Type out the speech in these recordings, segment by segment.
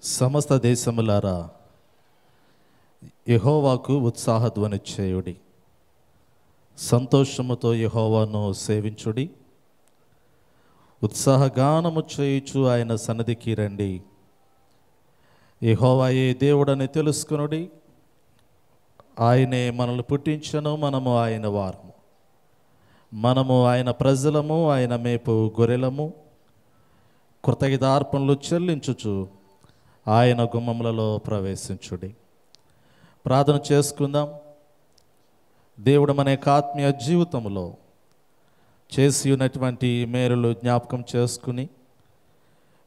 సమస్త దేశములారా యెహోవాకు ఉత్సాహధ్వని చేయుడి, సంతోషముతో యెహోవాను సేవించుడి. ఉత్సాహగానము చేయుచు ఆయన సన్నిధికి రండి. యెహోవాయే దేవుడని తెలుసుకొనుడి. ఆయనే మనల్ని పుట్టించను, మనము ఆయన వారము. మనము ఆయన ప్రజలము, ఆయన మేపు గొర్రెలము. కృతజ్ఞతార్పణలు చెల్లించుచు ఆయన గుమ్మములలో ప్రవేశించుడి. ప్రార్థన చేసుకుందాం. దేవుడు మన యొక్క ఆత్మీయ జీవితంలో చేసి ఉన్నటువంటి మేలులు జ్ఞాపకం చేసుకుని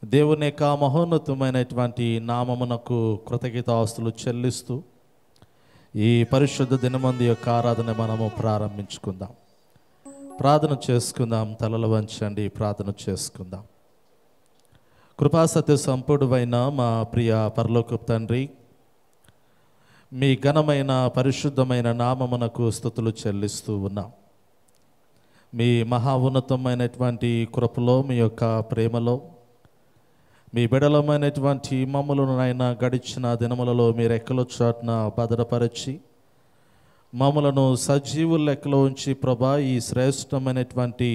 దేవుని యొక్క మహోన్నతమైనటువంటి నామమునకు కృతజ్ఞతాస్తులు చెల్లిస్తూ ఈ పరిశుద్ధ దినమందు యొక్క ఆరాధన మనము ప్రారంభించుకుందాం. ప్రార్థన చేసుకుందాం. తలలు వంచండి, ప్రార్థన చేసుకుందాం. కృపాసత్య సంపూర్ణమైన మా ప్రియ పరలోకపు తండ్రి, మీ ఘనమైన పరిశుద్ధమైన నామమునకు స్తుతులు చెల్లిస్తూ ఉన్నాం. మీ మహా ఉన్నతమైనటువంటి కృపలో, మీ యొక్క ప్రేమలో, మీ బిడలమైనటువంటి మమ్మలను నాయన గడిచిన దినములలో మీ రెక్కల చాటున భద్రపరచి మమ్మలను సజీవుల లెక్కలో ఉంచి ప్రభా, ఈ శ్రేష్టమైనటువంటి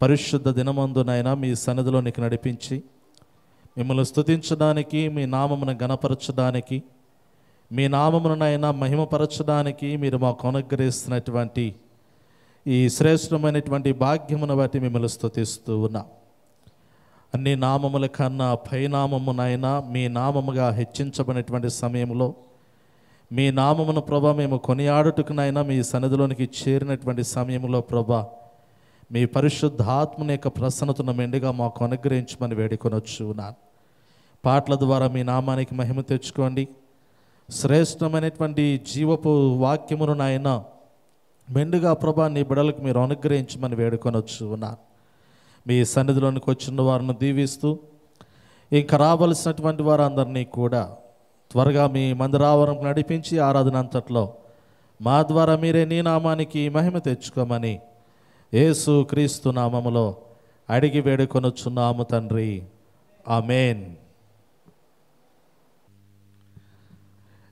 పరిశుద్ధ దినమందునైనా మీ సన్నిధిలోనికి నడిపించి మిమ్మల్ని స్తుతించడానికి, మీ నామమును గణపరచడానికి, మీ నామమునైనా మహిమపరచడానికి మీరు మాకు అనుగ్రహిస్తున్నటువంటి ఈ శ్రేష్టమైనటువంటి భాగ్యమును బట్టి మిమ్మల్ని స్తుతిస్తూ ఉన్నాం. అన్ని నామముల కన్నా పైనామమునైనా మీ నామముగా హెచ్చించబడినటువంటి సమయంలో మీ నామమును ప్రభా మేము కొనియాడుటకునైనా మీ సన్నిధిలోనికి చేరినటువంటి సమయంలో ప్రభా, మీ పరిశుద్ధాత్మని యొక్క ప్రసన్నతను మెండుగా మాకు అనుగ్రహించమని వేడుకొనొచ్చు ఉన్నాను. పాటల ద్వారా మీ నామానికి మహిమ తెచ్చుకోండి. శ్రేష్టమైనటువంటి జీవపు వాక్యమును నాయన మెండుగా ప్రభా నీ బిడలకు మీరు అనుగ్రహించమని వేడుకొనొచ్చు ఉన్నాను. మీ సన్నిధిలోనికి వచ్చిన వారిని దీవిస్తూ ఇంకా రావలసినటువంటి వారందరినీ కూడా త్వరగా మీ మందిరావరం నడిపించి ఆరాధన అంతట్లో మా ద్వారా మీరే నీ నామానికి మహిమ తెచ్చుకోమని యేసు క్రీస్తు నామములో అడిగి వేడుకొనుచున్నాము తండ్రి, ఆమేన్.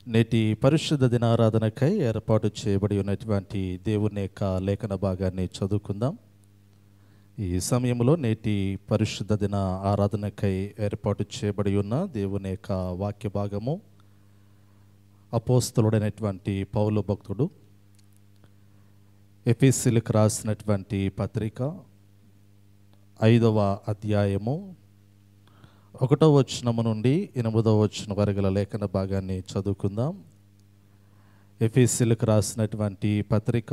నేటి పరిశుద్ధ దినారాధనకై ఏర్పాటు చేయబడి ఉన్నటువంటి దేవుని యొక్క లేఖన భాగాన్ని చదువుకుందాం. ఈ సమయంలో నేటి పరిశుద్ధ దిన ఆరాధనకై ఏర్పాటు చేయబడి ఉన్న దేవుని యొక్క వాక్య భాగము అపోస్తలుడైనటువంటి పౌలు భక్తుడు ఎఫెసీయులకు రాసినటువంటి పత్రిక 5వ అధ్యాయము 1వ వచనము నుండి 8వ వచనం వరకు లేఖన భాగాన్ని చదువుకుందాం. ఎఫెసీయులకు రాసినటువంటి పత్రిక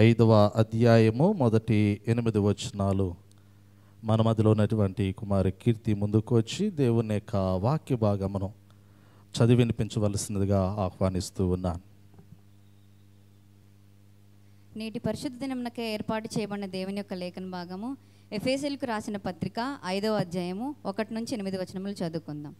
5వ అధ్యాయము మొదటి 8 వచనాలు మన మధ్యలో ఉన్నటువంటి కుమారి కీర్తి ముందుకు వచ్చి దేవుని యొక్క వాక్య భాగమును చదివి వినిపించవలసినదిగా ఆహ్వానిస్తూ ఉన్నాను. నేటి పరిశుద్ధ దినమునకే ఏర్పాటు చేయబడిన దేవుని యొక్క లేఖన భాగము ఎఫెసీయులకు రాసిన పత్రిక 5వ అధ్యాయము 1 నుంచి 8 వచనములు చదువుకుందాం.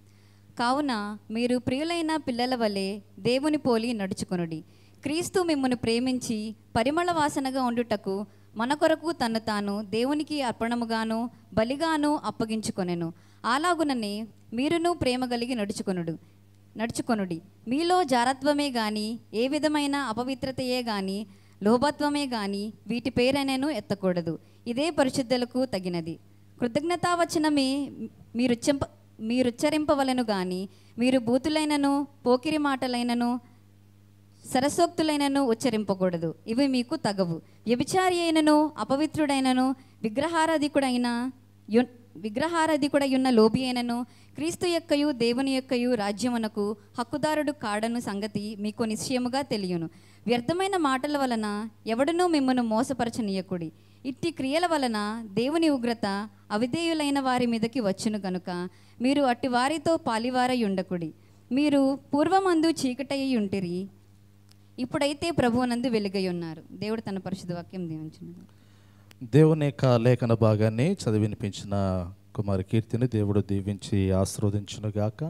కావున మీరు ప్రియులైన పిల్లల వలె దేవుని పోలి నడుచుకొనుడి. క్రీస్తు మిమ్మును ప్రేమించి పరిమళ వాసనగా ఉండుటకు మన కొరకు తన్ను తాను దేవునికి అర్పణముగాను బలిగాను అప్పగించుకొనెను. అలాగుననే మీరును ప్రేమ కలిగి నడుచుకొనుడి. మీలో జారత్వమే గాని ఏ విధమైన అపవిత్రతయే గాని లోభత్వమే గాని వీటి పేరైనను ఎత్తకూడదు. ఇదే పరిశుద్ధులకు తగినది. కృతజ్ఞతావచనమే మీరుచ్చరింపవలను గాని మీరు బూతులైనను పోకిరి మాటలైనను సరసోక్తులైనను ఉచ్చరింపకూడదు. ఇవి మీకు తగవు. వ్యభిచారి అయినను అపవిత్రుడైనను విగ్రహారాధికుడయున్న లోబి అయినను క్రీస్తు యొక్కయు దేవుని యొక్కయు రాజ్యమునకు హక్కుదారుడు కాడను సంగతి మీకు నిశ్చయముగా తెలియను. వ్యర్థమైన మాటల వలన ఎవడనూ మిమ్మను మోసపరచనీయకుడి. ఇట్టి క్రియల వలన దేవుని ఉగ్రత అవిధేయులైన వారి మీదకి వచ్చును గనుక మీరు అట్టి వారితో పాలివారై ఉండకుడి. మీరు పూర్వమందు చీకటయి ఉంటిరి, ఇప్పుడైతే ప్రభువునందు వెలుగై ఉన్నారు. దేవుడు తన పరిశుద్ధ వాక్యం దీవించును. దేవుని యొక్క లేఖన భాగాన్ని చదివి వినిపించిన కుమారి కీర్తిని దేవుడు దీవించి ఆశీర్వదించునుగాక.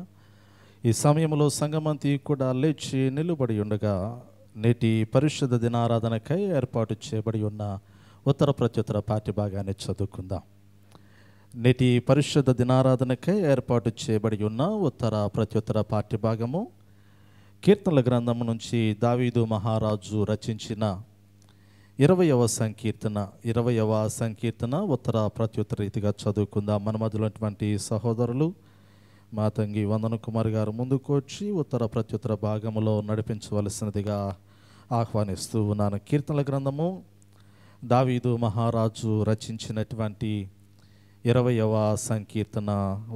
ఈ సమయంలో సంగమంతి కూడా లేచి నిలుబడి ఉండగా నేటి పరిశుద్ధ దినారాధనకై ఏర్పాటు చేయబడి ఉన్న ఉత్తర ప్రత్యుత్తర పాఠ్య భాగాన్ని చదువుకుందాం. నేటి పరిశుద్ధ దినారాధనకై ఏర్పాటు చేయబడి ఉన్న ఉత్తర ప్రత్యుత్తర పాఠ్య భాగము కీర్తనల గ్రంథం నుంచి దావీదు మహారాజు రచించిన 20వ సంకీర్తన ఉత్తర ప్రత్యుత్తర రీతిగా చదువుకుందాం. మన మధ్యలోటువంటి సహోదరులు మాతంగి వందన కుమార్ గారు ముందుకు వచ్చి ఉత్తర ప్రత్యుత్తర భాగములో నడిపించవలసినదిగా ఆహ్వానిస్తూ ఉన్నాను. కీర్తనల గ్రంథము దావీదు మహారాజు రచించినటువంటి 20వ సంకీర్తన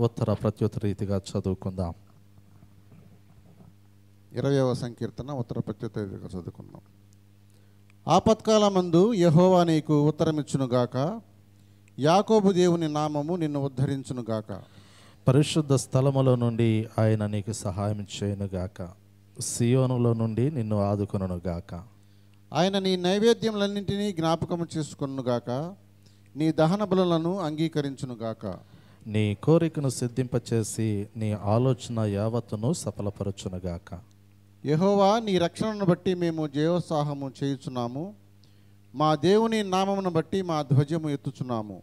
ఉత్తర ప్రత్యుత్తర రీతిగా చదువుకుందాం. 20వ సంకీర్తన ఉత్తర ప్రత్యుత్తర రీతిగా చదువుకుందాం. ఆపత్కాలమందు యెహోవా నీకు ఉత్తరమిచ్చునుగాక, యాకోబు దేవుని నామము నిన్ను ఉద్ధరించునుగాక. పరిశుద్ధ స్థలములో నుండి ఆయన నీకు సహాయం చేయనుగాక, సియోనులో నుండి నిన్ను ఆదుకొనుగాక. ఆయన నీ నైవేద్యములన్నింటినీ జ్ఞాపకము చేసుకొనుగాక, నీ దహన బలులను అంగీకరించునుగాక. నీ కోరికను సిద్ధింపచేసి నీ ఆలోచన యావత్తును సఫలపరచునుగాక. యెహోవా నీ రక్షణను బట్టి మేము జయోత్సాహము చేయుచున్నాము, మా దేవుని నామమును బట్టి మా ధ్వజము ఎత్తుచున్నాము.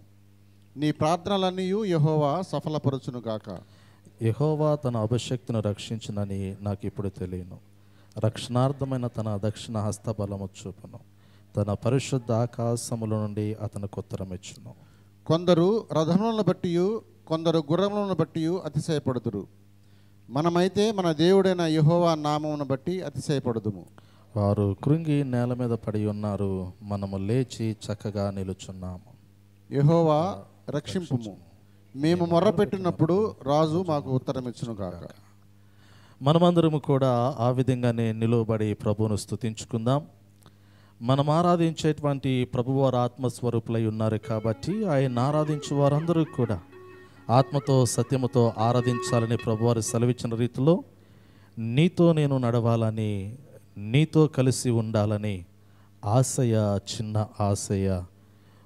నీ ప్రార్థనలన్నీ యెహోవా సఫలపరచునుగాక. యెహోవా తన అభిషక్తిని రక్షించునని నాకు ఇప్పుడు తెలియను. రక్షణార్థమైన తన దక్షిణ హస్తబలము చూపును. తన పరిశుద్ధ ఆకాశముల నుండి అతనికి ఉత్తరమిచ్చును. కొందరు రథములను బట్టి కొందరు గుర్రములను బట్టి అతిశయపడుదురు. మనమైతే మన దేవుడైన యెహోవా నామమును బట్టి అతిశయపడుదుము. వారు కృంగి నేల మీద పడి ఉన్నారు, మనము లేచి చక్కగా నిలుచున్నాము. యెహోవా రక్షింపుము, మేము మొర్రపెట్టినప్పుడు రాజు మాకు ఉత్తరమిచ్చునుగాక. మనమందరము కూడా ఆ విధంగానే నిలువబడి ప్రభువును స్తుతించుకుందాం. మనం ఆరాధించేటువంటి ప్రభువారు ఆత్మస్వరూపులై ఉన్నారు కాబట్టి ఆయన ఆరాధించే వారందరూ కూడా ఆత్మతో సత్యముతో ఆరాధించాలని ప్రభువారు సెలవిచ్చిన రీతిలో నీతో నేను నడవాలని, నీతో కలిసి ఉండాలని ఆశయ, చిన్న ఆశయ,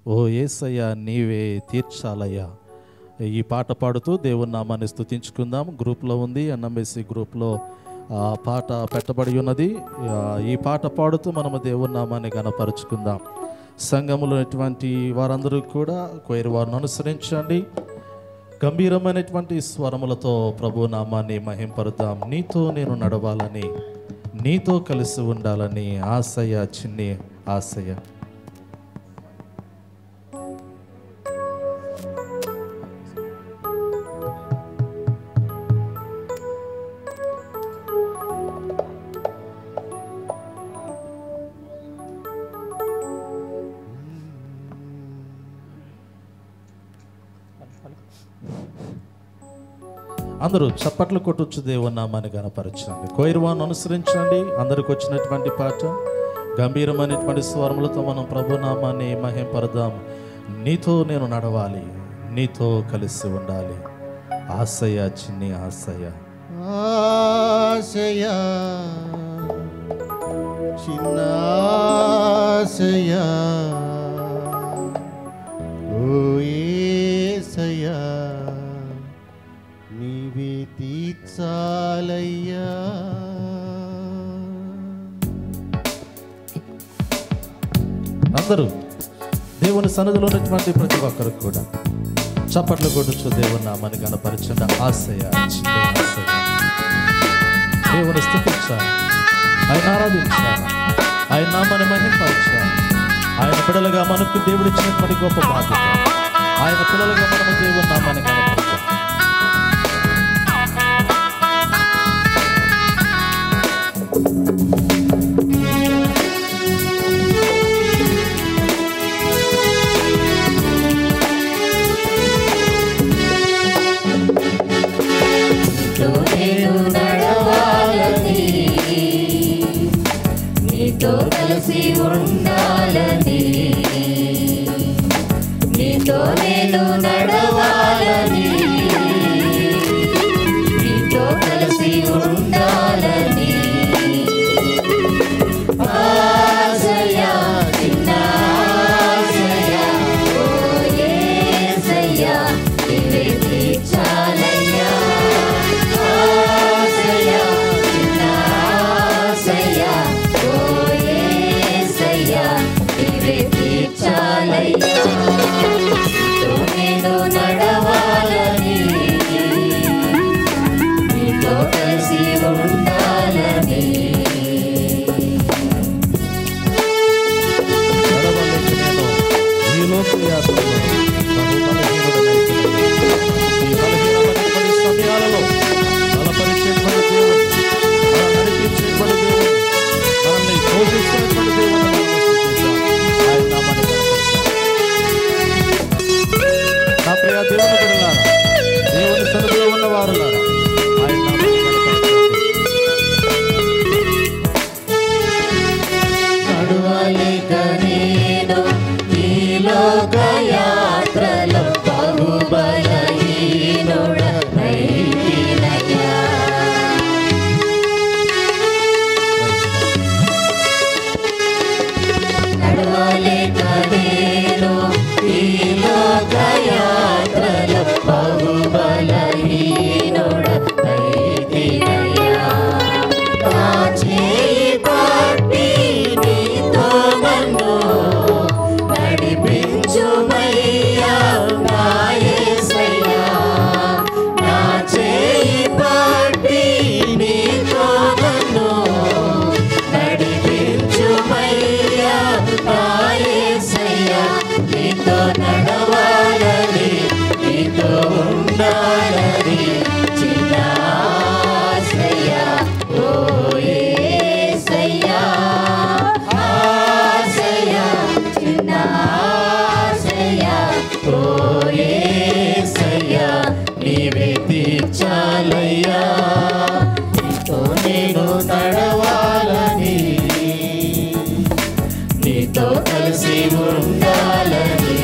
ఓ యేసయ్య నీవే తీర్చాలయ్యా. ఈ పాట పాడుతూ దేవుని నామాన్ని స్తుతించుకుందాం. గ్రూప్లో ఉంది, ఎన్ఎంఎస్సి గ్రూప్లో ఆ పాట పెట్టబడి ఉన్నది. ఈ పాట పాడుతూ మనము దేవుని నామాన్ని గణపరుచుకుందాం. సంఘములో ఉన్నటువంటి వారందరూ కూడా కొయిర్ వారిని అనుసరించండి. గంభీరమైనటువంటి స్వరములతో ప్రభు నామాన్ని మహింపరుద్దాం. నీతో నేను నడవాలని, నీతో కలిసి ఉండాలని ఆశయ, చిన్ని ఆశయ. అందరూ చప్పట్లు కొట్టొచ్చు, దేవుని నామాన్ని గణపరచండి. కొయిర్వాన్ని అనుసరించండి. అందరికి వచ్చినటువంటి పాట గంభీరమైనటువంటి స్వరములతో మనం ప్రభు నామాన్ని మహింపరదాం. నీతో నేను నడవాలి, నీతో కలిసి ఉండాలి ఆశయ, చిన్ని ఆశయ. ఆశయ, చిన్న ఆశయ, ఓ యేసయ్యా నీవే తీర్చాలయ్యా. అందరూ దేవుని సన్నిధిలో ఉన్నటువంటి ప్రతి ఒక్కరు కూడా చప్పట్లు కొట్టొచ్చు, దేవుని నామాన్ని గణపరచండి. ఆశయ, చిన్న ఆశయ. దేవుని స్తుతించాలి, ఆయన ఆరాధించాలి, ఆయన నామాన్ని మహిమపరచాలి. ఆయన పిల్లలుగా మనకు దేవుడు ఇచ్చినటువంటి గొప్ప బాధ్యత. ఆయన పిల్లలుగా మనము దేవుని నామాన్ని గణపరచాలి. నీతో కలిసి ఉండాలని, నీతో నేను నడవాలని. ఉన్నవారులారా ఆయన నడువలేక నేను ఈ లోక యాత్రలో బహుబలహీనుడనైతినయ్యా. నడువలేక నేను ఈ లోక యాత్రలో బహుబలహీనుడనైతినయ్యా. నా చేయి పట్టి నీతో నన్ను నడిపించుమయ్యా నా యేసయ్యా. నా చేయి పట్టి నీతో నన్ను నడిపించుమయ్యా నా యేసయ్యా. నీతో నడవాలని నీతో ఉండాలని చిన్న ఆశయ ఓ యేసయ్యా. ఆశయ చిన్న ఆశయ ఓ యేసయ్యా. నీవే తీర్చాలయ్యా. నీతో నేను నడవాలని నీతో కలిసి ఉండాలని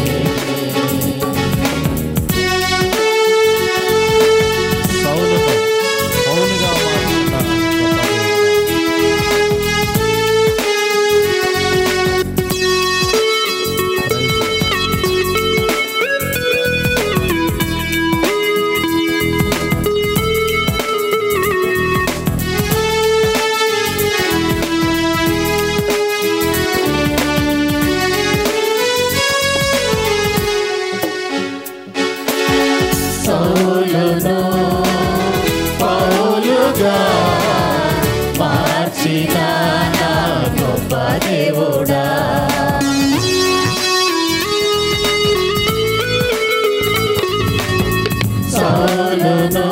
పౌలుగా మారుతున్న సౌలును పౌలుగా మార్చిన నా గొప్ప దేవుడా. సౌలును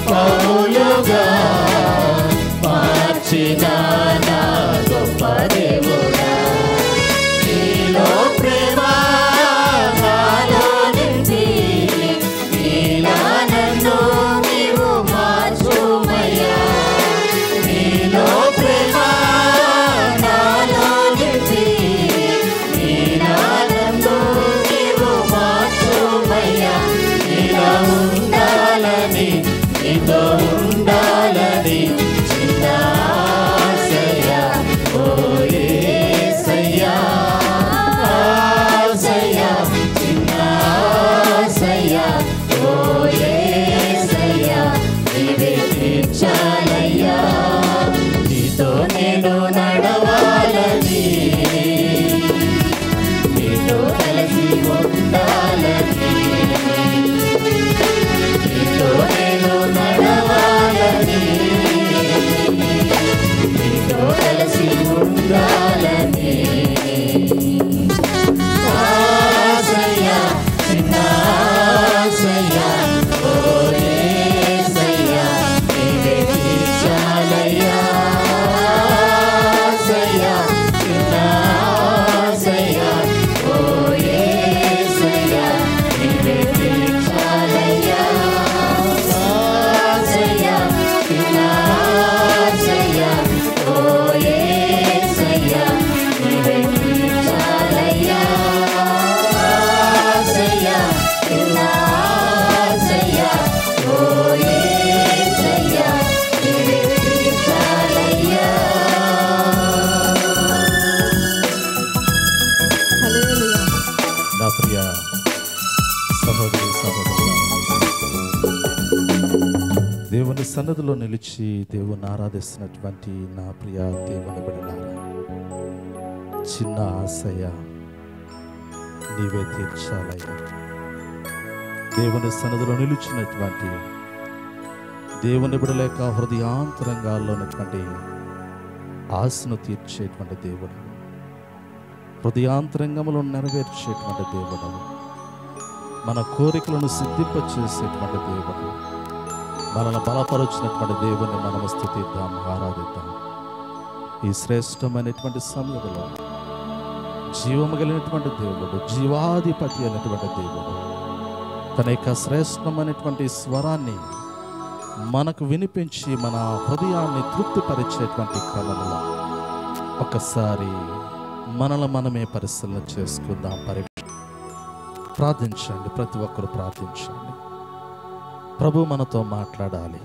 పౌలుగా మార్చిన నా గొప్ప దేవుడా. నీలో ప్రేమ నాలో నింపి నీలా నన్ను నీవు మార్చుమయ్యా. నీలో ప్రేమ నాలో నింపి నీలా నన్ను నీవు మార్చుమయ్యా. నీలా ఉండాలని నీతో ఉండాలని చిన్న ఆశయ ఓ యేసయ్యా. ఆశయ చిన్న ఆశయ ఓ యేసయ్యా. నీవే తీర్చాలయ్యా. నీతో నేను నడవాలని నీతో కలిసి ఉండాలని నీతో నేను నడవాలని నీతో కలిసి ఉండాలని ఆశయ చిన్న ఆశయ ఓ యేసయ్యా. నీవే తీర్చాలయ్యా. ఆశయ చిన్న ఆశయ ఓ యేసయ్యా. నీవే తీర్చాలయ్యా. ఆశయ చిన్న ఆశయ ఓ యేసయ్యా. నీవే తీర్చాలయ్యా. ఆశయ చిన్న ఆశయ ఓ యేసయ్యా. నీవే తీర్చాలయ్యా. నా ప్రియ సహోదరి సహోదరులారా, దేవుని సన్నిధిలో నిలిచి దేవుని ఆరాధిస్తున్నటువంటి నా ప్రియ దేవుని బిడ్డలారా, చిన్న ఆశయ నీవే తీర్చాలయ్యా. దేవుని సన్నిధిలో నిలిచినటువంటి దేవుని బిడ్డల యొక్క హృదయాంతరంగాల్లో ఉన్నటువంటి ఆశను తీర్చేటువంటి దేవుడు, హృదయాంతరంగములో నెరవేర్చేటువంటి దేవుడు, మన కోరికలను సిద్ధింపచేసేటువంటి దేవుడు, మనల్ని బలపరుచినటువంటి దేవుని మనము స్తుతిద్దాం, ఆరాధిద్దాం. ఈ శ్రేష్టమైనటువంటి సమయంలో జీవము కలిగినటువంటి దేవుడు, జీవాధిపతి అయినటువంటి దేవుడు, తన యొక్క శ్రేష్టమైనటువంటి స్వరాన్ని మనకు వినిపించి మన హృదయాన్ని తృప్తిపరిచేటువంటి క్రమంలో ఒకసారి మనల్ని మనమే పరిశీలన చేసుకుందాం. ప్రార్థించండి, ప్రతి ఒక్కరు ప్రార్థించండి. ప్రభు మనతో మాట్లాడాలి.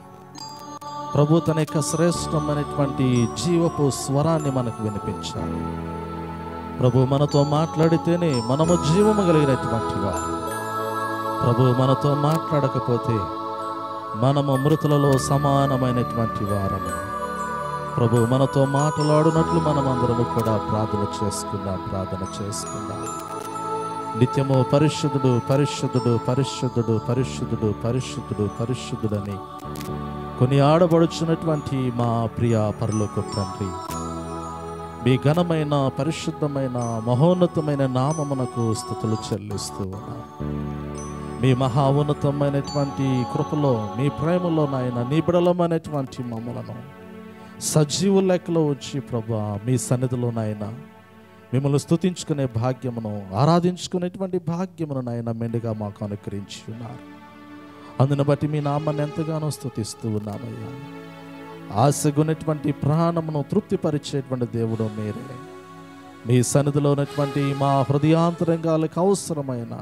ప్రభు తన యొక్క శ్రేష్టమైనటువంటి జీవపు స్వరాన్ని మనకు వినిపించాలి. ప్రభు మనతో మాట్లాడితేనే మనము జీవము కలిగినటువంటి వారు. ప్రభు మనతో మాట్లాడకపోతే మనము మృతులలో సమానమైనటువంటి వారము. ప్రభు మనతో మాట్లాడినట్లు మనమందరము కూడా ప్రార్థన చేసుకుందాం. నిత్యము పరిశుద్ధుడు పరిశుద్ధుడు పరిశుద్ధుడు పరిశుద్ధుడు పరిశుద్ధుడు పరిశుద్ధుడని కొనియాడబడుచున్నటువంటి మా ప్రియ పరలోకపు తండ్రి, మీ ఘనమైన పరిశుద్ధమైన మహోన్నతమైన నామమునకు స్తుతులు చెల్లిస్తూ ఉన్నాం. మీ మహా ఉన్నతమైనటువంటి కృపలో, మీ ప్రేమలో నాయన నీ బిడలమైనటువంటి మమ్మలను సజీవు లెక్కలో వచ్చి ప్రభా మీ సన్నిధిలో నాయన మిమ్మల్ని స్తుతించుకునే భాగ్యమును, ఆరాధించుకునేటువంటి భాగ్యమును నాయన మెండుగా మాకు అనుగ్రహించి ఉన్నారు. అందును బట్టి మీ నామాన్ని ఎంతగానో స్తుతిస్తూ ఉన్నామయ్యా. ఆశగున్నటువంటి ప్రాణమును తృప్తిపరిచేటువంటి దేవుడు మీరే. మీ సన్నిధిలో ఉన్నటువంటి మా హృదయాంతరంగాలకు అవసరమైన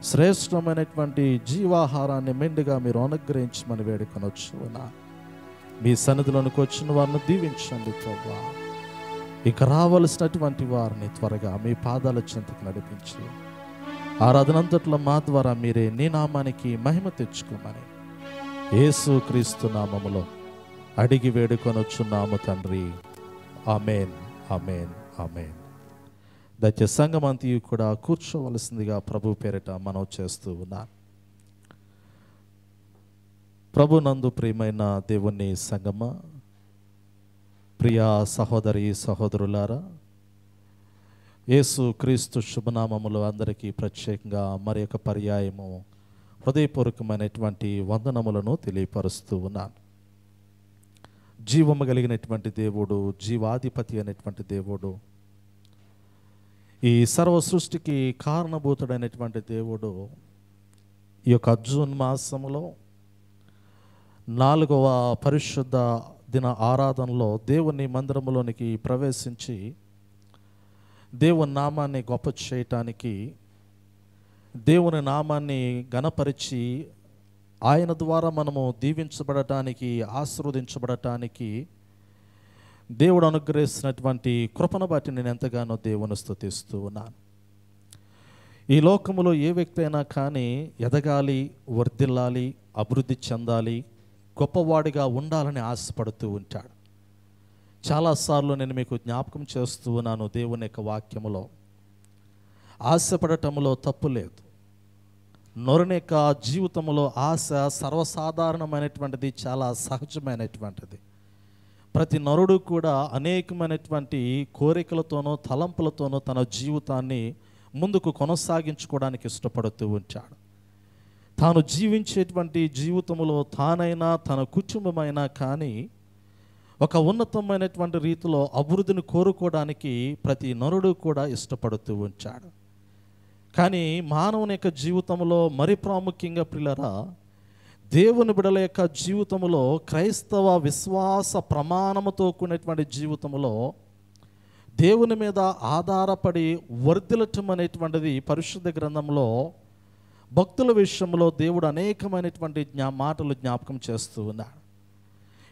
శ్రేష్టమైనటువంటి జీవాహారాన్ని మెండుగా మీరు అనుగ్రహించమని వేడుకొనొచ్చు ఉన్నా. మీ సన్నిధిలోనికి వచ్చిన వారిని దీవించండి ప్రభా. ఇక రావలసినటువంటి వారిని త్వరగా మీ పాదాల చెంతకు నడిపించి ఆరాధనంతట్లో మా ద్వారా మీరే నీ నామానికి మహిమ తెచ్చుకోమని యేసు క్రీస్తు నామములో అడిగి వేడుకొనొచ్చున్నాము తండ్రి. ఆమేన్, ఆమేన్, ఆమేన్. దయచేసి సంఘమంతయు కూడా కూర్చోవలసిందిగా ప్రభు పేరిట మనవి చేస్తూ ఉన్నాను. ప్రభు నందు ప్రియమైన దేవుని సంగమ, ప్రియా సహోదరి సహోదరులారా, యేసు క్రీస్తు శుభనామములు అందరికీ ప్రత్యేకంగా మరి ఒక పర్యాయము హృదయపూర్వకమైనటువంటి వందనములను తెలియపరుస్తూ ఉన్నాను. జీవము కలిగినటువంటి దేవుడు, జీవాధిపతి అనేటువంటి దేవుడు, ఈ సర్వ సృష్టికి కారణభూతుడైనటువంటి దేవుడు ఈ యొక్క జూన్ మాసములో 4వ పరిశుద్ధ దిన ఆరాధనలో దేవుని మందిరములోనికి ప్రవేశించి దేవుని నామాన్ని గొప్ప చేయటానికి, దేవుని నామాన్ని ఘనపరిచి ఆయన ద్వారా మనము దీవించబడటానికి, ఆశీర్వదించబడటానికి దేవుడు అనుగ్రహిస్తున్నటువంటి కృపను బట్టి నేను ఎంతగానో దేవుని స్తుతిస్తూ ఉన్నాను. ఈ లోకములో ఏ వ్యక్తి అయినా కానీ ఎదగాలి, వర్ధిల్లాలి, అభివృద్ధి చెందాలి, గొప్పవాడిగా ఉండాలని ఆశపడుతూ ఉంటాడు. చాలాసార్లు నేను మీకు జ్ఞాపకం చేస్తూ ఉన్నాను, దేవుని యొక్క వాక్యములో ఆశపడటంలో తప్పు లేదు. నరుని యొక్క జీవితంలో ఆశ సర్వసాధారణమైనటువంటిది, చాలా సహజమైనటువంటిది. ప్రతి నరుడు కూడా అనేకమైనటువంటి కోరికలతోనో తలంపులతోనో తన జీవితాన్ని ముందుకు కొనసాగించుకోవడానికి ఇష్టపడుతూ ఉంటాడు. తాను జీవించేటువంటి జీవితంలో తానైనా తన కుటుంబమైనా కానీ ఒక ఉన్నతమైనటువంటి రీతిలో అభివృద్ధిని కోరుకోవడానికి ప్రతి నరుడు కూడా ఇష్టపడుతూ ఉంటాడు. కానీ మానవుని యొక్క జీవితంలో మరి ప్రాముఖ్యంగా ప్రియులారా, దేవుని బిడ్డల యొక్క జీవితంలో, క్రైస్తవ విశ్వాస ప్రమాణముతో కూడినటువంటి జీవితంలో దేవుని మీద ఆధారపడి వర్ధిల్లటం అనేటువంటిది పరిశుద్ధ గ్రంథంలో భక్తుల విషయంలో దేవుడు అనేకమైనటువంటి మాటలు జ్ఞాపకం చేస్తూ ఉన్నాడు.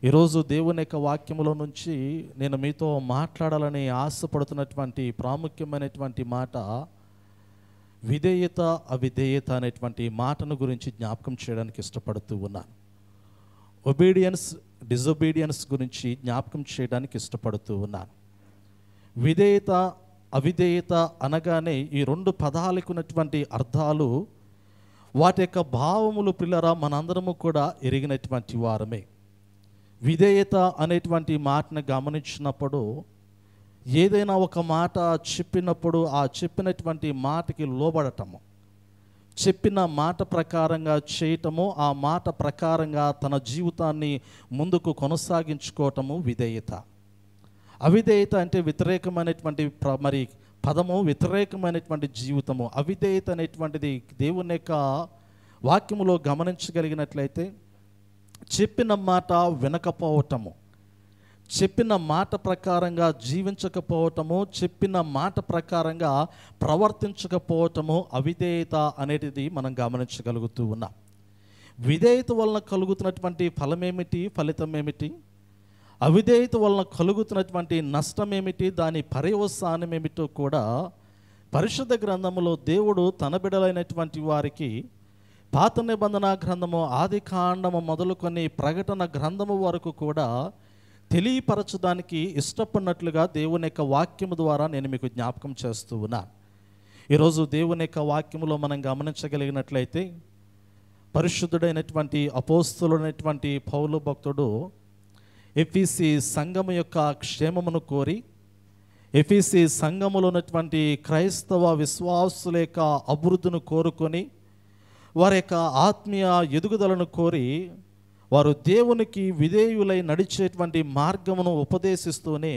ఈరోజు దేవుని యొక్క వాక్యములో నుంచి నేను మీతో మాట్లాడాలని ఆశపడుతున్నటువంటి ప్రాముఖ్యమైనటువంటి మాట విధేయత, అవిధేయత అనేటువంటి మాటను గురించి జ్ఞాపకం చేయడానికి ఇష్టపడుతూ ఉన్నాను. ఒబీడియన్స్, డిజొబీడియన్స్ గురించి జ్ఞాపకం చేయడానికి ఇష్టపడుతూ ఉన్నాను. విధేయత, అవిధేయత అనగానే ఈ 2 పదాలకు ఉన్నటువంటి అర్థాలు, వాటి యొక్క భావములు పిల్లరా మనందరము కూడా ఎరిగినటువంటి వారమే. విధేయత అనేటువంటి మాటను గమనించినప్పుడు, ఏదైనా ఒక మాట చెప్పినప్పుడు ఆ చెప్పినటువంటి మాటకి లోబడటము, చెప్పిన మాట ప్రకారంగా చేయటము, ఆ మాట ప్రకారంగా తన జీవితాన్ని ముందుకు కొనసాగించుకోవటము విధేయత. అవిధేయత అంటే వ్యతిరేకమైనటువంటి పదము, వ్యతిరేకమైనటువంటి జీవితము. అవిధేయత అనేటువంటిది దేవుని యొక్క వాక్యములో గమనించగలిగినట్లయితే చెప్పిన మాట వినకపోవటము, చెప్పిన మాట ప్రకారంగా జీవించకపోవటము, చెప్పిన మాట ప్రకారంగా ప్రవర్తించకపోవటము అవిధేయత అనేటిది మనం గమనించగలుగుతూ ఉన్నాం. విధేయత వలన కలుగుతున్నటువంటి ఫలమేమిటి, ఫలితం ఏమిటి? అవిధేయత వలన కలుగుతున్నటువంటి నష్టం ఏమిటి, దాని పర్యవసానం ఏమిటో కూడా పరిశుద్ధ గ్రంథములో దేవుడు తన బిడ్డలైనటువంటి వారికి పాత నిబంధన గ్రంథము ఆది కాండము మొదలుకొని ప్రకటన గ్రంథము వరకు కూడా తెలియపరచడానికి ఇష్టపడినట్లుగా దేవుని యొక్క వాక్యము ద్వారా నేను మీకు జ్ఞాపకం చేస్తూ ఉన్నాను. ఈరోజు దేవుని యొక్క వాక్యములో మనం గమనించగలిగినట్లయితే పరిశుద్ధుడైనటువంటి అపోస్తులుడైనటువంటి పౌలు భక్తుడు ఎఫెసీ సంఘము యొక్క క్షేమమును కోరి, ఎఫెసీ సంఘములో ఉన్నటువంటి క్రైస్తవ విశ్వాసుల యొక్క అభివృద్ధిని కోరుకొని, వారి యొక్క ఆత్మీయ ఎదుగుదలను కోరి, వారు దేవునికి విధేయులై నడిచేటువంటి మార్గమును ఉపదేశిస్తూనే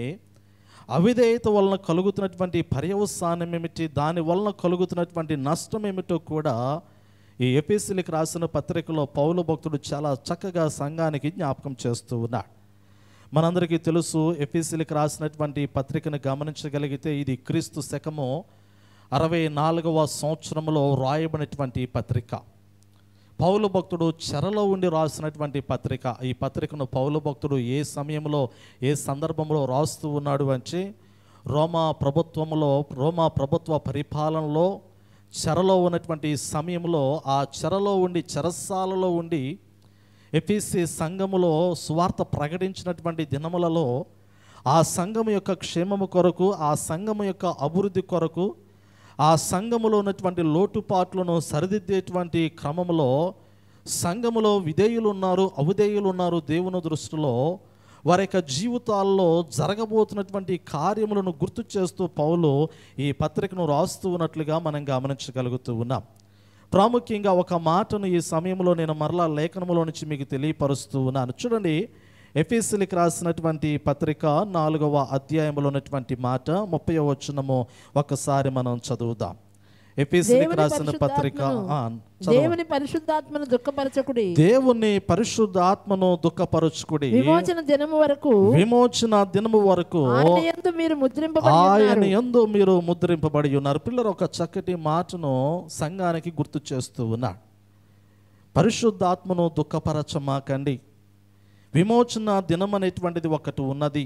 అవిధేయత వలన కలుగుతున్నటువంటి పర్యవసానం ఏమిటి, దాని వలన కలుగుతున్నటువంటి నష్టం ఏమిటో కూడా ఈ ఎఫెసీలకు రాసిన పత్రికలో పౌలు భక్తుడు చాలా చక్కగా సంఘానికి జ్ఞాపకం చేస్తూ ఉన్నాడు. మనందరికీ తెలుసు, ఎఫెసీలకు రాసినటువంటి పత్రికను గమనించగలిగితే ఇది క్రీస్తు శకము 64వ సంవత్సరంలో రాయబడినటువంటి పత్రిక. పౌలు భక్తుడు చెరలో ఉండి రాసినటువంటి పత్రిక. ఈ పత్రికను పౌలు భక్తుడు ఏ సమయంలో, ఏ సందర్భంలో రాస్తూ ఉన్నాడు అంటే రోమా ప్రభుత్వ పరిపాలనలో చెరలో ఉన్నటువంటి సమయంలో, ఆ చెరలో ఉండి, చెరసాలలో ఉండి ఎఫెసీ సంఘములో సువార్త ప్రకటించినటువంటి దినములలో ఆ సంఘము యొక్క క్షేమము కొరకు, ఆ సంఘము యొక్క అభివృద్ధి కొరకు, ఆ సంఘములో ఉన్నటువంటి లోటుపాట్లను సరిదిద్దేటువంటి క్రమంలో సంఘములో విధేయులు ఉన్నారు, అవిధేయులు ఉన్నారు. దేవుని దృష్టిలో వారి యొక్క జీవితాల్లో జరగబోతున్నటువంటి కార్యములను గుర్తు చేస్తూ పౌలు ఈ పత్రికను రాస్తూ ఉన్నట్లుగా మనం గమనించగలుగుతూ ఉన్నాం. ప్రాముఖ్యంగా ఒక మాటను ఈ సమయంలో నేను మరలా లేఖనములో నుంచి మీకు తెలియపరుస్తూ ఉన్నాను. చూడండి, ఎఫెసీలకు రాసినటువంటి పత్రిక 4వ అధ్యాయంలో ఉన్నటువంటి మాట 30వ వచనము ఒకసారి మనం చదువుదాం. ఎఫెసీలకు రాసిన పత్రిక దేవుని పరిశుద్ధాత్మను దుఃఖపరచకుడి, దేవుని పరిశుద్ధాత్మను దుఃఖపరచుకుడి, విమోచన దినము వరకు ఆయన యందు మీరు ముద్రింపబడి ఉన్నారు. పిల్లలు ఒక చక్కటి మాటను సంఘానికి గుర్తు చేస్తూ ఉన్నాడు. పరిశుద్ధాత్మను దుఃఖపరచమాకండి. విమోచన దినం అనేటువంటిది ఒకటి ఉన్నది.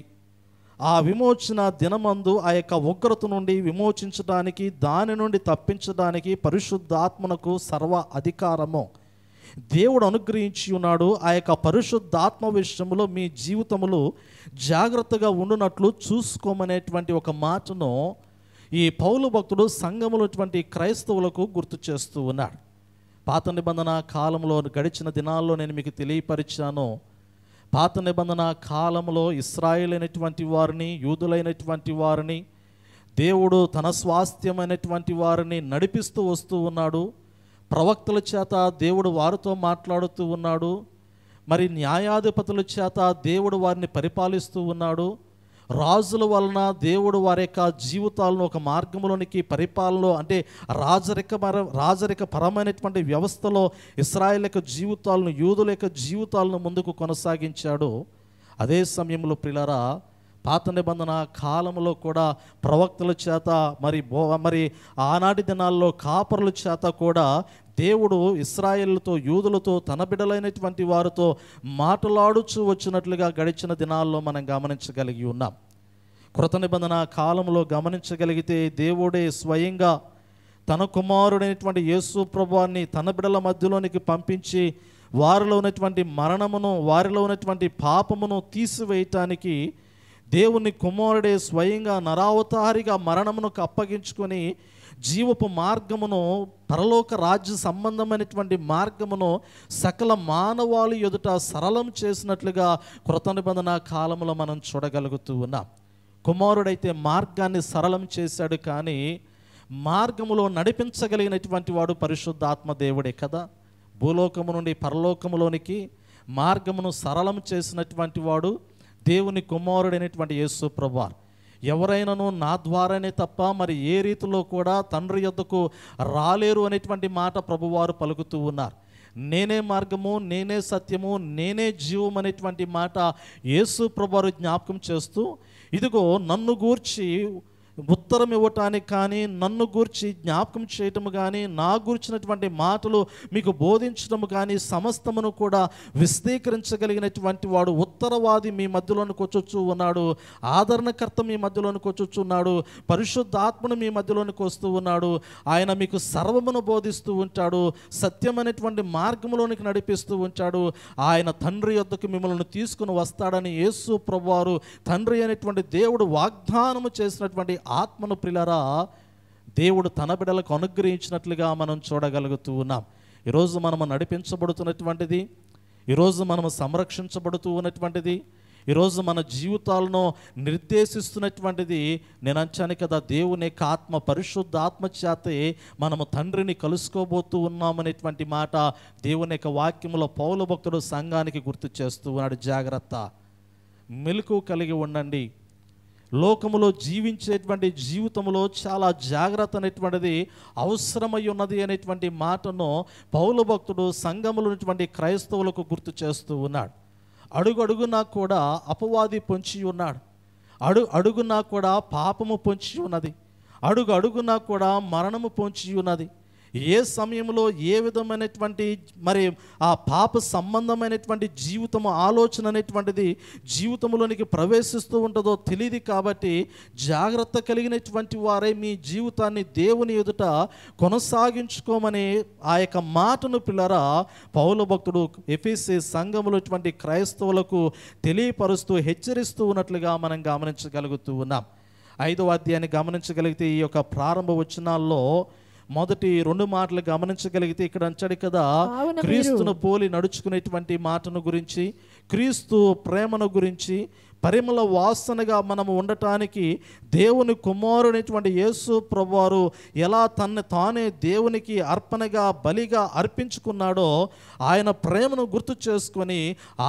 ఆ విమోచన దినమందు ఆ యొక్క ఉగ్రత నుండి విమోచించడానికి, దాని నుండి తప్పించడానికి పరిశుద్ధాత్మకు సర్వ అధికారము దేవుడు అనుగ్రహించి ఉన్నాడు. ఆ యొక్క పరిశుద్ధాత్మ విషయంలో మీ జీవితములు జాగ్రత్తగా ఉండునట్లు చూసుకోమనేటువంటి ఒక మాటను ఈ పౌలు భక్తుడు సంఘములటువంటి క్రైస్తవులకు గుర్తు చేస్తూ ఉన్నాడు. పాత నిబంధన కాలంలో గడిచిన దినాల్లో నేను మీకు తెలియపరిచాను. పాత నిబంధన కాలంలో ఇశ్రాయేలైనటువంటి వారిని, యూదులైనటువంటి వారిని దేవుడు తన స్వాస్థ్యమైనటువంటి వారిని నడిపిస్తూ వస్తూ ఉన్నాడు. ప్రవక్తల చేత దేవుడు వారితో మాట్లాడుతూ ఉన్నాడు. మరి న్యాయాధిపతుల చేత దేవుడు వారిని పరిపాలిస్తూ ఉన్నాడు. రాజుల వలన దేవుడు వారి యొక్క జీవితాలను ఒక మార్గంలోనికి, పరిపాలనలో అంటే రాజరిక పరమైనటువంటి వ్యవస్థలో ఇశ్రాయేల్ యొక్క జీవితాలను, యూదుల యొక్క జీవితాలను ముందుకు కొనసాగించాడు. అదే సమయంలో ప్రియులారా, పాత నిబంధన కాలంలో కూడా ప్రవక్తల చేత, మరి ఆనాటి దినాల్లో కాపరుల చేత కూడా దేవుడు ఇశ్రాయేలుతో, యూదులతో, తన బిడ్డలైనటువంటి వారితో మాట్లాడుచూ వచ్చినట్లుగా గడిచిన దినాల్లో మనం గమనించగలిగి ఉన్నాం. కృత నిబంధన కాలంలో గమనించగలిగితే దేవుడే స్వయంగా తన కుమారుడైనటువంటి యేసు ప్రభువాన్ని తన బిడ్డల మధ్యలోనికి పంపించి వారిలో ఉన్నటువంటి మరణమును, వారిలో ఉన్నటువంటి పాపమును తీసివేయటానికి దేవుని కుమారుడే స్వయంగా నరావతారిగా మరణమునకు అప్పగించుకొని జీవపు మార్గమును, పరలోక రాజ్య సంబంధమైనటువంటి మార్గమును సకల మానవాళి ఎదుట సరళం చేసినట్లుగా కృత నిబంధన కాలంలో మనం చూడగలుగుతూ ఉన్నాం. కుమారుడైతే మార్గాన్ని సరళం చేశాడు, కానీ మార్గములో నడిపించగలిగినటువంటి వాడు పరిశుద్ధాత్మ దేవుడే కదా. భూలోకము నుండి పరలోకములోనికి మార్గమును సరళం చేసినటువంటి వాడు దేవుని కుమారుడైనటువంటి యేసు ప్రభువారు. ఎవరైనాను నా ద్వారానే తప్ప మరి ఏ రీతిలో కూడా తండ్రి యొద్దకు రాలేరు అనేటువంటి మాట ప్రభువారు పలుకుతూ ఉన్నారు. నేనే మార్గము, నేనే సత్యము, నేనే జీవం అనేటువంటి మాట యేసు ప్రభువారు జ్ఞాపకం చేస్తూ, ఇదిగో నన్ను గూర్చి ఉత్తరం ఇవ్వటానికి కానీ, నన్ను గూర్చి జ్ఞాపకం చేయటము కానీ, నా గూర్చినటువంటి మాటలు మీకు బోధించటము కానీ సమస్తమును కూడా విశదీకరించగలిగినటువంటి వాడు ఉత్తరవాది మీ మధ్యలోనికి వచ్చొచ్చు ఉన్నాడు, ఆదరణకర్త మీ మధ్యలోనికి వచ్చొచ్చు ఉన్నాడు, పరిశుద్ధాత్మను మీ మధ్యలోనికి వస్తూ ఉన్నాడు. ఆయన మీకు సర్వమును బోధిస్తూ ఉంటాడు, సత్యమైనటువంటి మార్గంలోనికి నడిపిస్తూ ఉంటాడు. ఆయన తండ్రి యొద్దకు మిమ్మల్ని తీసుకుని వస్తాడని యేసు ప్రభువారు తండ్రి అనేటువంటి దేవుడు వాగ్దానము చేసినటువంటి ఆత్మను ప్రియులారా దేవుడు తన బిడ్డలకు అనుగ్రహించినట్లుగా మనం చూడగలుగుతూ ఉన్నాం. ఈరోజు మనము నడిపించబడుతున్నటువంటిది, ఈరోజు మనము సంరక్షించబడుతూ ఉన్నటువంటిది, ఈరోజు మన జీవితాలను నిర్దేశిస్తున్నటువంటిది నేను అంచాను కదా, దేవుని యొక్క ఆత్మ, పరిశుద్ధ ఆత్మ చేతే మనము తండ్రిని కలుసుకోబోతూ ఉన్నామనేటువంటి మాట దేవుని యొక్క వాక్యంలో పౌలు భక్తుడు సంఘానికి గుర్తు చేస్తూ ఉన్నాడు. జాగ్రత్త, మెలకు కలిగి ఉండండి. లోకములో జీవించేటువంటి జీవితంలో చాలా జాగ్రత్త అనేటువంటిది అవసరమై ఉన్నది అనేటువంటి మాటను పౌలు భక్తుడు సంఘములో ఉన్నటువంటి క్రైస్తవులకు గుర్తు చేస్తూ ఉన్నాడు. అడుగడుగునా కూడా అపవాది పొంచి ఉన్నాడు, అడుగునా కూడా పాపము పొంచి ఉన్నది, అడుగునా కూడా మరణము పొంచి ఉన్నది. ఏ సమయంలో ఏ విధమైనటువంటి మరి ఆ పాప సంబంధమైనటువంటి జీవితము ఆలోచన అనేటువంటిది జీవితంలోనికి ప్రవేశిస్తూ ఉంటుందో తెలియదు. కాబట్టి జాగ్రత్త కలిగినటువంటి వారే మీ జీవితాన్ని దేవుని ఎదుట కొనసాగించుకోమని ఆ యొక్క మాటను పిల్లరా పౌలు భక్తుడు ఎఫెసీ సంఘములో క్రైస్తవులకు తెలియపరుస్తూ హెచ్చరిస్తూ ఉన్నట్లుగా మనం గమనించగలుగుతూ ఉన్నాం. 5వ అధ్యాయాన్ని గమనించగలిగితే ఈ యొక్క ప్రారంభ వచనాల్లో మొదటి 2 మాటలు గమనించగలిగితే ఇక్కడ అంచాడు కదా, క్రీస్తును పోలి నడుచుకునేటువంటి మాటను గురించి, క్రీస్తు ప్రేమను గురించి, పరిమళ వాసనగా మనము ఉండటానికి దేవుని కుమారుడైనటువంటి యేసు ప్రభువారు ఎలా తనని తానే దేవునికి అర్పణగా బలిగా అర్పించుకున్నాడో ఆయన ప్రేమను గుర్తు చేసుకొని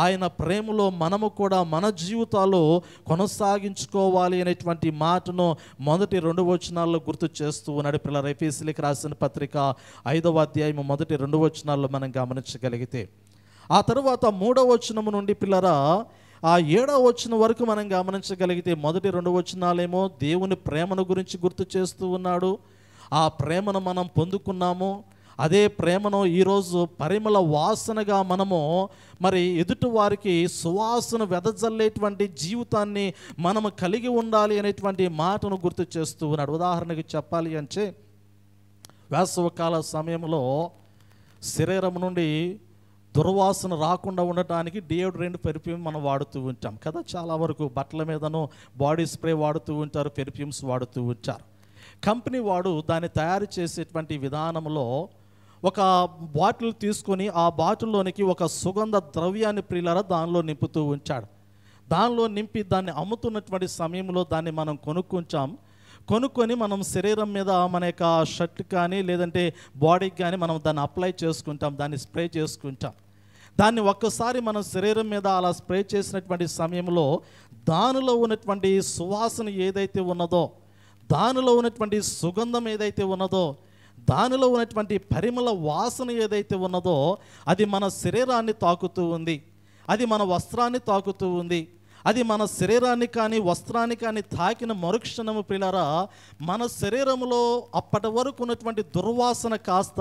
ఆయన ప్రేమలో మనము కూడా మన జీవితాలు కొనసాగించుకోవాలి అనేటువంటి మాటను మొదటి 2 వచనాల్లో గుర్తు చేస్తూ ఉన్నాడు. పిల్లల ఎఫెసీయులకు రాసిన పత్రిక 5వ అధ్యాయం మొదటి 2 వచనాల్లో మనం గమనించగలిగితే, ఆ తరువాత 3వ వచనము నుండి పిల్లరా ఆ 7వ వచనం వరకు మనం గమనించగలిగితే మొదటి 2 వచనాలేమో దేవుని ప్రేమను గురించి గుర్తు చేస్తూ ఉన్నాడు. ఆ ప్రేమను మనం పొందుకున్నాము, అదే ప్రేమను ఈరోజు పరిమళ వాసనగా మనము మరి ఎదుటి వారికి సువాసన వెదజల్లేటువంటి జీవితాన్ని మనము కలిగి ఉండాలి అనేటువంటి మాటను గుర్తు చేస్తూ ఉన్నాడు. ఉదాహరణకి చెప్పాలి అంటే వేసవకాల సమయంలో శరీరం నుండి దుర్వాసన రాకుండా ఉండటానికి డియోడ్రెంట్ పెర్ఫ్యూమ్ మనం వాడుతూ ఉంటాం కదా. చాలా వరకు బట్టల మీదను బాడీ స్ప్రే వాడుతూ ఉంటారు, పెర్ఫ్యూమ్స్ వాడుతూ ఉంటారు. కంపెనీ వాడు దాన్ని తయారు చేసేటువంటి విధానంలో ఒక బాటిల్ తీసుకొని ఆ బాటిల్లోనికి ఒక సుగంధ ద్రవ్యాన్ని ప్రియులారా దానిలో నింపుతూ ఉంచాడు. దానిలో నింపి దాన్ని అమ్ముతున్నటువంటి సమయంలో దాన్ని మనం కొనుక్కొని మనం శరీరం మీద మన యొక్క షర్ట్ కానీ లేదంటే బాడీకి కానీ మనం దాన్ని అప్లై చేసుకుంటాం, దాన్ని స్ప్రే చేసుకుంటాం. దాన్ని ఒక్కసారి మనం శరీరం మీద అలా స్ప్రే చేసినటువంటి సమయంలో దానిలో ఉన్నటువంటి సువాసన ఏదైతే ఉన్నదో, దానిలో ఉన్నటువంటి సుగంధం ఏదైతే ఉన్నదో, దానిలో ఉన్నటువంటి పరిమళ వాసన ఏదైతే ఉన్నదో అది మన శరీరాన్ని తాకుతూ ఉంది, అది మన వస్త్రాన్ని తాకుతూ ఉంది. అది మన శరీరాన్ని కానీ వస్త్రాన్ని కానీ తాకిన మరుక్షణము ప్రియులారా మన శరీరంలో అప్పటి వరకు ఉన్నటువంటి దుర్వాసన కాస్త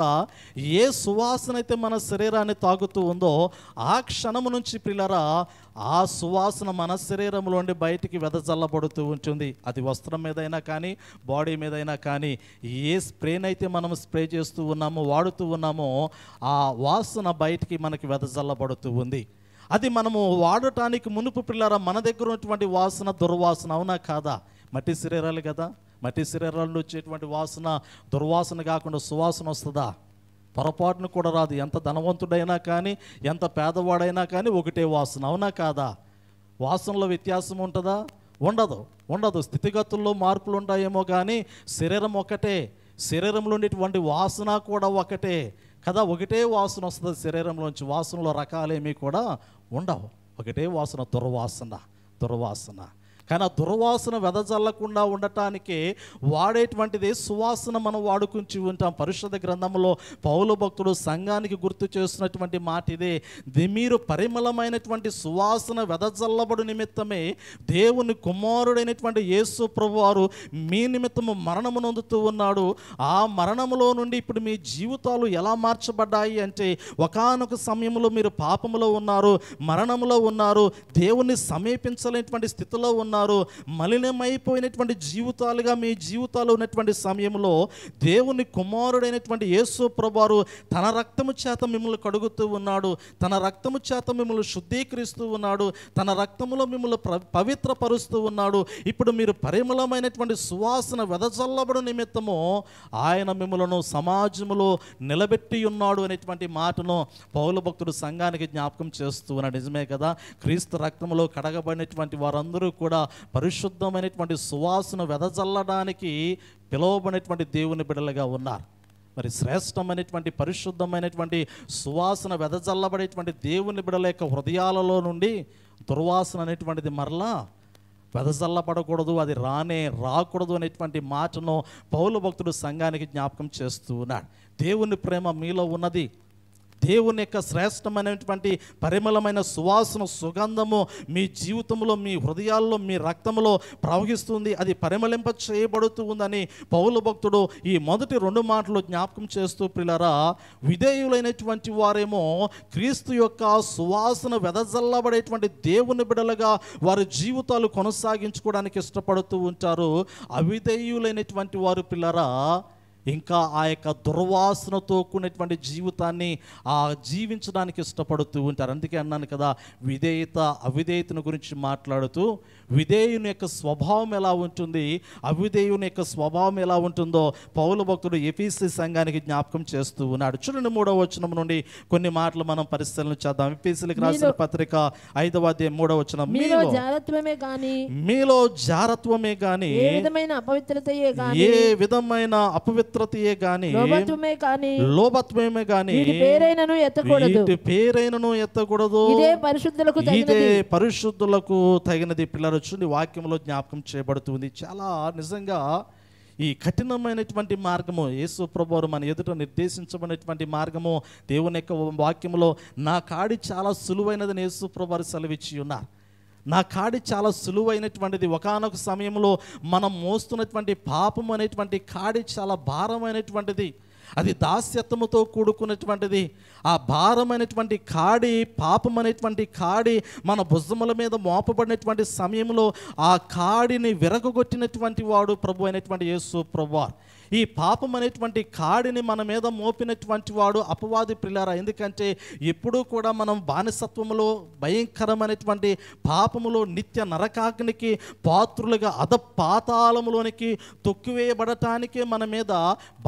ఏ సువాసన అయితే మన శరీరాన్ని తాకుతూ ఉందో ఆ క్షణము నుంచి ప్రియులారా ఆ సువాసన మన శరీరంలో నుండి బయటికి వెదజల్లబడుతూ ఉంటుంది. అది వస్త్రం మీదైనా కానీ బాడీ మీదైనా కానీ ఏ స్ప్రేనైతే మనం స్ప్రే చేస్తూ ఉన్నామో వాడుతూ ఉన్నామో ఆ వాసన బయటికి మనకి వెదజల్లబడుతూ ఉంది. అది మనము వాడటానికి మునుపు పిల్లరా మన దగ్గర ఉన్నటువంటి వాసన దుర్వాసన, అవునా కాదా? మట్టి శరీరాలు కదా, మట్టి శరీరాల్లో వచ్చేటువంటి వాసన దుర్వాసన కాకుండా సువాసన వస్తుందా? పొరపాటును కూడా రాదు. ఎంత ధనవంతుడైనా కానీ ఎంత పేదవాడైనా కానీ ఒకటే వాసన, అవునా కాదా? వాసనలో వ్యత్యాసం ఉంటుందా? ఉండదు. స్థితిగతుల్లో మార్పులు ఉంటాయేమో కానీ శరీరం ఒకటే, శరీరంలో ఉండేటువంటి వాసన కూడా ఒకటే కదా. ఒకటే వాసన వస్తుంది శరీరంలోంచి, వాసనలో రకాలేమీ కూడా ఉండవు. ఒకటే వాసన, దుర్వాసన. కానీ ఆ దుర్వాసన వెదజల్లకుండా ఉండటానికి వాడేటువంటిది సువాసన మనం వాడుకుంటూ ఉంటాం. పరిశుద్ధ గ్రంథంలో పౌలు భక్తుడు సంఘానికి గుర్తు చేస్తున్నటువంటి మాట ఇదే. మీరు పరిమళమైనటువంటి సువాసన వెదజల్లబడు నిమిత్తమే దేవుని కుమారుడైనటువంటి యేసు ప్రభువారు మీ నిమిత్తము మరణము నొందుతూ ఉన్నాడు. ఆ మరణములో నుండి ఇప్పుడు మీ జీవితాలు ఎలా మార్చబడ్డాయి అంటే, ఒకానొక సమయంలో మీరు పాపములో ఉన్నారు, మరణములో ఉన్నారు, దేవుణ్ణి సమీపించలేనటువంటి స్థితిలో ఉన్నారు, మలినమైపోయినటువంటి జీవితాలుగా మీ జీవితాలు ఉన్నటువంటి సమయంలో దేవుని కుమారుడైనటువంటి యేసు ప్రభువారు తన రక్తము చేత మిమ్మల్ని కడుగుతూ ఉన్నాడు, తన రక్తము చేత మిమ్మల్ని శుద్ధీకరిస్తూ ఉన్నాడు, తన రక్తములో మిమ్మల్ని పవిత్రపరుస్తూ ఉన్నాడు. ఇప్పుడు మీరు పరిమళమైనటువంటి సువాసన వెదజల్లబడు నిమిత్తము ఆయన మిమ్మలను సమాజంలో నిలబెట్టి ఉన్నాడు అనేటువంటి మాటను పౌలు భక్తుడు సంఘానికి జ్ఞాపకం చేస్తూ ఉన్నాడు. నిజమే కదా, క్రీస్తు రక్తములో కడగబడినటువంటి వారందరూ కూడా పరిశుద్ధమైనటువంటి సువాసన వెదజల్లడానికి పిలువబడినటువంటి దేవుని బిడ్డలుగా ఉన్నారు. మరి శ్రేష్టమైనటువంటి పరిశుద్ధమైనటువంటి సువాసన వెదజల్లబడేటువంటి దేవుని బిడ్డల యొక్క హృదయాలలో నుండి దుర్వాసన అనేటువంటిది మరలా వెదజల్లబడకూడదు, అది రాకూడదు అనేటువంటి మాటను పౌలు భక్తుడు సంఘానికి జ్ఞాపకం చేస్తూ ఉన్నాడు. దేవుని ప్రేమ మీలో ఉన్నది, దేవుని యొక్క శ్రేష్టమైనటువంటి పరిమళమైన సువాసన సుగంధము మీ జీవితంలో, మీ హృదయాల్లో, మీ రక్తంలో ప్రవహిస్తుంది, అది పరిమళింప చేయబడుతూ ఉందని పౌలు భక్తుడు ఈ మొదటి 2 మాటలు జ్ఞాపకం చేస్తూ, ప్రియులారా, విధేయులైనటువంటి వారేమో క్రీస్తు యొక్క సువాసన వెదజల్లబడేటువంటి దేవుని బిడ్డలుగా వారి జీవితాలు కొనసాగించుకోవడానికి ఇష్టపడుతూ ఉంటారు. అవిధేయులైనటువంటి వారు ప్రియులారా ఇంకా ఆ యొక్క దుర్వాసనతో కూడినటువంటి జీవితాన్ని జీవించడానికి ఇష్టపడుతూ ఉంటారు. అందుకే అన్నాను కదా, విధేయత అవిధేయతను గురించి మాట్లాడుతూ విధేయుని యొక్క స్వభావం ఎలా ఉంటుంది, అవిధేయుని యొక్క స్వభావం ఎలా ఉంటుందో పౌలు భక్తుడు ఎఫెసీ సంఘానికి జ్ఞాపకం చేస్తూ ఉన్నాడు. చూడండి 3వ వచనం నుండి కొన్ని మాటలు మనం పరిశీలన చేద్దాం. ఎఫెసీయులకు రాసిన పత్రిక 5వ అధ్యాయం 3వ వచనం. మీలో జారత్వమే గాని ఏ విధమైన అపవిత్రతయే గాని లోభత్వమే గాని వీటి పేరైనను ఎత్తకూడదు, ఇదే పరిశుద్ధులకు తగినది. పిల్లలు చూడండి, వాక్యంలో జ్ఞాపకం చేయబడుతుంది. చాలా నిజంగా ఈ కఠినమైనటువంటి మార్గము యేసు ప్రభువారు మన ఎదుట నిర్దేశించబడినటువంటి మార్గము దేవుని యొక్క వాక్యంలో నా కాడి చాలా సులువైనదని యేసు ప్రభువారు సెలవిచ్చి ఉన్నారు. నా కాడి చాలా సులువైనటువంటిది. ఒకానొక సమయంలో మనం మోస్తున్నటువంటి పాపం అనేటువంటి కాడి చాలా భారమైనటువంటిది, అది దాస్యత్వముతో కూడుకున్నటువంటిది. ఆ భారమైనటువంటి కాడి, పాపం అనేటువంటి కాడి మన భుజముల మీద మోపబడినటువంటి సమయంలో ఆ కాడిని విరగొట్టినటువంటి వాడు ప్రభు అయినటువంటి యేసు ప్రభువారు. ఈ పాపం అనేటువంటి కాడిని మన మీద మోపినటువంటి వాడు అపవాది ప్రియులారా. ఎందుకంటే ఎప్పుడూ కూడా మనం బానిసత్వములో, భయంకరమైనటువంటి పాపములో, నిత్య నరకాగ్నికి పాత్రులుగా పాతాళములోనికి తొక్కివేయబడటానికే మన మీద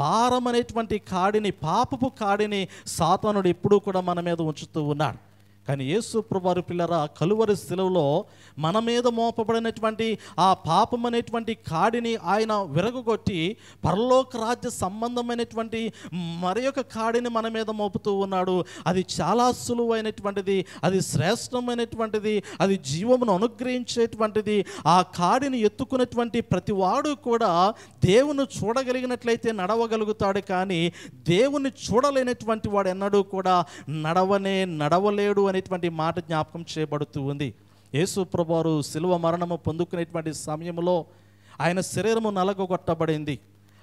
భారం అనేటువంటి కాడిని, పాపపు కాడిని సాతానుడు ఎప్పుడూ కూడా మన మీద ఉంచుతూ ఉన్నాడు. కానీ యేసు ప్రభువారు పిల్లరా కలువరి శిలువలో మన మీద మోపబడినటువంటి ఆ పాపం అనేటువంటి కాడిని ఆయన విరగొట్టి పరలోక రాజ్య సంబంధమైనటువంటి మరి యొక్క కాడిని మన మీద మోపుతూ ఉన్నాడు. అది చాలా సులువైనటువంటిది, అది శ్రేష్టమైనటువంటిది, అది జీవమును అనుగ్రహించేటువంటిది. ఆ కాడిని ఎత్తుకున్నటువంటి ప్రతి వాడు కూడా దేవుని చూడగలిగినట్లయితే నడవగలుగుతాడు. కానీ దేవుని చూడలేనటువంటి వాడు ఎన్నడూ కూడా నడవలేడు అనేటువంటి మాట జ్ఞాపకం చేయబడుతూ ఉంది. యేసు ప్రభువారు శిలువ మరణము పొందుకునేటువంటి సమయంలో ఆయన శరీరము నలగొట్టబడింది,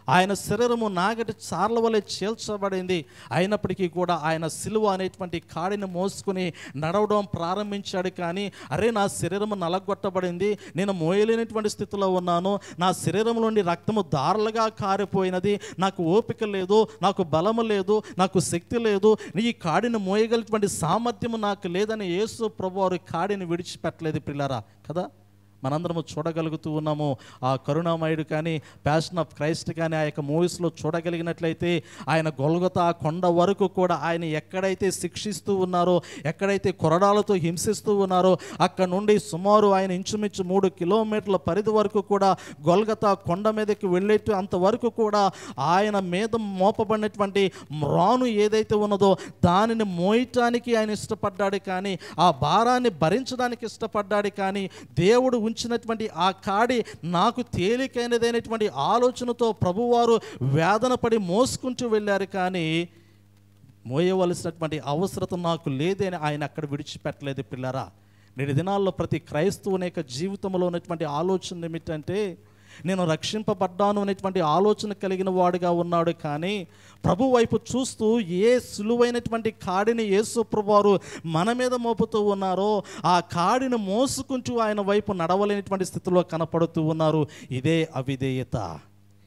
ఆయన శరీరము నాగటి చార్ల వలె చీల్చబడింది. అయినప్పటికీ కూడా ఆయన సిలువ అనేటువంటి కాడిని మోసుకుని నడవడం ప్రారంభించాడు. కానీ అరే, నా శరీరము నలగొట్టబడింది, నేను మోయలేనటువంటి స్థితిలో ఉన్నాను, నా శరీరం నుండి రక్తము దారులుగా కారిపోయినది, నాకు ఓపిక లేదు, నాకు బలము లేదు, నాకు శక్తి లేదు, ఈ కాడిని మోయగలిగినటువంటి సామర్థ్యము నాకు లేదని యేసు ప్రభువారు కాడిని విడిచిపెట్టలేదు పిల్లరా కదా. మనందరము చూడగలుగుతూ ఉన్నాము. ఆ కరుణామయుడు కానీ, ప్యాషన్ ఆఫ్ క్రైస్ట్ కానీ ఆ యొక్క మూవీస్లో చూడగలిగినట్లయితే ఆయన గొల్గొతా కొండ వరకు కూడా ఆయన ఎక్కడైతే శిక్షిస్తూ ఉన్నారో, ఎక్కడైతే కొరడాలతో హింసిస్తూ ఉన్నారో అక్కడ నుండి సుమారు ఆయన ఇంచుమించు 3 కిలోమీటర్ల పరిధి వరకు కూడా గొల్గొతా కొండ మీదకి వెళ్ళేట్టు అంతవరకు కూడా ఆయన మీద మోపబడినటువంటి రాను ఏదైతే ఉన్నదో దానిని మోయటానికి ఆయన ఇష్టపడ్డాడు. కానీ ఆ భారాన్ని భరించడానికి ఇష్టపడ్డాడు. కానీ దేవుడు ఉంచినటువంటి ఆ కాడి నాకు తేలికైనదైనటువంటి ఆలోచనతో ప్రభువారు వేదన పడి మోసుకుంటూ వెళ్ళారు, కానీ మోయవలసినటువంటి అవసరం నాకు లేదని ఆయన అక్కడ విడిచిపెట్టలేదు. పిల్లరా, నేటి దినాల్లో ప్రతి క్రైస్తవుని యొక్క జీవితంలో ఉన్నటువంటి ఆలోచన ఏమిటంటే, నేను రక్షింపబడ్డాను అనేటువంటి ఆలోచన కలిగిన వాడుగా ఉన్నాడు, కానీ ప్రభు వైపు చూస్తూ ఏ సులువైనటువంటి కాడిని యేసు ప్రభువారు మన మీద మోపుతూ ఉన్నారో ఆ కాడిని మోసుకుంటూ ఆయన వైపు నడవలేనటువంటి స్థితిలో కనపడుతూ ఉన్నారు. ఇదే అవిధేయత,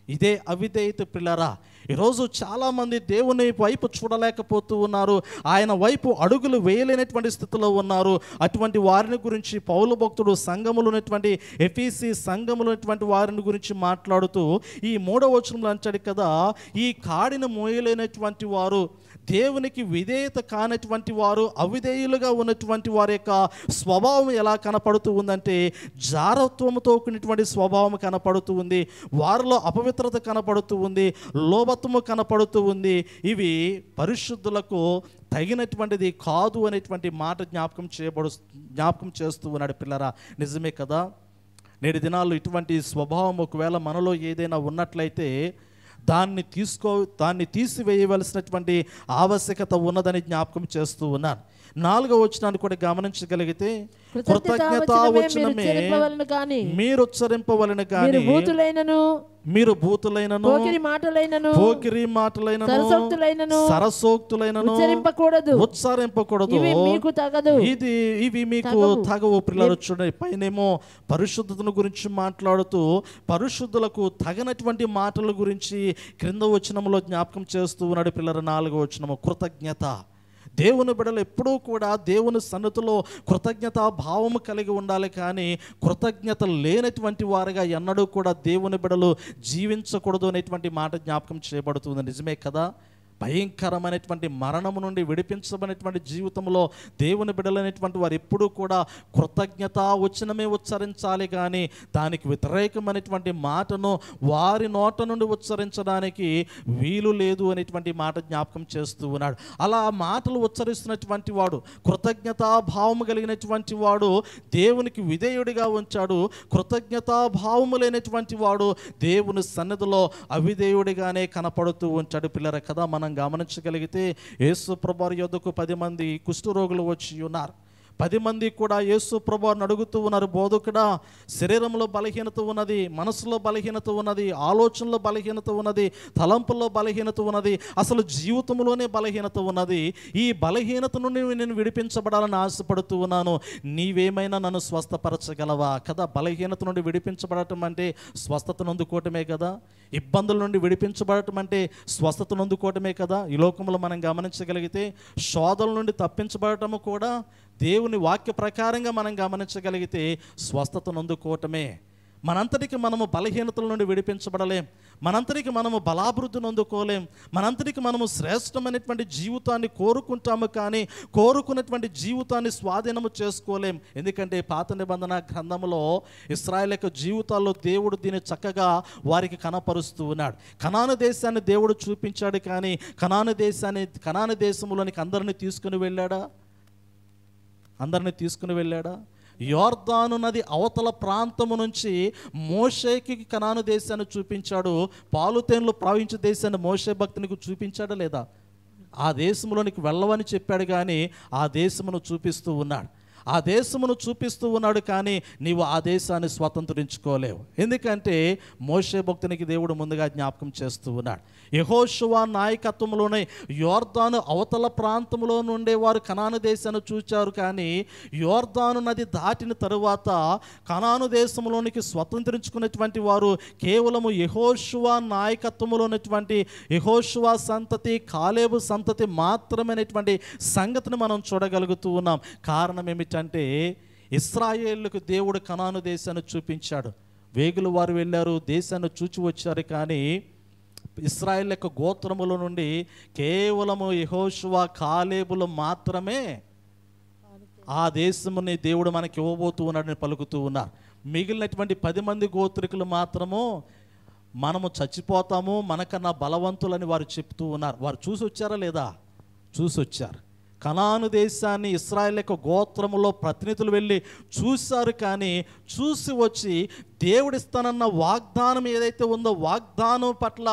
ఇదే అవిధేయత. పిల్లరా, ఈరోజు చాలామంది దేవుని వైపు చూడలేకపోతూ ఉన్నారు, ఆయన వైపు అడుగులు వేయలేనటువంటి స్థితిలో ఉన్నారు. అటువంటి వారిని గురించి పౌలు భక్తుడు సంఘములు ఉన్నటువంటి ఎఫీసీ సంఘములు ఉన్నటువంటి వారిని గురించి మాట్లాడుతూ ఈ 3వ వచనంలో అంటాడు కదా, ఈ కాడిని మోయలేనటువంటి వారు, దేవునికి విధేయత కానటువంటి వారు, అవిధేయులుగా ఉన్నటువంటి వారి యొక్క స్వభావం ఎలా కనపడుతూ ఉందంటే జారత్వంతో కూడినటువంటి స్వభావం కనపడుతూ ఉంది, వారిలో అపవిత్రత కనపడుతూ ఉంది, లోభత్వము కనపడుతూ ఉంది. ఇవి పరిశుద్ధులకు తగినటువంటిది కాదు అనేటువంటి మాట జ్ఞాపకం చేస్తూ ఉన్నాడు. పిల్లరా, నిజమే కదా. నేటి దినాల్లో ఇటువంటి స్వభావం ఒకవేళ మనలో ఏదైనా ఉన్నట్లయితే దాన్ని తీసివేయవలసినటువంటి ఆవశ్యకత ఉన్నదని జ్ఞాపకం చేస్తూ ఉన్నాను. 4వ వచనాన్ని కూడా గమనించగలిగితే, కృతజ్ఞతావచనమే మీరు ఉచ్చరింపవలెను గాని మీరు భూతులైనను పోకిరి మాటలైనను సరసోక్తులైనను ఉచ్చరింపకూడదు, ఇవి మీకు తగవు. పిల్లలు చూడండి, పైనేమో పరిశుద్ధతను గురించి మాట్లాడుతూ పరిశుద్ధులకు తగినటువంటి మాటల గురించి క్రింద వచనంలో జ్ఞాపకం చేస్తూ ఉన్నాడు. పిల్లల 4వ వచనము కృతజ్ఞత. దేవుని బిడ్డలు ఎప్పుడూ కూడా దేవుని సన్నిధిలో కృతజ్ఞతా భావము కలిగి ఉండాలి, కానీ కృతజ్ఞత లేనటువంటి వారిగా ఎన్నడూ కూడా దేవుని బిడ్డలు జీవించకూడదు అనేటువంటి మాట జ్ఞాపకం చేయబడుతుంది. నిజమే కదా. భయంకరమైనటువంటి మరణము నుండి విడిపించబడినటువంటి జీవితంలో దేవుని బిడ్డలైనటువంటి వారు ఎప్పుడూ కూడా కృతజ్ఞతా వచనమే ఉచ్చరించాలి, కానీ దానికి వ్యతిరేకమైనటువంటి మాటను వారి నోట నుండి ఉచ్చరించడానికి వీలు లేదు అనేటువంటి మాట జ్ఞాపకం చేస్తూ ఉన్నాడు. అలా మాటలు ఉచ్చరిస్తున్నటువంటి వాడు, కృతజ్ఞతా భావము కలిగినటువంటి వాడు దేవునికి విధేయుడిగా ఉంచాడు. కృతజ్ఞతా భావము లేనటువంటి వాడు దేవుని సన్నిధిలో అవిధేయుడిగానే కనపడుతూ ఉంచాడు. పిల్లల కదా, మనం గమనించగలిగితే యేసు ప్రభువారి యొద్దకు 10 మంది కుష్ఠరోగులు వచ్చి ఉన్నారు. 10 మంది కూడా యేసు ప్రభువారిని అడుగుతూ ఉన్నారు, బోధకుడా, శరీరంలో బలహీనత ఉన్నది, మనసులో బలహీనత ఉన్నది, ఆలోచనలో బలహీనత ఉన్నది, తలంపుల్లో బలహీనత ఉన్నది, అసలు జీవితంలోనే బలహీనత ఉన్నది. ఈ బలహీనత నుండి నేను విడిపించబడాలని ఆశపడుతూ ఉన్నాను, నీవేమైనా నన్ను స్వస్థపరచగలవా? కదా, బలహీనత నుండి విడిపించబడటం అంటే స్వస్థతను అందుకోవటమే కదా. ఇబ్బందుల నుండి విడిపించబడటం అంటే స్వస్థతను అందుకోవటమే కదా. ఈ లోకంలో మనం గమనించగలిగితే శోధనల నుండి తప్పించబడటము కూడా దేవుని వాక్య ప్రకారంగా మనం గమనించగలిగితే స్వస్థతను అందుకోవటమే. మనంతటికి మనము బలహీనతల నుండి విడిపించబడలేం, మనంతటికి మనము బలాభివృద్ధిని అందుకోలేం, మనంతటికి మనము శ్రేష్టమైనటువంటి జీవితాన్ని కోరుకుంటాము, కానీ కోరుకున్నటువంటి జీవితాన్ని స్వాధీనము చేసుకోలేం. ఎందుకంటే పాత నిబంధన గ్రంథంలో ఇశ్రాయేలు యొక్క జీవితాల్లో దేవుడు దీన్ని చక్కగా వారికి కనపరుస్తూ ఉన్నాడు. కనాను దేశాన్ని దేవుడు చూపించాడు, కానీ కనాను దేశంలోనికి అందరినీ తీసుకుని వెళ్ళాడా? యోర్దాను నది అవతల ప్రాంతము నుంచి మోషేకి కనాను దేశాన్ని చూపించాడు. పాలుతేన్లు ప్రవహించే దేశాన్ని మోషే భక్తునికి చూపించాడా లేదా? ఆ దేశంలోనికి వెళ్ళవని చెప్పాడు, కానీ ఆ దేశమును చూపిస్తూ ఉన్నాడు, కానీ నీవు ఆ దేశాన్ని స్వతంత్రించుకోలేవు. ఎందుకంటే మోషే భక్తునికి దేవుడు ముందుగా జ్ఞాపకం చేస్తూ ఉన్నాడు. యెహోషువ నాయకత్వంలోనే యోర్దాను అవతల ప్రాంతంలో నుండే వారు కనాను దేశాన్ని చూచారు, కానీ యోర్దాను నది దాటిన తరువాత కనాను దేశంలోనికి స్వతంత్రించుకున్నటువంటి వారు కేవలము యెహోషువ నాయకత్వంలో ఉన్నటువంటి యెహోషువ సంతతి, కాలేబు సంతతి మాత్రమేనటువంటి సంగతిని మనం చూడగలుగుతూ ఉన్నాం. కారణం ఏమిటంటే ఇశ్రాయేలుకు దేవుడు కనాను దేశాన్ని చూపించాడు. వేగులు వారు వెళ్ళారు, దేశాన్ని చూచి వచ్చారు, కానీ ఇశ్రాయేలు యొక్క గోత్రముల నుండి కేవలము యెహోషువ, కాలేబులు మాత్రమే ఆ దేశముని దేవుడు మనకి ఇవ్వబోతూ ఉన్నాడని పలుకుతూ ఉన్నారు. మిగిలినటువంటి 10 మంది గోత్రికులు మాత్రము మనము చచ్చిపోతాము, మనకన్నా బలవంతులని వారు చెప్తూ ఉన్నారు. వారు చూసి వచ్చారా లేదా? చూసి వచ్చారు, కనాను దేశాన్ని ఇశ్రాయేలు యొక్క గోత్రములో ప్రతినిధులు వెళ్ళి చూశారు, కానీ చూసి వచ్చి దేవుడిస్తానన్న వాగ్దానం ఏదైతే ఉందో వాగ్దానం పట్ల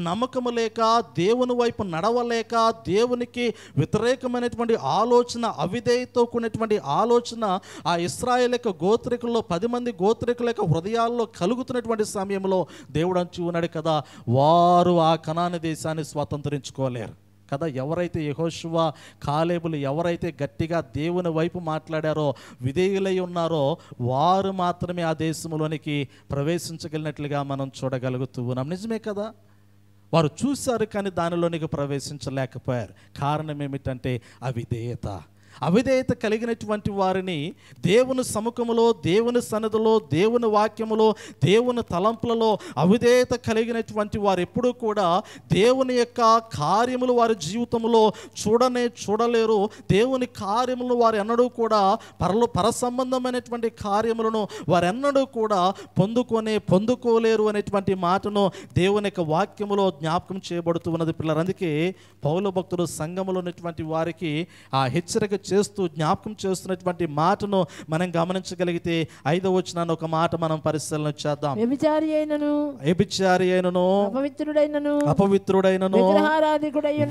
నమ్మకము లేక, దేవుని వైపు నడవలేక, దేవునికి వ్యతిరేకమైనటువంటి ఆలోచన, అవిధేయతో కూడినటువంటి ఆలోచన ఆ ఇశ్రాయేలు యొక్క గోత్రికుల్లో 10 మంది గోత్రికుల యొక్క హృదయాల్లో కలుగుతున్నటువంటి సమయంలో దేవుడు అంటూ ఉన్నాడు కదా, వారు ఆ కనాను దేశాన్ని స్వతంత్రించుకోలేరు కదా. ఎవరైతే యెహోషువ, కాలేబులు ఎవరైతే గట్టిగా దేవుని వైపు మాట్లాడారో, విధేయులై ఉన్నారో, వారు మాత్రమే ఆ దేశంలోనికి ప్రవేశించగలిగినట్లుగా మనం చూడగలుగుతూ ఉన్నాం. నిజమే కదా, వారు చూశారు కానీ దానిలోనికి ప్రవేశించలేకపోయారు. కారణం ఏమిటంటే అవిధేయత. అవిధేయత కలిగినటువంటి వారిని దేవుని సముఖములో, దేవుని సన్నిధిలో, దేవుని వాక్యములో, దేవుని తలంపులలో అవిధేయత కలిగినటువంటి వారు ఎప్పుడూ కూడా దేవుని యొక్క కార్యములు వారి జీవితంలో చూడలేరు. దేవుని కార్యములను వారు ఎన్నడూ కూడా పరసంబంధమైనటువంటి కార్యములను వారు ఎన్నడూ కూడా పొందుకోలేరు అనేటువంటి మాటను దేవుని యొక్క వాక్యములో జ్ఞాపకం చేయబడుతూ ఉన్నది పిల్లలు. అందుకే పౌలు భక్తుడు సంఘములో ఉన్నటువంటి వారికి ఆ హెచ్చరిక చేస్తూ జ్ఞాపకం చేస్తున్నటువంటి మాటను మనం గమనించగలిగితే 5వ వచనాన్ని ఒక మాట మనం పరిశీలన చేద్దాం. వ్యభిచారి అయినను అపవిత్రుడైనను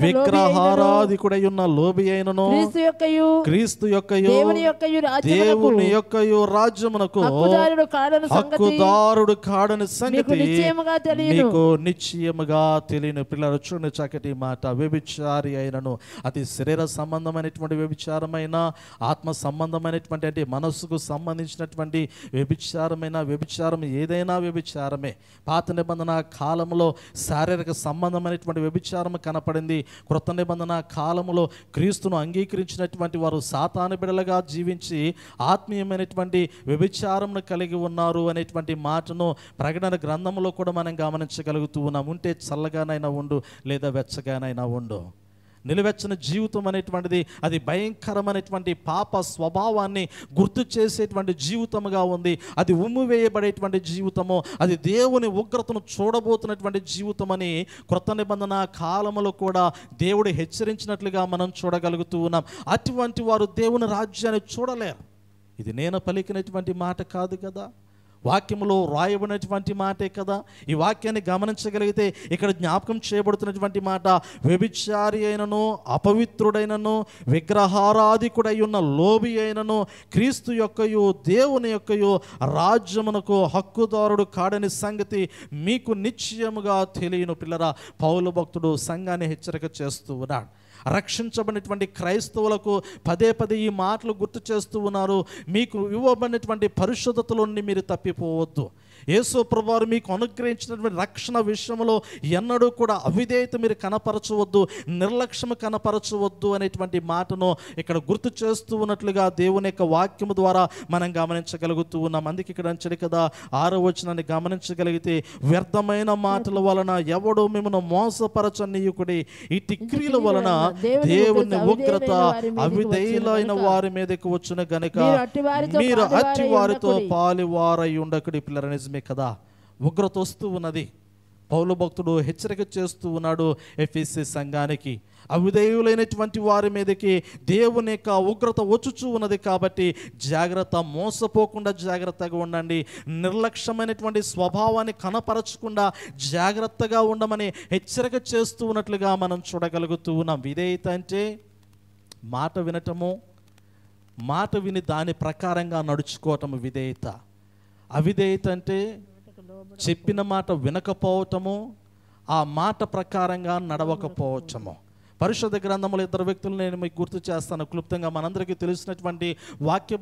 విగ్రహారాధికుడై ఉన్న లోబి అయినను క్రీస్తు యొక్కయు దేవుని యొక్కయు రాజ్యమునకు హక్కుదారుడు కాడని సంగతి మీకు నిశ్చయముగా తెలియను. పిల్లలు చూడండి చక్కటి మాట. వ్యభిచారి అయినను, అది శరీర సంబంధమైనటువంటి వ్యభిచారమైన, ఆత్మ సంబంధమైనటువంటి అంటే మనస్సుకు సంబంధించినటువంటి వ్యభిచారం ఏదైనా వ్యభిచారమే. పాత నిబంధన కాలంలో శారీరక సంబంధమైనటువంటి వ్యభిచారం కనపడింది. క్రొత్త నిబంధన కాలంలో క్రీస్తును అంగీకరించినటువంటి వారు సాతాను బిడలుగా జీవించి ఆత్మీయమైనటువంటి వ్యభిచారంను కలిగి ఉన్నారు అనేటువంటి మాటను ప్రకటన గ్రంథంలో కూడా మనం గమనించగలుగుతూ ఉన్నాం. ఉంటే చల్లగానైనా ఉండు, లేదా వెచ్చగానైనా ఉండు. నిలువెచ్చని జీవితం అనేటువంటిది అది భయంకరమైనటువంటి పాప స్వభావాన్ని గుర్తు చేసేటువంటి జీవితముగా ఉంది. అది ఉమ్మివేయబడేటువంటి జీవితము, అది దేవుని ఉగ్రతను చూడబోతున్నటువంటి జీవితం అని క్రొత్త నిబంధన కాలములో కూడా దేవుడు హెచ్చరించినట్లుగా మనం చూడగలుగుతూ ఉన్నాం. అటువంటి వారు దేవుని రాజ్యాన్ని చూడలేరు. ఇది నేను పలికినటువంటి మాట కాదు కదా, వాక్యములో రాయబడినటువంటి మాటే కదా. ఈ వాక్యాన్ని గమనించగలిగితే ఇక్కడ జ్ఞాపకం చేయబడుతున్నటువంటి మాట, వ్యభిచారి అయినను, అపవిత్రుడైనను, విగ్రహారాధికుడై ఉన్న లోబి అయినను క్రీస్తు యొక్కయు దేవుని యొక్కయు రాజ్యమునకు హక్కుదారుడు కాడని సంగతి మీకు నిశ్చయముగా తెలియను. పిల్లరా, పౌలు భక్తుడు సంఘాన్ని హెచ్చరిక చేస్తూ ఉన్నాడు. రక్షించబడినటువంటి క్రైస్తవులకు పదే ఈ మాటలు గుర్తు చేస్తూ ఉన్నారు. మీకు ఇవ్వబడినటువంటి పరిశుద్ధతలో నుండి మీరు తప్పిపోవద్దు. యేసు ప్రభువారు మీకు అనుగ్రహించినటువంటి రక్షణ విషయంలో ఎన్నడూ కూడా అవిధేయత మీరు కనపరచవద్దు, నిర్లక్ష్యం కనపరచవద్దు అనేటువంటి మాటను ఇక్కడ గుర్తు చేస్తూ ఉన్నట్లుగా దేవుని యొక్క వాక్యము ద్వారా మనం గమనించగలుగుతూ ఉన్నాం. అందుకే ఇక్కడ అంచడి కదా 6వ వచనాన్ని గమనించగలిగితే, వ్యర్థమైన మాటల వలన ఎవడు మిమ్మల్ని మోసపరచనీయుకుడి, ఇట్టి క్రియల వలన దేవుని ఉగ్రత అవిధేయులైన వారి మీదకి వచ్చును గనుక మీరు అట్టి వారితో పాలివారై ఉండకుడి. పిల్లల నిజమే కదా, ఉగ్రత వస్తూ ఉన్నది. పౌలు భక్తుడు హెచ్చరిక చేస్తూ ఉన్నాడు ఎఫెసీ సంఘానికి. అవిధేయులైనటువంటి వారి మీదకి దేవుని యొక్క ఉగ్రత వచ్చుచూ ఉన్నది కాబట్టి జాగ్రత్త, మోసపోకుండా జాగ్రత్తగా ఉండండి. నిర్లక్ష్యమైనటువంటి స్వభావాన్ని కనపరచకుండా జాగ్రత్తగా ఉండమని హెచ్చరిక చేస్తూ ఉన్నట్లుగా మనం చూడగలుగుతూ ఉన్నాం. విధేయత అంటే మాట వినటము, మాట విని దాని ప్రకారంగా నడుచుకోవటము విధేయత. అవిధేయత అంటే చెప్పిన మాట వినకపోవటము, ఆ మాట ప్రకారంగా నడవకపోవటము. పరిశుద్ధ గ్రంథములు 2 వ్యక్తులు నేను మీకు గుర్తు చేస్తాను క్లుప్తంగా. మనందరికీ తెలిసినటువంటి వాక్య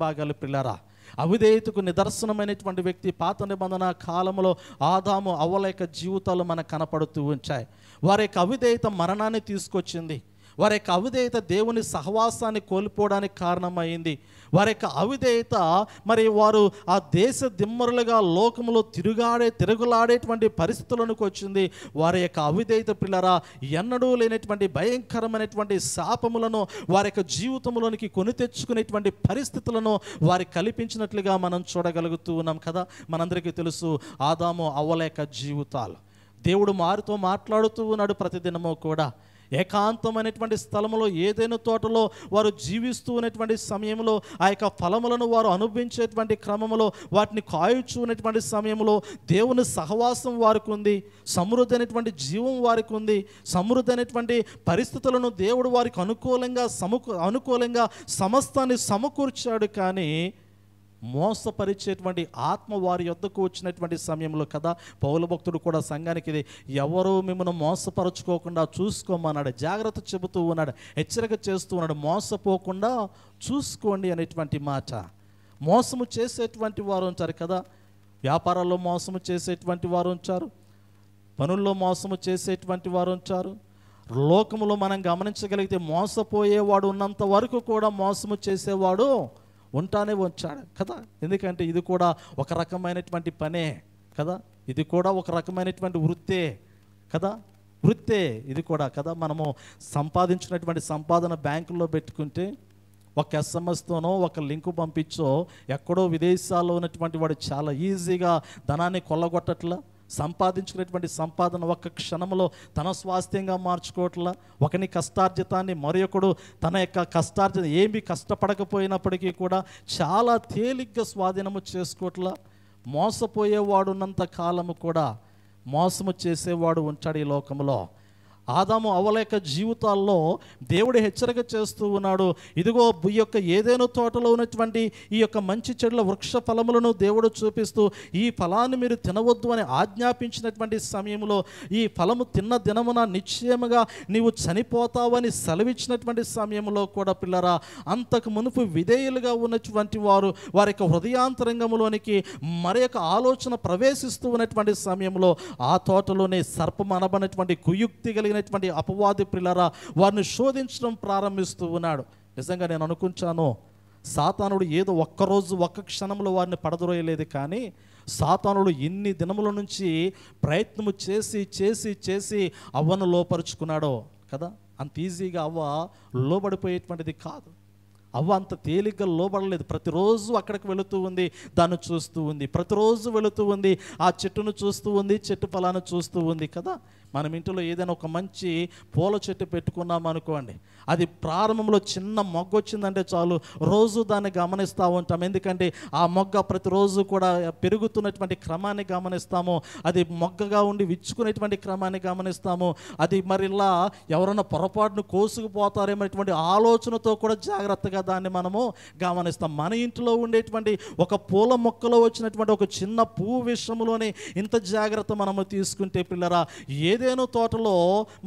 భాగాలు పిల్లరా. అవిధేయతకు నిదర్శనమైనటువంటి వ్యక్తి పాత నిబంధన కాలంలో ఆదాము అవ్వల యొక్క జీవితాలు మనకు కనపడుతూ ఉంచాయి. వారి యొక్క అవిధేయత మరణాన్ని తీసుకొచ్చింది. వారి యొక్క అవిధేయత దేవుని సహవాసాన్ని కోల్పోవడానికి కారణమైంది. వారి యొక్క అవిధేయత మరి వారు ఆ దేశ దిమ్మరులుగా లోకంలో తిరుగులాడేటువంటి పరిస్థితులకు వచ్చింది. వారి యొక్క అవిధేయత పిల్లరా ఎన్నడూ లేనటువంటి భయంకరమైనటువంటి శాపములను వారి యొక్క జీవితంలోనికి కొని తెచ్చుకునేటువంటి పరిస్థితులను వారి కల్పించినట్లుగా మనం చూడగలుగుతూ ఉన్నాం కదా. మనందరికీ తెలుసు ఆదాము అవ్వల యొక్క జీవితాలు. దేవుడు వారితో మాట్లాడుతూ ఉన్నాడు ప్రతిదినము కూడా. ఏకాంతమైనటువంటి స్థలంలో ఏదైనా తోటలో వారు జీవిస్తూ ఉన్నటువంటి సమయంలో ఆ యొక్క ఫలములను వారు అనుభవించేటువంటి క్రమంలో వాటిని కాయుచూ ఉన్నటువంటి సమయంలో దేవుని సహవాసం వారికి ఉంది, సమృద్ధి అయినటువంటి జీవం వారికి ఉంది, సమృద్ధి అయినటువంటి పరిస్థితులను దేవుడు వారికి అనుకూలంగా సమస్తాన్ని సమకూర్చాడు. కానీ మోసపరిచేటువంటి ఆత్మ వారి యొద్దకు వచ్చినటువంటి సమయంలో కదా పౌలు భక్తుడు కూడా సంఘానికి ఇది ఎవరు మిమ్మల్ని మోసపరచుకోకుండా చూసుకోమన్నాడు, జాగ్రత్త చెబుతూ ఉన్నాడు, హెచ్చరిక చేస్తూ ఉన్నాడు, మోసపోకుండా చూసుకోండి అనేటువంటి మాట. మోసము చేసేటువంటి వారు ఉంచారు కదా, వ్యాపారాల్లో మోసము చేసేటువంటి వారు ఉంచారు, పనుల్లో మోసము చేసేటువంటి వారు ఉంచారు. లోకములో మనం గమనించగలిగితే మోసపోయేవాడు ఉన్నంత వరకు కూడా మోసము చేసేవాడు ఉంటానే వచ్చాడు కదా. ఎందుకంటే ఇది కూడా ఒక రకమైనటువంటి పనే కదా, ఇది కూడా ఒక రకమైనటువంటి వృత్తే కదా, వృత్తే ఇది కూడా కదా. మనము సంపాదించినటువంటి సంపాదన బ్యాంకుల్లో పెట్టుకుంటే ఒక ఎస్ఎంఎస్తోనో ఒక లింకు పంపించో ఎక్కడో విదేశాల్లో ఉన్నటువంటి వాడు చాలా ఈజీగా ధనాన్ని కొల్లగొట్టట్లా, సంపాదించుకునేటువంటి సంపాదన ఒక్క క్షణంలో తన స్వాస్థ్యంగా మార్చుకోవట్లా, ఒకని కష్టార్జితాన్ని మరొకడు తన యొక్క కష్టార్జిత ఏమీ కష్టపడకపోయినప్పటికీ కూడా చాలా తేలిగ్గా స్వాధీనము చేసుకోవట్లా. మోసపోయేవాడున్నంత కాలము కూడా మోసము చేసేవాడు ఉంటాడు ఈ లోకంలో. ఆదాము అవలేక జీవితాల్లో దేవుడు హెచ్చరిక చేస్తూ ఉన్నాడు, ఇదిగో ఈ యొక్క ఏదైనా తోటలో ఉన్నటువంటి ఈ యొక్క మంచి చెట్ల వృక్ష ఫలములను దేవుడు చూపిస్తూ ఈ ఫలాన్ని మీరు తినవద్దు అని ఆజ్ఞాపించినటువంటి సమయంలో ఈ ఫలము తిన్న దినమున నిశ్చయముగా నీవు చనిపోతావని సెలవిచ్చినటువంటి సమయంలో కూడా పిల్లరా అంతకు మునుపు విధేయులుగా ఉన్నటువంటి వారు వారి యొక్క హృదయాంతరంగంలోనికి మరి యొక్క ఆలోచన ప్రవేశిస్తూ ఉన్నటువంటి సమయంలో ఆ తోటలోనే సర్పం అనబడినటువంటి కుయుక్తి కలిగినటువంటి అపవాది పిల్లరా వారిని శోధించడం ప్రారంభిస్తూ ఉన్నాడు. నిజంగా నేను అనుకుంటాను సాతానుడు ఏదో ఒక్కరోజు ఒక్క క్షణంలో వారిని పడదొరయలేదు, కానీ సాతానుడు ఇన్ని దినముల నుంచి ప్రయత్నము చేసి చేసి చేసి అవ్వను లోపరుచుకున్నాడో కదా. అంత ఈజీగా అవ్వ లోబడిపోయేటువంటిది కాదు, అవ్వ అంత తేలిగ్గా లోబడలేదు. ప్రతిరోజు అక్కడికి వెళుతూ ఉంది, దాన్ని చూస్తూ ఉంది, ప్రతిరోజు వెళుతూ ఉంది, ఆ చెట్టును చూస్తూ ఉంది, చెట్టు ఫలాన్ని చూస్తూ ఉంది కదా. మనం ఇంట్లో ఏదైనా ఒక మంచి పూల చెట్టు పెట్టుకున్నాం అనుకోండి, అది ప్రారంభంలో చిన్న మొగ్గ వచ్చిందంటే చాలు రోజు దాన్ని గమనిస్తూ ఉంటాం. ఎందుకంటే ఆ మొగ్గ ప్రతిరోజు కూడా పెరుగుతున్నటువంటి క్రమాన్ని గమనిస్తాము, అది మొగ్గగా ఉండి విచ్చుకునేటువంటి క్రమాన్ని గమనిస్తాము. అది మరిలా ఎవరైనా పొరపాటును కోసుకుపోతారేమనేటువంటి ఆలోచనతో కూడా జాగ్రత్తగా దాన్ని మనము గమనిస్తాం. మన ఇంట్లో ఉండేటువంటి ఒక పూల మొక్కలో వచ్చినటువంటి ఒక చిన్న పువ్వు విషయంలోనే ఇంత జాగ్రత్త మనము తీసుకుంటే పిల్లరా ఏదైనా తోటలో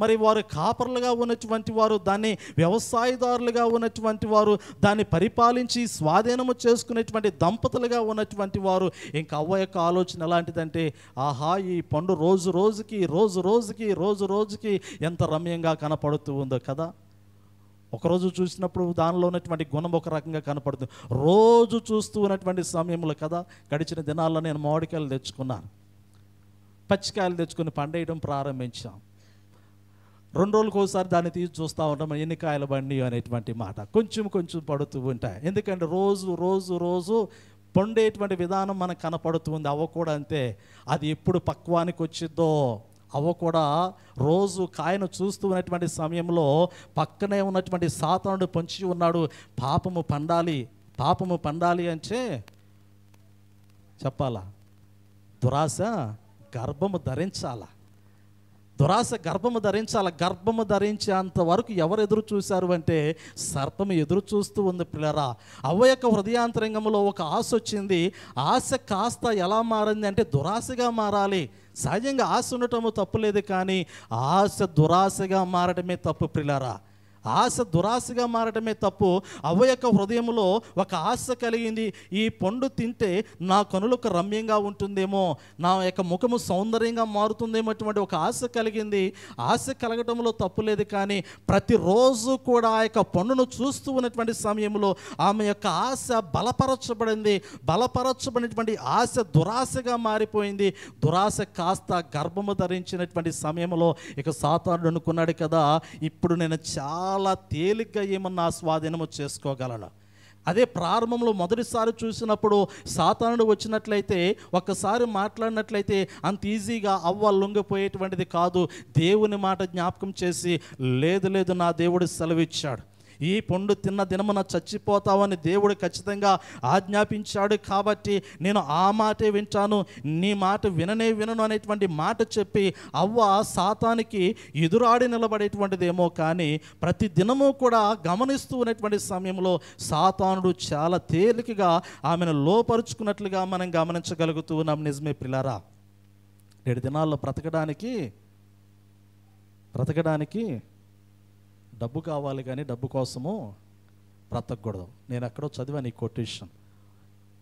మరి వారు కాపర్లుగా ఉన్నటువంటి వారు, దాన్ని వ్యవసాయదారులుగా ఉన్నటువంటి వారు, దాన్ని పరిపాలించి స్వాధీనము చేసుకునేటువంటి దంపతులుగా ఉన్నటువంటి వారు ఇంకా అవ్వ యొక్క ఆలోచన ఎలాంటిదంటే ఆహా ఈ పండు రోజు రోజుకి ఎంత రమ్యంగా కనపడుతూ ఉందో కదా. ఒకరోజు చూసినప్పుడు దానిలో ఉన్నటువంటి గుణం ఒక రకంగా కనపడుతుంది, రోజు చూస్తూ ఉన్నటువంటి సమయంలో కదా. గడిచిన దినాల్లో నేను మామిడికాయలు తెచ్చుకున్నాను, పచ్చికాయలు తెచ్చుకొని పండేయడం ప్రారంభించాం. 2 రోజులకు ఒకసారి దాన్ని తీసి చూస్తూ ఉంటాం, ఎన్ని కాయలు బండి అనేటువంటి మాట కొంచెం పడుతూ ఉంటాయి. ఎందుకంటే రోజు పండేటువంటి విధానం మనకు కనపడుతుంది. అవ్వ కూడా అంతే, అది ఎప్పుడు పక్వానికి వచ్చిద్దో. అవ్వ కూడా రోజు కాయను చూస్తూ ఉన్నటువంటి సమయంలో పక్కనే ఉన్నటువంటి సాతానుడు పొంచి ఉన్నాడు, పాపము పండాలి అంటే చెప్పాలా, దురాశ గర్భము ధరించాల. గర్భము ధరించేంత వరకు ఎవరు ఎదురు చూశారు అంటే సర్పము ఎదురు చూస్తూ ఉంది పిల్లరా. అవ్వ యొక్క హృదయాంతరంగంలో ఒక ఆశ వచ్చింది. ఆశ కాస్త ఎలా మారింది అంటే దురాశగా మారాలి. సహజంగా ఆశ ఉండటము తప్పులేదు, కానీ ఆశ దురాశగా మారడమే తప్పు పిల్లరా. ఆశ దురాశగా మారడమే తప్పు. అవ్వ యొక్క హృదయంలో ఒక ఆశ కలిగింది, ఈ పండు తింటే నా కనులకు రమ్యంగా ఉంటుందేమో, నా యొక్క ముఖము సౌందర్యంగా మారుతుందేమో అటువంటి ఒక ఆశ కలిగింది. ఆశ కలగటంలో తప్పు లేదు, కానీ ప్రతిరోజు కూడా ఆ యొక్క పండును చూస్తూ ఉన్నటువంటి సమయంలో ఆమె యొక్క ఆశ బలపరచబడినటువంటి ఆశ దురాశగా మారిపోయింది. దురాశ కాస్త గర్భము ధరించినటువంటి సమయంలో ఇక సాతానుడు అనుకున్నాడు కదా, ఇప్పుడు నేను చాలా తేలిగ్గా ఏమన్నా స్వాధీనము చేసుకోగలను, అదే ప్రారంభంలో మొదటిసారి చూసినప్పుడు సాతానుడు వచ్చినట్లయితే ఒక్కసారి మాట్లాడినట్లయితే అంత ఈజీగా అవ్వ లొంగిపోయేటువంటిది కాదు. దేవుని మాట జ్ఞాపకం చేసి, లేదు లేదు నా దేవుడు సెలవిచ్చాడు, ఈ పండు తిన్న దినమున చచ్చిపోతావని దేవుడు ఖచ్చితంగా ఆజ్ఞాపించాడు, కాబట్టి నేను ఆ మాటే వింటాను, నీ మాట వినను అనేటువంటి మాట చెప్పి అవ్వ సాతానికి ఎదురాడి నిలబడేటువంటిదేమో, కానీ ప్రతి దినము కూడా గమనిస్తూ ఉన్నటువంటి సమయంలో సాతానుడు చాలా తేలికగా ఆమెను లోపరుచుకున్నట్లుగా మనం గమనించగలుగుతూ ఉన్నాం. నిజమే పిల్లారా, 7 దినాల్లో బ్రతకడానికి డబ్బు కావాలి, కానీ డబ్బు కోసము బ్రతకూడదు. నేను ఎక్కడో చదివాను ఈ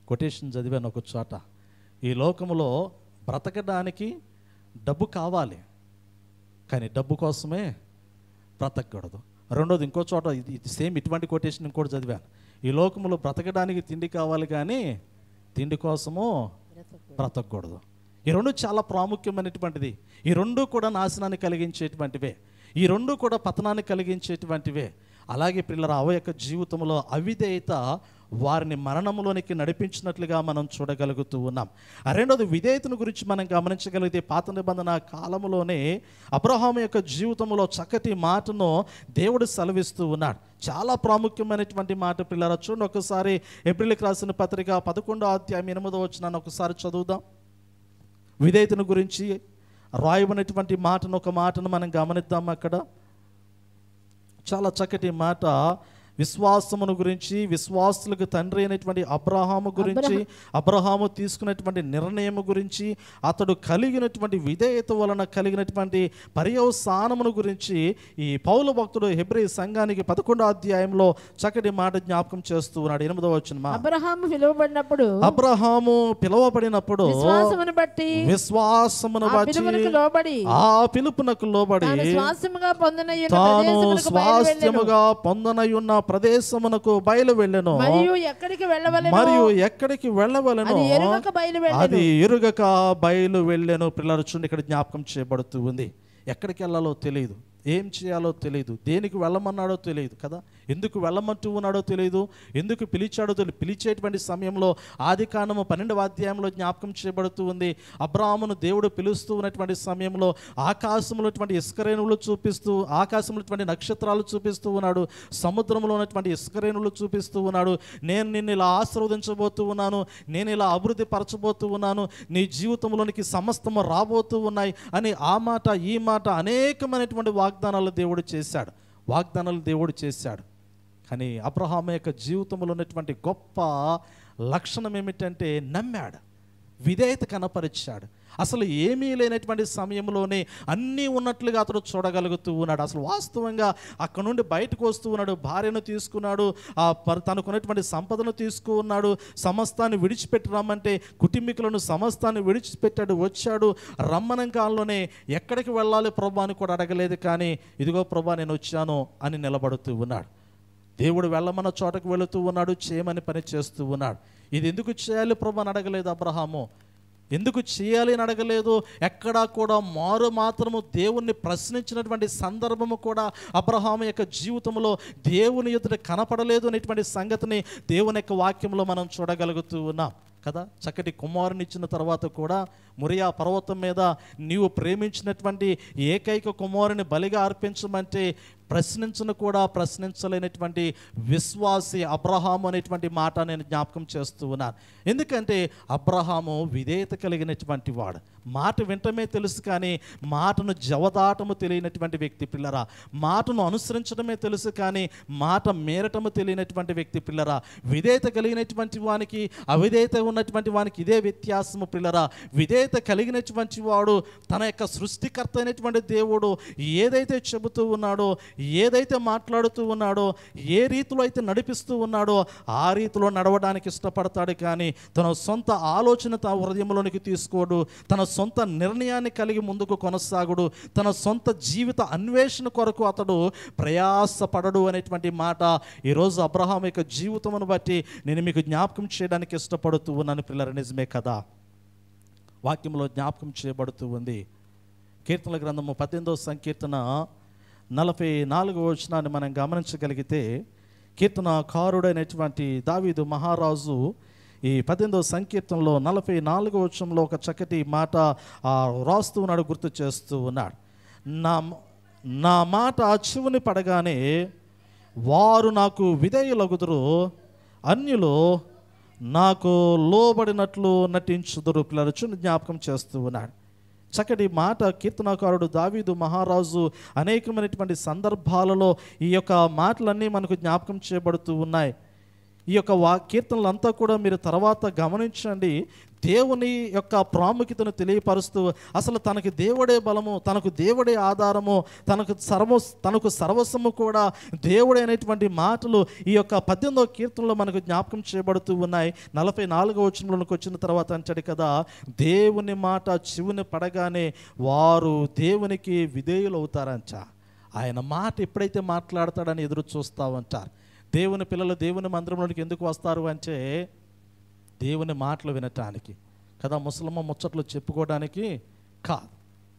కొటేషన్ చదివాను ఒక చోట. ఈ లోకంలో బ్రతకడానికి డబ్బు కావాలి, కానీ డబ్బు కోసమే బ్రతకూడదు. రెండోది ఇంకో చోట ఇది సేమ్ ఇటువంటి కొటేషన్ ఇంకోటి చదివాను. ఈ లోకంలో బ్రతకడానికి తిండి కావాలి, కానీ తిండి కోసము బ్రతకూడదు. ఈ రెండు చాలా ప్రాముఖ్యమైనటువంటిది. ఈ రెండు కూడా నాశనాన్ని కలిగించేటువంటివే, ఈ రెండు కూడా పతనాన్ని కలిగించేటువంటివే. అలాగే పిల్లల అవ యొక్క జీవితంలో అవిధేయత వారిని మరణంలోనికి నడిపించినట్లుగా మనం చూడగలుగుతూ ఉన్నాం. రెండోది విధేయతను గురించి మనం గమనించగలిగితే పాత నిబంధన కాలంలోనే అబ్రహాము యొక్క జీవితంలో చక్కటి మాటను దేవుడు సెలవిస్తూ ఉన్నాడు. చాలా ప్రాముఖ్యమైనటువంటి మాట పిల్లల. చూడండి ఒకసారి ఎబ్రిల్కి రాసిన పత్రిక 11వ అధ్యాయం 8వ వచనాన్ని ఒకసారి చదువుదాం. విధేయతను గురించి రాయబడినటువంటి ఒక మాటను మనం గమనిద్దాం. అక్కడ చాలా చక్కటి మాట, విశ్వాసమును గురించి, విశ్వాసులకు తండ్రి అయినటువంటి అబ్రహాము గురించి, అబ్రహాము తీసుకున్నటువంటి నిర్ణయం గురించి, అతడు కలిగినటువంటి విధేయత వలన కలిగినటువంటి పర్యవసానమును గురించి ఈ పౌలు భక్తుడు హెబ్రీ సంఘానికి 11వ అధ్యాయంలో చక్కటి మాట జ్ఞాపకం చేస్తూ ఉన్నాడు. 8వ వచనం, అబ్రహాము పిలువబడినప్పుడు విశ్వాసమును బట్టి ఆ పిలుపునకు లోబడి తాను స్వాస్థ్యముగా పొందనయున్న ప్రదేశమునకు బయలు వెళ్ళెను. మరియు ఎక్కడికి వెళ్ళవలెను అది ఎరుగక బయలు వెళ్ళెను. పిల్లలు చూడండి, ఇక్కడ జ్ఞాపకం చేయబడుతూ ఉంది. ఎక్కడికి వెళ్ళాలో తెలియదు, ఏం చేయాలో తెలియదు, దేనికి వెళ్ళమన్నాడో తెలియదు కదా, ఎందుకు వెళ్ళమంటూ ఉన్నాడో తెలియదు, ఎందుకు పిలిచాడో తెలియదు. పిలిచేటువంటి సమయంలో ఆదికాండము 12వ అధ్యాయంలో జ్ఞాపకం చేయబడుతూ ఉంది. అబ్రాహామును దేవుడు పిలుస్తూ ఉన్నటువంటి సమయంలో ఆకాశంలో ఇసుకరేణువులు చూపిస్తూ, ఆకాశంలో నక్షత్రాలు చూపిస్తూ ఉన్నాడు, సముద్రంలో ఉన్నటువంటి ఇసుకరేణువులు చూపిస్తూ ఉన్నాడు. నేను నిన్ను ఇలా ఆశీర్వదించబోతూ ఉన్నాను, నేను ఇలా అభివృద్ధి పరచబోతూ ఉన్నాను, నీ జీవితంలోనికి సమస్తము రాబోతూ ఉన్నాయి అని ఆ మాట ఈ మాట అనేకమైనటువంటి వాగ్దానాలు దేవుడు చేశాడు. కానీ అబ్రహాము యొక్క జీవితంలో ఉన్నటువంటి గొప్ప లక్షణం ఏమిటంటే నమ్మాడు, విధేయత కనపరిచాడు. అసలు ఏమీ లేనటువంటి సమయంలోనే అన్నీ ఉన్నట్లుగా అతడు చూడగలుగుతూ ఉన్నాడు. అసలు వాస్తవంగా అక్కడ నుండి బయటకు వస్తూ ఉన్నాడు, భార్యను తీసుకున్నాడు, తనకున్నటువంటి సంపదను తీసుకున్నాడు, సమస్తాన్ని విడిచిపెట్టి రమ్మంటే కుటుంబీకులను సమస్తాన్ని విడిచిపెట్టాడు, వచ్చాడు. రమ్మనం కాలంలోనే ఎక్కడికి వెళ్ళాలి ప్రభా అని కూడా అడగలేదు, కానీ ఇదిగో ప్రభా నేను వచ్చాను అని నిలబడుతూ ఉన్నాడు. దేవుడు వెళ్ళమన్న చోటకు వెళుతూ ఉన్నాడు, చేయమని పని చేస్తూ ఉన్నాడు. ఇది ఎందుకు చేయాలి ప్రభు అని అడగలేదు అబ్రహాము, ఎందుకు చేయాలి అని అడగలేదు. ఎక్కడా కూడా మారు మాత్రము దేవుణ్ణి ప్రశ్నించినటువంటి సందర్భము కూడా అబ్రహాము యొక్క జీవితంలో దేవుని ఎదుట కనపడలేదు అనేటువంటి సంగతిని దేవుని యొక్క వాక్యంలో మనం చూడగలుగుతూ ఉన్నాం కదా. చక్కటి కుమారుని ఇచ్చిన తర్వాత కూడా మొరియా పర్వతం మీద నీవు ప్రేమించినటువంటి ఏకైక కుమారుని బలిగా అర్పించమంటే ప్రశ్నించలేనటువంటి విశ్వాసి అబ్రహాము అనేటువంటి మాట నేను జ్ఞాపకం చేస్తూ ఉన్నాను. ఎందుకంటే అబ్రహాము విధేయత కలిగినటువంటి వాడు. మాట వింటమే తెలుసు, కానీ మాటను జవదాటము తెలియనటువంటి వ్యక్తి పిల్లరా. మాటను అనుసరించడమే తెలుసు, కానీ మాట మేరటము తెలియనటువంటి వ్యక్తి పిల్లరా. విధేయత కలిగినటువంటి వానికి అవిధేయత ఉన్నటువంటి వానికి ఇదే వ్యత్యాసము పిల్లరా. విధేయత కలిగినటువంటి వాడు తన యొక్క సృష్టికర్త అయినటువంటి దేవుడు ఏదైతే చెబుతూ ఉన్నాడో, ఏదైతే మాట్లాడుతూ ఉన్నాడో, ఏ రీతిలో అయితే నడిపిస్తూ ఉన్నాడో ఆ రీతిలో నడవడానికి ఇష్టపడతాడు. కానీ తన సొంత ఆలోచన హృదయంలోనికి తీసుకోడు, తన సొంత నిర్ణయాన్ని కలిగి ముందుకు కొనసాగుడు, తన సొంత జీవిత అన్వేషణ కొరకు అతడు ప్రయాసపడడు అనేటువంటి మాట ఈరోజు అబ్రహాం యొక్క జీవితమును బట్టి నేను మీకు జ్ఞాపకం చేయడానికి ఇష్టపడుతూ ఉన్నాను పిల్లలు. నిజమే కదా, వాక్యంలో జ్ఞాపకం చేయబడుతూ ఉంది. కీర్తనల గ్రంథము 18వ సంకీర్తన 44వ వచనాన్ని మనం గమనించగలిగితే, కీర్తనకారుడైనటువంటి దావీదు మహారాజు ఈ 18వ సంకీర్తనలో 44వ వచనంలో ఒక చక్కటి మాట రాస్తూ ఉన్నాడు, గుర్తు చేస్తూ ఉన్నాడు. నా మాట చెవుని పడగానే వారు నాకు విధేయులగుదురు, అన్యులు నాకు లోబడినట్లు నటించుదురు. పిల్లలు జ్ఞాపకం చేస్తూ ఉన్నాడు. చక్కటి మాట కీర్తనకారుడు దావీదు మహారాజు అనేకమైనటువంటి సందర్భాలలో ఈ యొక్క మాటలన్నీ మనకు జ్ఞాపకం చేయబడుతూ ఉన్నాయి. ఈ యొక్క కీర్తనలంతా కూడా మీరు తర్వాత గమనించండి. దేవుని యొక్క ప్రాముఖ్యతను తెలియపరుస్తూ అసలు తనకి దేవుడే బలము, తనకు దేవుడే ఆధారము, తనకు సర్వస్వము కూడా దేవుడే అనేటువంటి మాటలు ఈ యొక్క 18వ కీర్తనలో మనకు జ్ఞాపకం చేయబడుతూ ఉన్నాయి. 44వ వచనంలోకి వచ్చిన తర్వాత అంటాడు కదా, దేవుని మాట చెవుని పడగానే వారు దేవునికి విధేయులు అవుతారంట. ఆయన మాట ఎప్పుడైతే మాట్లాడతాడని ఎదురు చూస్తామంటారు. దేవుని పిల్లలు దేవుని మందిరంలోనికి ఎందుకు వస్తారు అంటే దేవుని మాటలు వినటానికి కదా, ముసలమ్మ ముచ్చట్లు చెప్పుకోవడానికి కాదు.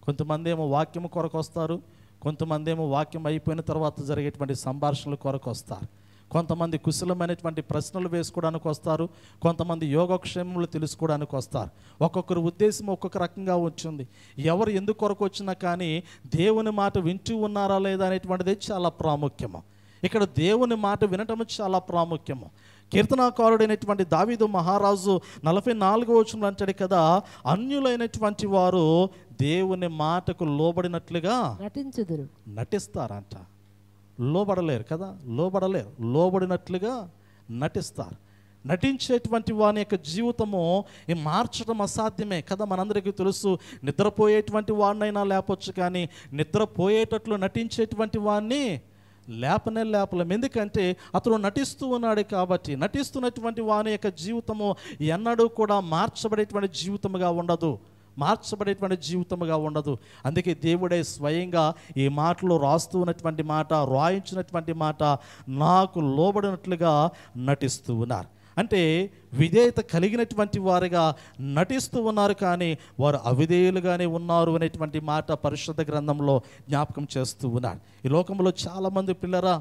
కొంతమంది ఏమో వాక్యం కొరకు వస్తారు, కొంతమంది ఏమో వాక్యం అయిపోయిన తర్వాత జరిగేటువంటి సంభాషణల కొరకు వస్తారు, కొంతమంది కుశలమైనటువంటి ప్రశ్నలు వేసుకోవడానికి వస్తారు, కొంతమంది యోగక్షేమములు తెలుసుకోవడానికి వస్తారు. ఒక్కొక్కరి ఉద్దేశం ఒక్కొక్క రకంగా వచ్చింది. ఎవరు ఎందుకు కొరకు వచ్చినా కానీ దేవుని మాట వింటూ ఉన్నారా లేదా అనేటువంటిది చాలా ప్రాముఖ్యము. ఇక్కడ దేవుని మాట వినటం చాలా ప్రాముఖ్యము. కీర్తనాకారుడైనటువంటి దావీదు మహారాజు 44వ వచనంలో అంటాడు కదా, అన్యులైనటువంటి వారు దేవుని మాటకు లోబడినట్లుగా నటిస్తారంట. లోబడలేరు కదా, లోబడినట్లుగా నటిస్తారు. నటించేటువంటి వాని యొక్క జీవితము మార్చడం అసాధ్యమే కదా. మనందరికీ తెలుసు, నిద్రపోయేటువంటి వాడినైనా లేపొచ్చు, కానీ నిద్రపోయేటట్లు నటించేటువంటి వాడిని లేపలేం. ఎందుకంటే అతను నటిస్తూ ఉన్నాడు కాబట్టి. నటిస్తున్నటువంటి వాని యొక్క జీవితము ఎన్నడూ కూడా మార్చబడేటువంటి జీవితముగా ఉండదు. అందుకే దేవుడే స్వయంగా ఈ మాటలో రాస్తూ ఉన్నటువంటి మాట, రాయించినటువంటి మాట, నాకు లోబడినట్లుగా నటిస్తూ ఉన్నారు. అంటే విధేయత కలిగినటువంటి వారిగా నటిస్తూ ఉన్నారు, కానీ వారు అవిధేయులుగానే ఉన్నారు అనేటువంటి మాట పరిశుద్ధ గ్రంథంలో జ్ఞాపకం చేస్తూ ఉన్నారు. ఈ లోకంలో చాలామంది పిల్లరా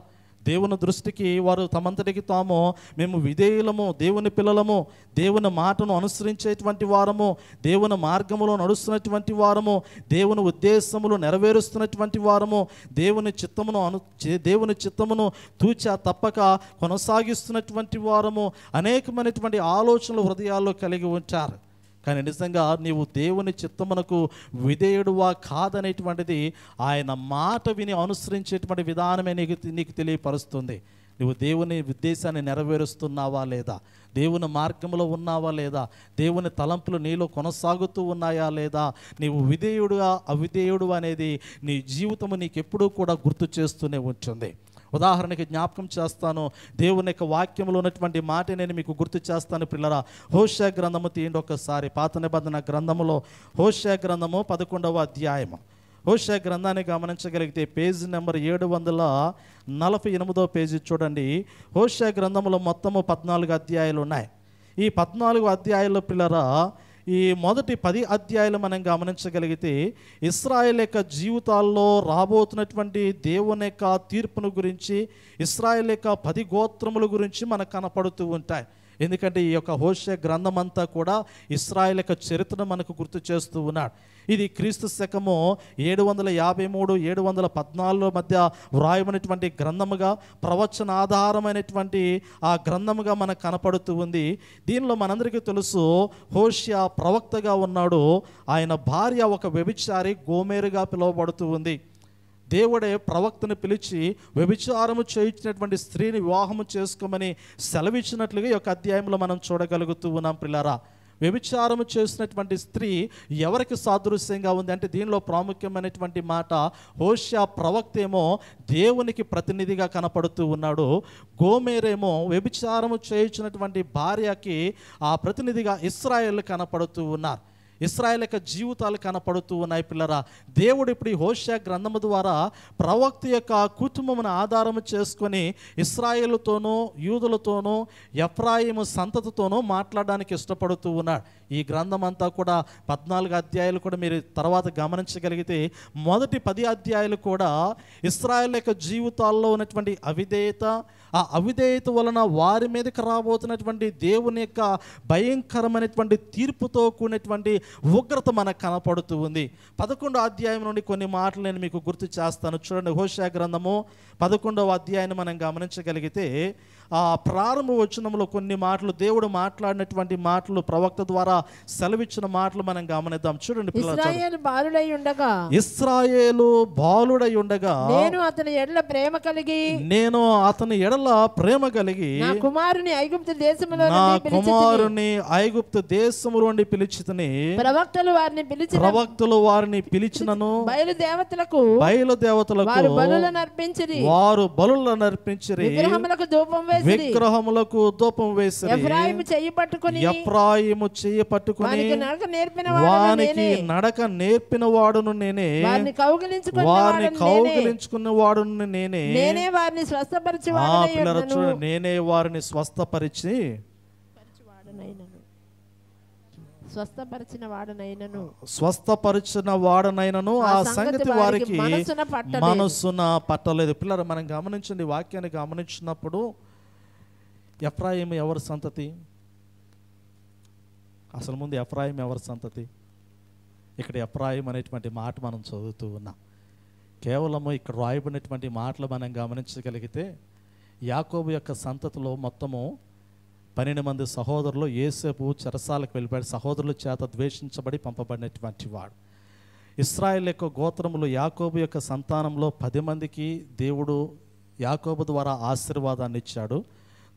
దేవుని దృష్టికి వారు తమంతటికి తాము మేము విధేయులము, దేవుని పిల్లలము, దేవుని మాటను అనుసరించేటువంటి వారము, దేవుని మార్గములో నడుస్తున్నటువంటి వారము, దేవుని ఉద్దేశములు నెరవేరుస్తున్నటువంటి వారము, దేవుని చిత్తమును తూచా తప్పక కొనసాగిస్తున్నటువంటి వారము అనేకమైనటువంటి ఆలోచనలు హృదయాల్లో కలిగి ఉంటారు. కానీ నిజంగా నీవు దేవుని చిత్తమునకు విధేయుడువా కాదనేటువంటిది ఆయన మాట విని అనుసరించేటువంటి విధానమే నీకు తెలియపరుస్తుంది. నువ్వు దేవుని ఉద్దేశాన్ని నెరవేరుస్తున్నావా లేదా, దేవుని మార్గంలో ఉన్నావా లేదా, దేవుని తలంపులు నీలో కొనసాగుతూ ఉన్నాయా లేదా, నీవు విధేయుడుగా అవిధేయుడు అనేది నీ జీవితము నీకెప్పుడూ కూడా గుర్తు చేస్తూనే ఉంటుంది. ఉదాహరణకి జ్ఞాపకం చేస్తాను, దేవుని యొక్క వాక్యంలో ఉన్నటువంటి మాట నేను మీకు గుర్తు చేస్తాను పిల్లరా. హోషేయ గ్రంథము తీయండి ఒకసారి. పాత నిబంధన గ్రంథములో హోషేయ గ్రంథము 11వ అధ్యాయము. హోషేయ గ్రంథాన్ని గమనించగలిగితే పేజీ నెంబర్ 748 పేజీ చూడండి. హోషేయ గ్రంథంలో మొత్తము 14 అధ్యాయాలు ఉన్నాయి. ఈ 14 అధ్యాయాల్లో పిల్లరా ఈ మొదటి 10 అధ్యాయాలు మనం గమనించగలిగితే ఇశ్రాయేల్ యొక్క జీవితాల్లో రాబోతున్నటువంటి దేవుని యొక్క తీర్పును గురించి, ఇశ్రాయేల్ యొక్క 10 గోత్రముల గురించి మనకు కనపడుతూ ఉంటాయి. ఎందుకంటే ఈ యొక్క హోషేయ గ్రంథం అంతా కూడా ఇశ్రాయేల్ యొక్క చరిత్రను మనకు గుర్తు చేస్తూ ఉన్నాడు. ఇది క్రీస్తు శకము 753-714 మధ్య వ్రాయబడినటువంటి గ్రంథముగా, ప్రవచన ఆధారమైనటువంటి ఆ గ్రంథముగా మనకు కనపడుతూ ఉంది. దీనిలో మనందరికీ తెలుసు, హోషేయ ప్రవక్తగా ఉన్నాడు. ఆయన భార్య ఒక వ్యభిచారి, గోమెరుగా పిలువబడుతూ ఉంది. దేవుడే ప్రవక్తను పిలిచి వ్యభిచారము చేయించినటువంటి స్త్రీని వివాహము చేసుకోమని సెలవిచ్చినట్లుగా ఈ యొక్క అధ్యాయంలో మనం చూడగలుగుతూ ఉన్నాం పిల్లారా. వ్యభిచారము చేసినటువంటి స్త్రీ ఎవరికి సాదృశ్యంగా ఉంది అంటే దీనిలో ప్రాముఖ్యమైనటువంటి మాట, హోషేయ ప్రవక్త ఏమో దేవునికి ప్రతినిధిగా కనపడుతూ ఉన్నాడు. గోమెరేమో వ్యభిచారము చేయించినటువంటి భార్యకి ఆ ప్రతినిధిగా ఇశ్రాయేల్ కనపడుతూ ఉన్నారు. ఇశ్రాయేల్ యొక్క జీవితాలు కనపడుతూ ఉన్నాయి పిల్లరా. దేవుడు ఇప్పుడు ఈ హోషేయ గ్రంథము ద్వారా ప్రవక్త యొక్క కుటుంబమును ఆధారము చేసుకొని ఇశ్రాయేలుతోనూ, యూదులతోనూ, ఎఫ్రాయిము సంతతితోనూ మాట్లాడడానికి ఇష్టపడుతూ ఉన్నాడు. ఈ గ్రంథం అంతా కూడా 14 అధ్యాయాలు కూడా మీరు తర్వాత గమనించగలిగితే మొదటి 10 అధ్యాయాలు కూడా ఇశ్రాయేల్ యొక్క జీవితాల్లో ఉన్నటువంటి అవిధేయత, ఆ ఆ అవిధేయత వలన వారి మీదకి రాబోతున్నటువంటి దేవుని యొక్క భయంకరమైనటువంటి తీర్పుతో కూడినటువంటి ఉగ్రత మనకు కనపడుతూ ఉంది. 11వ అధ్యాయం నుండి కొన్ని మాటలు నేను మీకు గుర్తు చేస్తాను. చూడండి, హోషేయ గ్రంథము 11వ అధ్యాయాన్ని మనం గమనించగలిగితే ఆ ప్రారంభ వచనంలో కొన్ని మాటలు, దేవుడు మాట్లాడినటువంటి మాటలు, ప్రవక్త ద్వారా సెలవిచ్చిన మాటలు మనం గమనిద్దాం. చూడండి, ఇశ్రాయేలు బాలుడై ఉండగా, ఇశ్రాయేలు బాలుడై ఉండగా నేను అతని ఎడల ప్రేమ కలిగి, నా కుమారుని ఐగుప్తు దేశములో నుండి పిలిచితిని, ప్రవక్తలు వారిని పిలిచినను, బయలుదేవతలకు వారు బలులను అర్పించిరి, విగ్రహములకు ధూపం వేసిరి. ఎఫ్రాయిము చెయ్యి పట్టుకొని వానికి నడక నేర్పిన వాడును నేనే, వారిని కౌగిలించుకున్న వాడును నేనే, నేనే వారిని స్వస్థపరిచి స్వస్థపరిచిన వాడనైనను ఆ సంగతి వారికి మనసున పట్టలేదు. పిల్లలు, మనం గమనించండి, వాక్యాన్ని గమనించినప్పుడు ఎఫ్రాయిము ఎవరి సంతతి? అసలు ముందు ఎఫ్రాయిము ఎవరి సంతతి? ఇక్కడ ఎఫ్రాయిము అనేటువంటి మాట మనం చదువుతూ ఉన్నాం. కేవలము ఇక్కడ రాయబడినటువంటి మాటలు మనం గమనించగలిగితే యాకోబు యొక్క సంతతిలో మొత్తము 12 మంది సహోదరులు. యోసేపు చెరసాలకు వెళ్ళిపోయాడు, సహోదరుల చేత ద్వేషించబడి పంపబడినటువంటి వాడు. ఇశ్రాయేలు యొక్క గోత్రములు యాకోబు యొక్క సంతానంలో 10 మందికి దేవుడు యాకోబు ద్వారా ఆశీర్వాదాన్ని ఇచ్చాడు.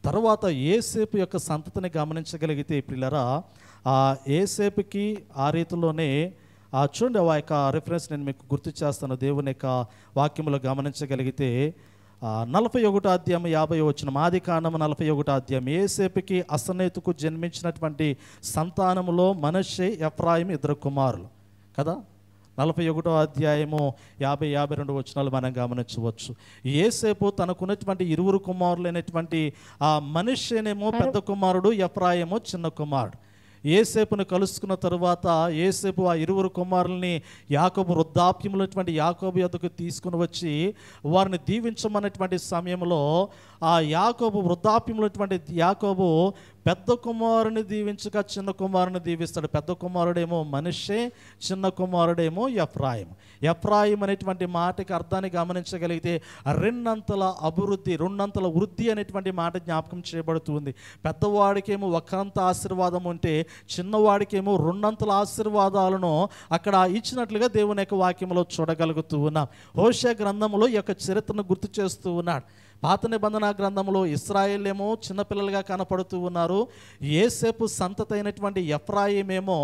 తర్వాత యోసేపు యొక్క సంతతిని గమనించగలిగితే పిల్లరా, ఆ యోసేపుకి ఆ రీతిలోనే చూడండి, ఆ యొక్క రిఫరెన్స్ నేను మీకు గుర్తు చేస్తాను. దేవుని యొక్క వాక్యములో గమనించగలిగితే 41వ అధ్యాయం 50వ వచనం, ఆదికాండము 41వ అధ్యాయం, యోసేపుకి అసనేతుకు జన్మించినటువంటి సంతానములో మనష్షే, ఎఫ్రాయిము 2 కుమారులు కదా. 41వ అధ్యాయము 50-52 వచనాలు మనం గమనించవచ్చు. యోసేపు తనకున్నటువంటి 2 కుమారులైనటువంటి ఆ మనష్షేనేమో పెద్ద కుమారుడు, ఎఫ్రాయిము చిన్న కుమారుడు. యోసేపును కలుసుకున్న తరువాత యోసేపు ఆ 2 కుమారుల్ని యాకోబు వృద్ధాప్యములైనటువంటి యాకోబు యొద్దకు తీసుకుని వచ్చి వారిని దీవించమన్నటువంటి సమయంలో ఆ యాకోబు వృద్ధాప్యములైనటువంటి యాకోబు పెద్ద కుమారుని దీవించగా చిన్న కుమారుని దీవిస్తాడు. పెద్ద కుమారుడేమో మనష్షే, చిన్న కుమారుడేమో ఎఫ్రాయిము. ఎఫ్రాయిము అనేటువంటి మాటకి అర్థాన్ని గమనించగలిగితే 2 అంతల అభివృద్ధి, 2 అంతల వృద్ధి అనేటువంటి మాట జ్ఞాపకం చేయబడుతుంది. పెద్దవాడికేమో ఒకంత ఆశీర్వాదం ఉంటే చిన్నవాడికేమో 2 అంతల ఆశీర్వాదాలను అక్కడ ఇచ్చినట్లుగా దేవుని యొక్క వాక్యంలో చూడగలుగుతూ ఉన్నాం. హోషేయ గ్రంథంలో ఈ యొక్క చరిత్రను గుర్తు చేస్తూ ఉన్నాడు. పాత నిబంధన గ్రంథంలో ఇశ్రాయేలేమో చిన్నపిల్లలుగా కనపడుతూ ఉన్నారు. యోసేపు సంతతి అయినటువంటి ఎఫ్రాయిమేమో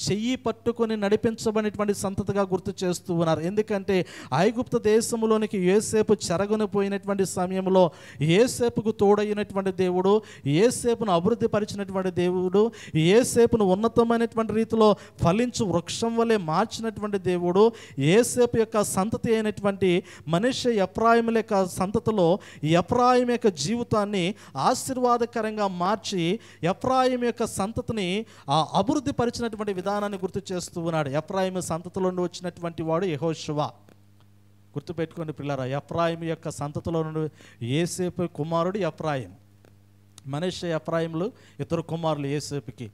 చెయ్యి పట్టుకొని నడిపించబడినటువంటి సంతతిగా గుర్తు చేస్తూ ఉన్నారు. ఎందుకంటే ఐగుప్తు దేశంలోనికి యోసేపు చెరగొని పోయినటువంటి సమయంలో యోసేపుకు తోడైనటువంటి దేవుడు, యోసేపును అభివృద్ధి పరిచినటువంటి దేవుడు, యోసేపును ఉన్నతమైనటువంటి రీతిలో ఫలించు వృక్షం వలె మార్చినటువంటి దేవుడు, యోసేపు యొక్క సంతతి అయినటువంటి మనష్షే, ఎఫ్రాయిముల యొక్క సంతతిలో ఎఫ్రాయిము యొక్క జీవితాన్ని ఆశీర్వాదకరంగా మార్చి ఎఫ్రాయిము యొక్క సంతతిని అభివృద్ధి పరిచినటువంటి విధానాన్ని గుర్తు చేస్తూ ఉన్నాడు. ఎఫ్రాయిము సంతతిలో నుండి వచ్చినటువంటి వాడు యెహోషువ. గుర్తుపెట్టుకోండి పిల్లరా, ఎఫ్రాయిము యొక్క సంతతిలో నుండి యోసేపు కుమారుడు ఎఫ్రాయిము. మనష్షే, ఎఫ్రాయిములు 2 కుమారులు యోసేపుకి.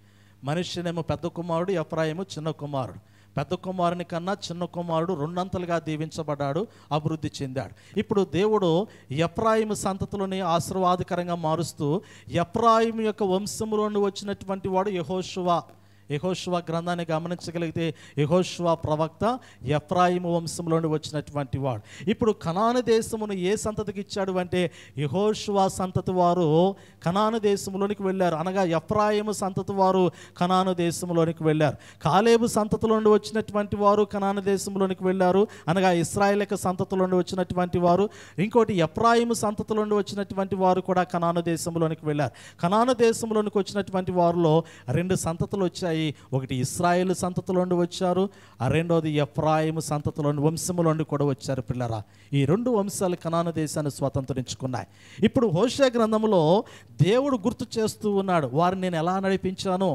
మనష్షేనేమో పెద్ద కుమారుడు, ఎఫ్రాయిము చిన్న కుమారుడు. పెద్ద కుమారుని కన్నా చిన్న కుమారుడు 2 అంతలుగా దీవించబడ్డాడు, అభివృద్ధి చెందాడు. ఇప్పుడు దేవుడు ఎఫ్రాయిము సంతతిలోని ఆశీర్వాదకరంగా మారుస్తూ ఎఫ్రాయిము యొక్క వంశములోని వచ్చినటువంటి వాడు యెహోషువ. యెహోషువ గ్రంథాన్ని గమనించగలిగితే యెహోషువ ప్రవక్త ఎఫ్రాయిము వంశంలోని వచ్చినటువంటి వాడు. ఇప్పుడు కనాను దేశమును ఏ సంతతికి ఇచ్చాడు అంటే యెహోషువ సంతతి వారు కనాను దేశంలోనికి వెళ్ళారు. అనగా ఎఫ్రాయిము సంతతి వారు కనాను దేశంలోనికి వెళ్ళారు. కాలేబు సంతతిలో నుండి వచ్చినటువంటి వారు కనాను దేశంలోనికి వెళ్ళారు. అనగా ఇశ్రాయేలు యొక్క సంతతిలో నుండి వచ్చినటువంటి వారు. ఇంకోటి ఎఫ్రాయిము సంతతిలో నుండి వచ్చినటువంటి వారు కూడా కనాను దేశంలోనికి వెళ్ళారు. కనాను దేశంలోనికి వచ్చినటువంటి వారిలో 2 సంతతులు వచ్చాయి. ఒకటి ఇశ్రాయేలు సంతతిలో నుండి వచ్చారు, రెండోది ఎఫ్రాయిము సంతతిలో వంశములో నుండి కూడా వచ్చారు. పిల్లరా, ఈ 2 వంశాలు కనాను దేశాన్ని స్వతంత్రించుకున్నాయి. ఇప్పుడు హోషేయ గ్రంథంలో దేవుడు గుర్తు చేస్తూ ఉన్నాడు, వారిని నేను ఎలా నడిపించాను,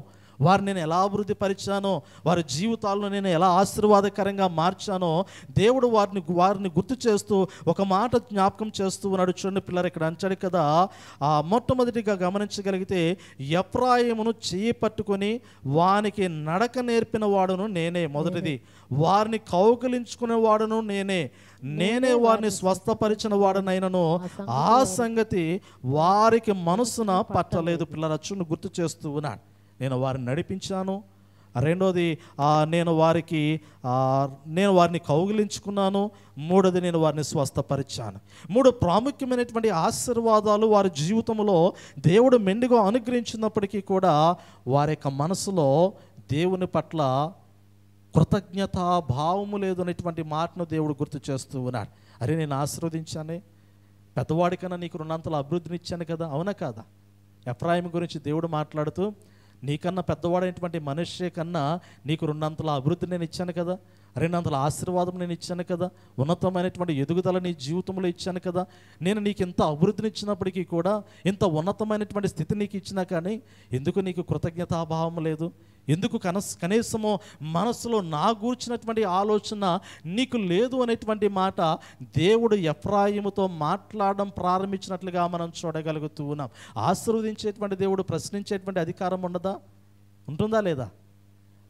వారిని నేను ఎలా అభివృద్ధి పరిచానో, వారి జీవితాలను నేను ఎలా ఆశీర్వాదకరంగా మార్చానో దేవుడు వారిని గుర్తు చేస్తూ ఒక మాట జ్ఞాపకం చేస్తూ ఉన్నాడు. చూడండి పిల్లలు, ఇక్కడ అంచాడు కదా, మొట్టమొదటిగా గమనించగలిగితే ఎఫ్రాయిమును చెయ్యి పట్టుకొని వానికి నడక నేర్పిన వాడును నేనే. మొదటిది, వారిని కౌగిలించుకునే వాడును నేనే వారిని స్వస్థపరిచిన వాడనైనను ఆ సంగతి వారికి మనసున పట్టలేదు. పిల్లల చూడు గుర్తు చేస్తూ ఉన్నాడు. నేను వారిని నడిపించాను. రెండోది, నేను వారిని కౌగిలించుకున్నాను. మూడోది, నేను వారిని స్వస్థపరిచాను. 3 ప్రాముఖ్యమైనటువంటి ఆశీర్వాదాలు వారి జీవితంలో దేవుడు మెండుగా అనుగ్రహించినప్పటికీ కూడా వారి యొక్క మనసులో దేవుని పట్ల కృతజ్ఞతా భావము లేదు అనేటువంటి మాటను దేవుడు గుర్తు చేస్తూ ఉన్నాడు. అరే, నేను ఆశీర్వదించానే, పెద్దవాడికన్నా నీకు 2 అభివృద్ధిని ఇచ్చాను కదా, అవునా కాదా? ఎఫ్రాయిము గురించి దేవుడు మాట్లాడుతూ, నీకన్నా పెద్దవాడైనటువంటి మనిషి కన్నా నీకు 2 అభివృద్ధి నేను ఇచ్చాను కదా, 2 ఆశీర్వాదం నేను ఇచ్చాను కదా, ఉన్నతమైనటువంటి ఎదుగుదల నీ జీవితంలో ఇచ్చాను కదా. నేను నీకు ఇంత అభివృద్ధిని ఇచ్చినప్పటికీ కూడా, ఇంత ఉన్నతమైనటువంటి స్థితి నీకు ఇచ్చినా కానీ ఎందుకు నీకు కృతజ్ఞతాభావం లేదు? ఎందుకు కనీసము మనసులో నా గూర్చినటువంటి ఆలోచన నీకు లేదు అనేటువంటి మాట దేవుడు ఎఫ్రాయిముతో మాట్లాడడం ప్రారంభించినట్లుగా మనం చూడగలుగుతూ ఉన్నాం. ఆశీర్వదించేటువంటి దేవుడు ప్రశ్నించేటువంటి అధికారం ఉండదా? ఉంటుందా లేదా?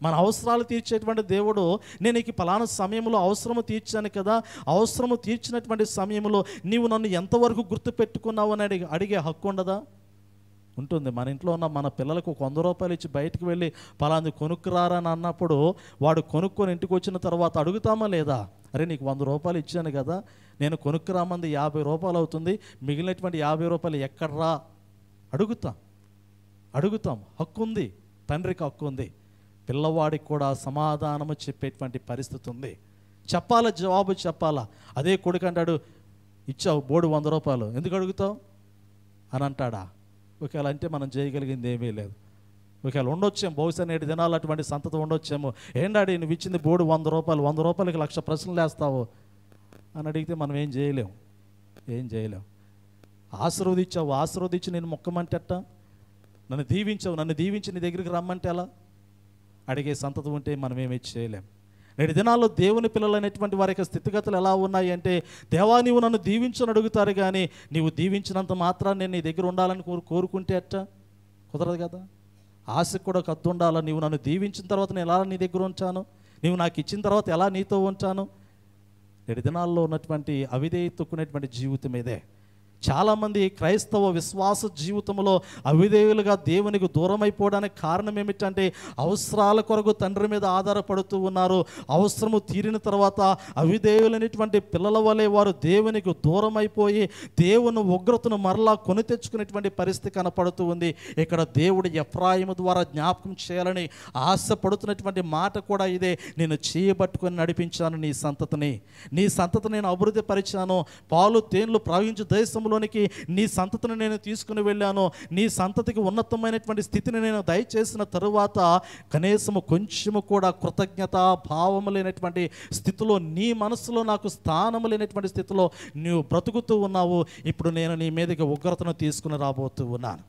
మన అవసరాలు తీర్చేటువంటి దేవుడు, నేను నీకు పలానా సమయంలో అవసరము తీర్చాను కదా, అవసరము తీర్చినటువంటి సమయంలో నీవు నన్ను ఎంతవరకు గుర్తుపెట్టుకున్నావు అని అడిగే హక్కు ఉండదా? ఉంటుంది. మన ఇంట్లో ఉన్న మన పిల్లలకు 100 రూపాయలు ఇచ్చి బయటకు వెళ్ళి పలాంది కొనుక్కురారా అని అన్నప్పుడు వాడు కొనుక్కొని ఇంటికి వచ్చిన తర్వాత అడుగుతామా లేదా? అరే, నీకు 100 రూపాయలు ఇచ్చాను కదా, నేను కొనుక్కురామంది 50 రూపాయలు అవుతుంది, మిగిలినటువంటి 50 రూపాయలు ఎక్కడ్రా? అడుగుతాం. హక్కు ఉంది, తండ్రికి హక్కు ఉంది. పిల్లవాడికి కూడా సమాధానము చెప్పేటువంటి పరిస్థితి ఉంది. చెప్పాలా, జవాబు చెప్పాలా. అదే కొడుకు అంటాడు, ఇచ్చావు బోర్డు 100 రూపాయలు, ఎందుకు అడుగుతావు అని అంటాడా? ఒకవేళ అంటే మనం చేయగలిగింది ఏమీ లేదు. ఒకవేళ ఉండొచ్చేమో, బహుశా 7 దినాలు అటువంటి సంతతి ఉండొచ్చేమో. ఏండాడి నువ్వు ఇచ్చింది బోర్డు 100 రూపాయలు, 100 రూపాయలకి 1,00,000 ప్రశ్నలు వేస్తావు అని అడిగితే మనం ఏం చేయలేం. ఆశీర్వదించి నేను మొక్కమంటేట, నన్ను దీవించి నీ దగ్గరికి రమ్మంటే ఎలా? అడిగే సంతతి ఉంటే మనం ఏమీ చేయలేం. 7 దినాల్లో దేవుని పిల్లలు అనేటువంటి వారి యొక్క స్థితిగతులు ఎలా ఉన్నాయి అంటే, దేవా నీవు నన్ను దీవించని అడుగుతారు కానీ నీవు దీవించినంత మాత్రం నేను నీ దగ్గర ఉండాలని కోరుకుంటే అట్ట కుదరదు కదా. ఆశకు కూడా కద్దు ఉండాలా. నీవు నన్ను దీవించిన తర్వాత నేను ఎలా నీ దగ్గర ఉంచాను, నీవు నాకు ఇచ్చిన తర్వాత ఎలా నీతో ఉంచాను. 7 దినాల్లో ఉన్నటువంటి అవిధేయతకునేటువంటి జీవితం ఇదే. చాలామంది క్రైస్తవ విశ్వాస జీవితంలో అవిధేయులుగా దేవునికి దూరం అయిపోవడానికి కారణం ఏమిటంటే, అవసరాల కొరకు తండ్రి మీద ఆధారపడుతూ ఉన్నారు. అవసరము తీరిన తర్వాత అవిధేయులైనటువంటి పిల్లల వలె వారు దేవునికి దూరం అయిపోయి దేవుని ఉగ్రతను మరలా కొని తెచ్చుకునేటువంటి పరిస్థితి కనపడుతూ ఉంది. ఇక్కడ దేవుడు ఎఫ్రాయిము ద్వారా జ్ఞాపకం చేయాలని ఆశపడుతున్నటువంటి మాట కూడా ఇదే. నేను చేయబట్టుకొని నడిపించాను నీ సంతతిని నేను అభివృద్ధి పరిచాను. పాలు తేనెలు ప్రవహించు దేశంలో నీ సంతతిని నేను తీసుకుని వెళ్ళాను. నీ సంతతికి ఉన్నతమైనటువంటి స్థితిని నేను దయచేసిన తరువాత కనీసము కొంచెము కూడా కృతజ్ఞత భావము లేనటువంటి స్థితిలో, నీ మనసులో నాకు స్థానము లేనటువంటి స్థితిలో నువ్వు బ్రతుకుతూ ఉన్నావు. ఇప్పుడు నేను నీ మీదకి ఉగ్రతను తీసుకుని రాబోతూ ఉన్నాను.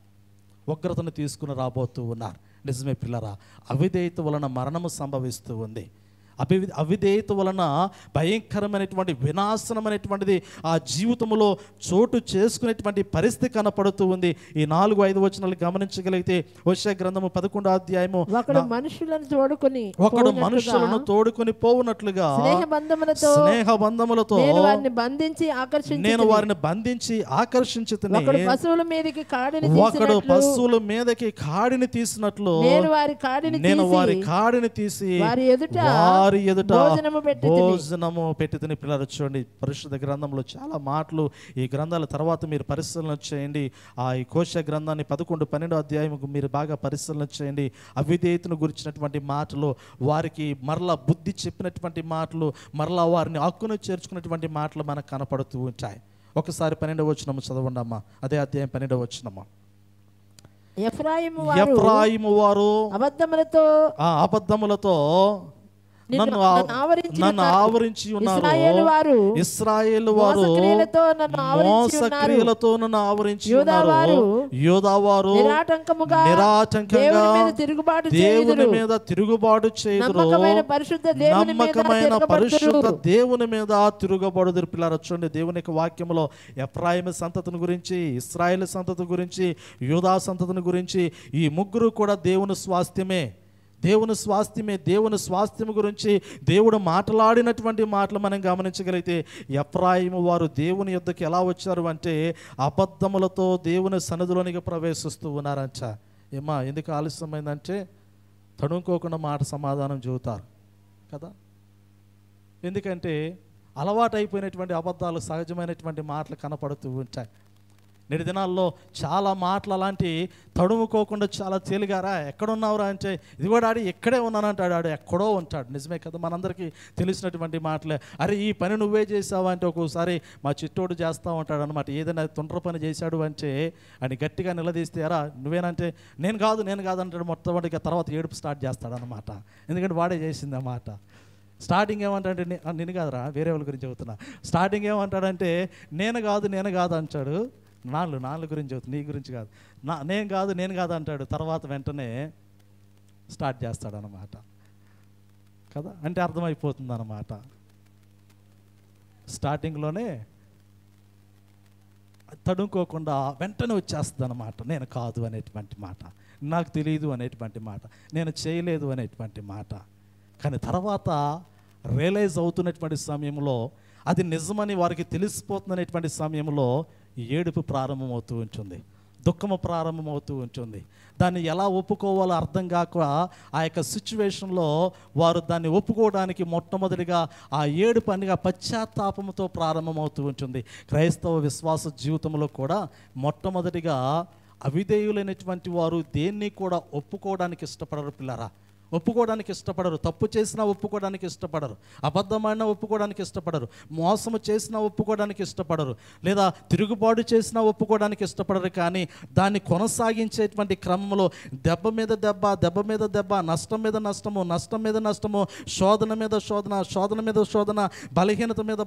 నిజమే పిల్లరా, అవిధేయత వలన మరణము సంభవిస్తూ ఉంది. అవిధేయత వలన భయంకరమైనటువంటి వినాశనమైనటువంటిది ఆ జీవితంలో చోటు చేసుకునేటువంటి పరిస్థితి కనపడుతూ ఉంది. ఈ 4-5 వచనాలు గమనించగలిగితే, హోషేయ గ్రంథము 11వ అధ్యాయము, ఒకడు మనుషులను తోడుకొని పోవునట్లుగా స్నేహబంధములతో నేను వారిని బంధించి ఆకర్షించుతుని, ఒకడు పశువుల మీదకి కాడిని తీసినట్లు నేను వారి కాడిని తీసి వారి ఎదుట భోజనము పెట్టి. పిల్లలు చూడండి, పరిశుద్ధ గ్రంథంలో చాలా మాటలు. ఈ గ్రంథాల తర్వాత మీరు పరిశీలన చేయండి. ఈ హోషేయ గ్రంథాన్ని 11-12 అధ్యాయం మీరు బాగా పరిశీలన చేయండి. అవిధేయతను గురించినటువంటి మాటలు, వారికి మరలా బుద్ధి చెప్పినటువంటి మాటలు, మరలా వారిని హక్కును చేర్చుకున్నటువంటి మాటలు మనకు కనపడుతూ ఉంటాయి. ఒకసారి 12వ వచనం చదవండి అమ్మా. అదే అధ్యాయం 12వ వచనమ్మా. ఎఫ్రాయిము వారు అబద్ధములతో నన్ను ఆవరించి ఉన్నారు. ఇశ్రాయేలు వారు మోసక్రియలతో నన్ను ఆవరించి ఉన్నారు. యూదావారు నిరాటంకంగా దేవుని మీద తిరుగుబాటు చేయుదురు. నమ్మకమైన పరిశుద్ధ దేవుని మీద తిరుగుబాటు పిల్లారా. చూడండి, దేవుని యొక్క వాక్యంలో ఎఫ్రాయిము సంతతిని గురించి, ఇశ్రాయేలు సంతతి గురించి, యూదా సంతతిని గురించి, ఈ ముగ్గురు కూడా దేవుని స్వాస్థ్యమే. దేవుని స్వాస్థ్యం గురించి దేవుడు మాట్లాడినటువంటి మాటలు మనం గమనించగలిగితే, ఎఫ్రాయిము వారు దేవుని యొద్దకు ఎలా వచ్చారు అంటే అబద్ధములతో దేవుని సన్నిధిలోనికి ప్రవేశిస్తూ ఉన్నారంట. ఏమా ఎందుకు ఆలస్యమైందంటే తడుముకోకుండా మాట సమాధానం చెబుతారు కదా. ఎందుకంటే అలవాటు అయిపోయినటువంటి అబద్ధాలు, సహజమైనటువంటి మాటలు కనపడుతూ ఉంటాయి. నేటి దినాల్లో చాలా మాటలు అలాంటి తడుముకోకుండా చాలా తేలిగారా ఎక్కడున్నావురా అంటే, ఇది కూడా ఆడి ఎక్కడే ఉన్నానంటాడు, ఆడు ఎక్కడో ఉంటాడు. నిజమే కదా, మనందరికీ తెలిసినటువంటి మాటలే. అరే ఈ పని నువ్వే చేసావా అంటే ఒక్కోసారి మా చిట్టోడు చేస్తూ ఉంటాడు అనమాట. ఏదైనా తొందర పని చేశాడు అంటే అని గట్టిగా నిలదీస్తే, అరా నువ్వేనంటే నేను కాదు అంటాడు. మొట్టమొదటిగా తర్వాత ఏడుపు స్టార్ట్ చేస్తాడు అనమాట. ఎందుకంటే వాడే చేసింది అన్నమాట. స్టార్టింగ్ ఏమంటాడంటే నేను కాదురా, వేరే వాళ్ళ గురించి చెబుతున్నా. స్టార్టింగ్ ఏమంటాడంటే నేను కాదు అంటాడు. నాలుగు గురించి చెబుతుంది, నీ గురించి కాదు. నేను కాదు అంటాడు. తర్వాత వెంటనే స్టార్ట్ చేస్తాడు అన్నమాట కదా. అంటే అర్థమైపోతుంది అన్నమాట. స్టార్టింగ్లోనే తడుముకోకుండా వెంటనే వచ్చేస్తుంది అన్నమాట. నేను కాదు అనేటువంటి మాట, నాకు తెలియదు అనేటువంటి మాట, నేను చేయలేదు అనేటువంటి మాట. కానీ తర్వాత రియలైజ్ అవుతున్నటువంటి సమయంలో, అది నిజమని వారికి తెలిసిపోతున్నటువంటి సమయంలో ఏడుపు ప్రారంభమవుతూ ఉంటుంది, దుఃఖము ప్రారంభమవుతూ ఉంటుంది. దాన్ని ఎలా ఒప్పుకోవాలో అర్థం కాక ఆ యొక్క సిచ్యువేషన్లో వారు దాన్ని ఒప్పుకోవడానికి మొట్టమొదటిగా ఆ ఏడుపు అనగా పశ్చాత్తాపంతో ప్రారంభమవుతూ ఉంటుంది. క్రైస్తవ విశ్వాస జీవితంలో కూడా మొట్టమొదటిగా అవిధేయులైనటువంటి వారు దేన్ని కూడా ఒప్పుకోవడానికి ఇష్టపడరు పిల్లరా. ఒప్పుకోవడానికి ఇష్టపడరు. తప్పు చేసినా ఒప్పుకోవడానికి ఇష్టపడరు. అబద్ధమైన ఒప్పుకోవడానికి ఇష్టపడరు. మోసము చేసినా ఒప్పుకోవడానికి ఇష్టపడరు. లేదా తిరుగుబాటు చేసినా ఒప్పుకోవడానికి ఇష్టపడరు. కానీ దాన్ని కొనసాగించేటువంటి క్రమంలో దెబ్బ మీద దెబ్బ, నష్టం మీద నష్టము, శోధన మీద శోధన, బలహీనత మీద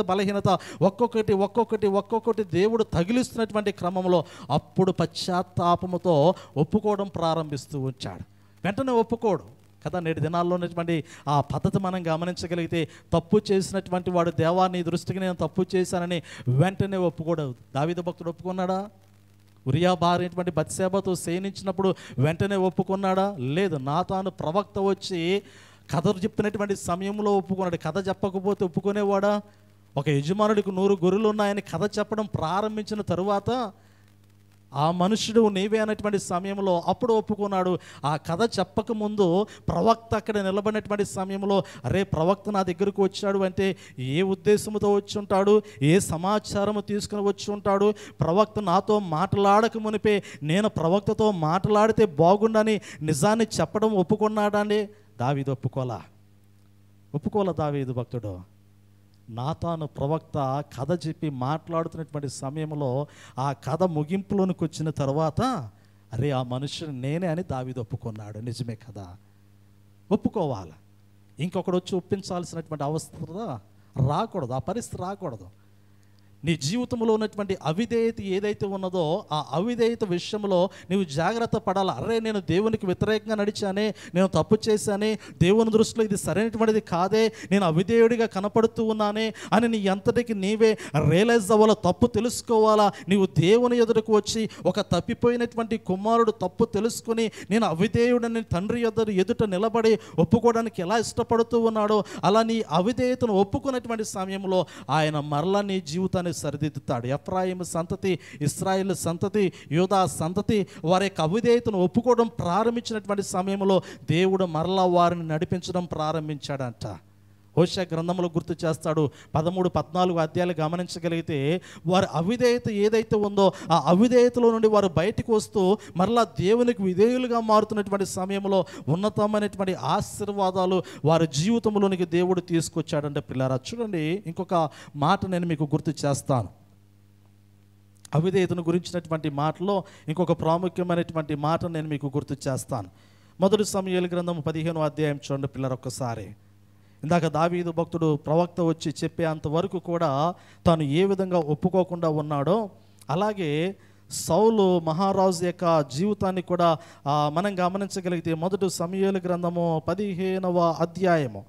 బలహీనత, ఒక్కొక్కటి దేవుడు తగిలిస్తున్నటువంటి క్రమంలో అప్పుడు పశ్చాత్తాపముతో ఒప్పుకోవడం ప్రారంభిస్తూ వచ్చాడు. వెంటనే ఒప్పుకోడు కదా. నేటి దినాల్లో ఉన్నటువంటి ఆ పద్ధతి మనం గమనించగలిగితే, తప్పు చేసినటువంటి వాడు దేవా నీ దృష్టికి నేను తప్పు చేశానని వెంటనే ఒప్పుకోడు. దావీదు భక్తుడు ఒప్పుకున్నాడా? ఉరియా భార్య బత్షెబతో శయనించినప్పుడు వెంటనే ఒప్పుకున్నాడా? లేదు. నాతాను ప్రవక్త వచ్చి కథ చెప్పినటువంటి సమయంలో ఒప్పుకున్నాడు. కథ చెప్పకపోతే ఒప్పుకునేవాడా? ఒక యజమానుడికి 100 గొర్రెలు ఉన్నాయని కథ చెప్పడం ప్రారంభించిన తరువాత ఆ మనుషుడు నీవే అనేటువంటి సమయంలో అప్పుడు ఒప్పుకున్నాడు. ఆ కథ చెప్పకముందు ప్రవక్త అక్కడ నిలబడినటువంటి సమయంలో, అరే ప్రవక్త నా దగ్గరకు వచ్చాడు అంటే ఏ ఉద్దేశంతో వచ్చి ఉంటాడు, ఏ సమాచారము తీసుకుని వచ్చి ఉంటాడు? ప్రవక్త నాతో మాట్లాడక మునిపే నేను ప్రవక్తతో మాట్లాడితే బాగుండని నిజాన్ని చెప్పడం ఒప్పుకున్నాడండి. దావీదు ఒప్పుకోలా దావీదు భక్తుడు. నాతాను ప్రవక్త కథ చెప్పి మాట్లాడుతున్నటువంటి సమయంలో ఆ కథ ముగింపులోనికి వచ్చిన తర్వాత, అరే ఆ మనుషుడు నేనే అని దావీదు ఒప్పుకున్నాడు. నిజమే కదా, ఒప్పుకోవాలి. ఇంకొకడు వచ్చి ఒప్పించాల్సినటువంటి అవసరం రాకూడదు, ఆ పరిస్థితి రాకూడదు. నీ జీవితంలో ఉన్నటువంటి అవిధేయత ఏదైతే ఉన్నదో ఆ అవిధేయత విషయంలో నీవు జాగ్రత్త పడాలి. అరే నేను దేవునికి వ్యతిరేకంగా నడిచానే, నేను తప్పు చేశానే, దేవుని దృష్టిలో ఇది సరైనటువంటిది కాదే, నేను అవిధేయుడిగా కనపడుతూ ఉన్నానే అని నీ అంతటికి నీవే రియలైజ్ అవ్వాలా, తప్పు తెలుసుకోవాలా. నీవు దేవుని ఎదుటకు వచ్చి ఒక తప్పిపోయినటువంటి కుమారుడు తప్పు తెలుసుకుని నేను అవిధేయుడని తండ్రి ఎదుట నిలబడి ఒప్పుకోవడానికి ఎలా ఇష్టపడుతూ ఉన్నాడో అలా నీ అవిధేయతను ఒప్పుకున్నటువంటి సమయంలో ఆయన మరలా నీ జీవితాన్ని సరిదిద్దుతాడు. ఎఫ్రాయిము సంతతి, ఇశ్రాయేలు సంతతి, యూదా సంతతి వారి యొక్క అవిధేయతను ఒప్పుకోవడం ప్రారంభించినటువంటి సమయంలో దేవుడు మరలా వారిని నడిపించడం ప్రారంభించాడంట. హోషేయ గ్రంథంలో గుర్తు చేస్తాడు. 13-14 అధ్యాయాలు గమనించగలిగితే వారి అవిధేయత ఏదైతే ఉందో ఆ అవిధేయతలో నుండి వారు బయటకు వస్తూ మరలా దేవునికి విధేయులుగా మారుతున్నటువంటి సమయంలో ఉన్నతమైనటువంటి ఆశీర్వాదాలు వారి జీవితంలోనికి దేవుడు తీసుకొచ్చాడంటే పిల్లారా. చూడండి, ఇంకొక మాట నేను మీకు గుర్తు చేస్తాను. అవిధేయతను గురించినటువంటి మాటలో ఇంకొక ప్రాముఖ్యమైనటువంటి మాట నేను మీకు గుర్తు చేస్తాను. మొదటి సమూయేలు గ్రంథం 15వ అధ్యాయం చూడండి పిల్లలు ఒక్కసారి. ఇందాక దావీదు భక్తుడు ప్రవక్త వచ్చి చెప్పేంత వరకు కూడా తాను ఏ విధంగా ఒప్పుకోకుండా ఉన్నాడో, అలాగే సౌలు మహారాజు యొక్క జీవితాన్ని కూడా మనం గమనించగలిగితే మొదటి సమూయేలు గ్రంథము 15వ అధ్యాయము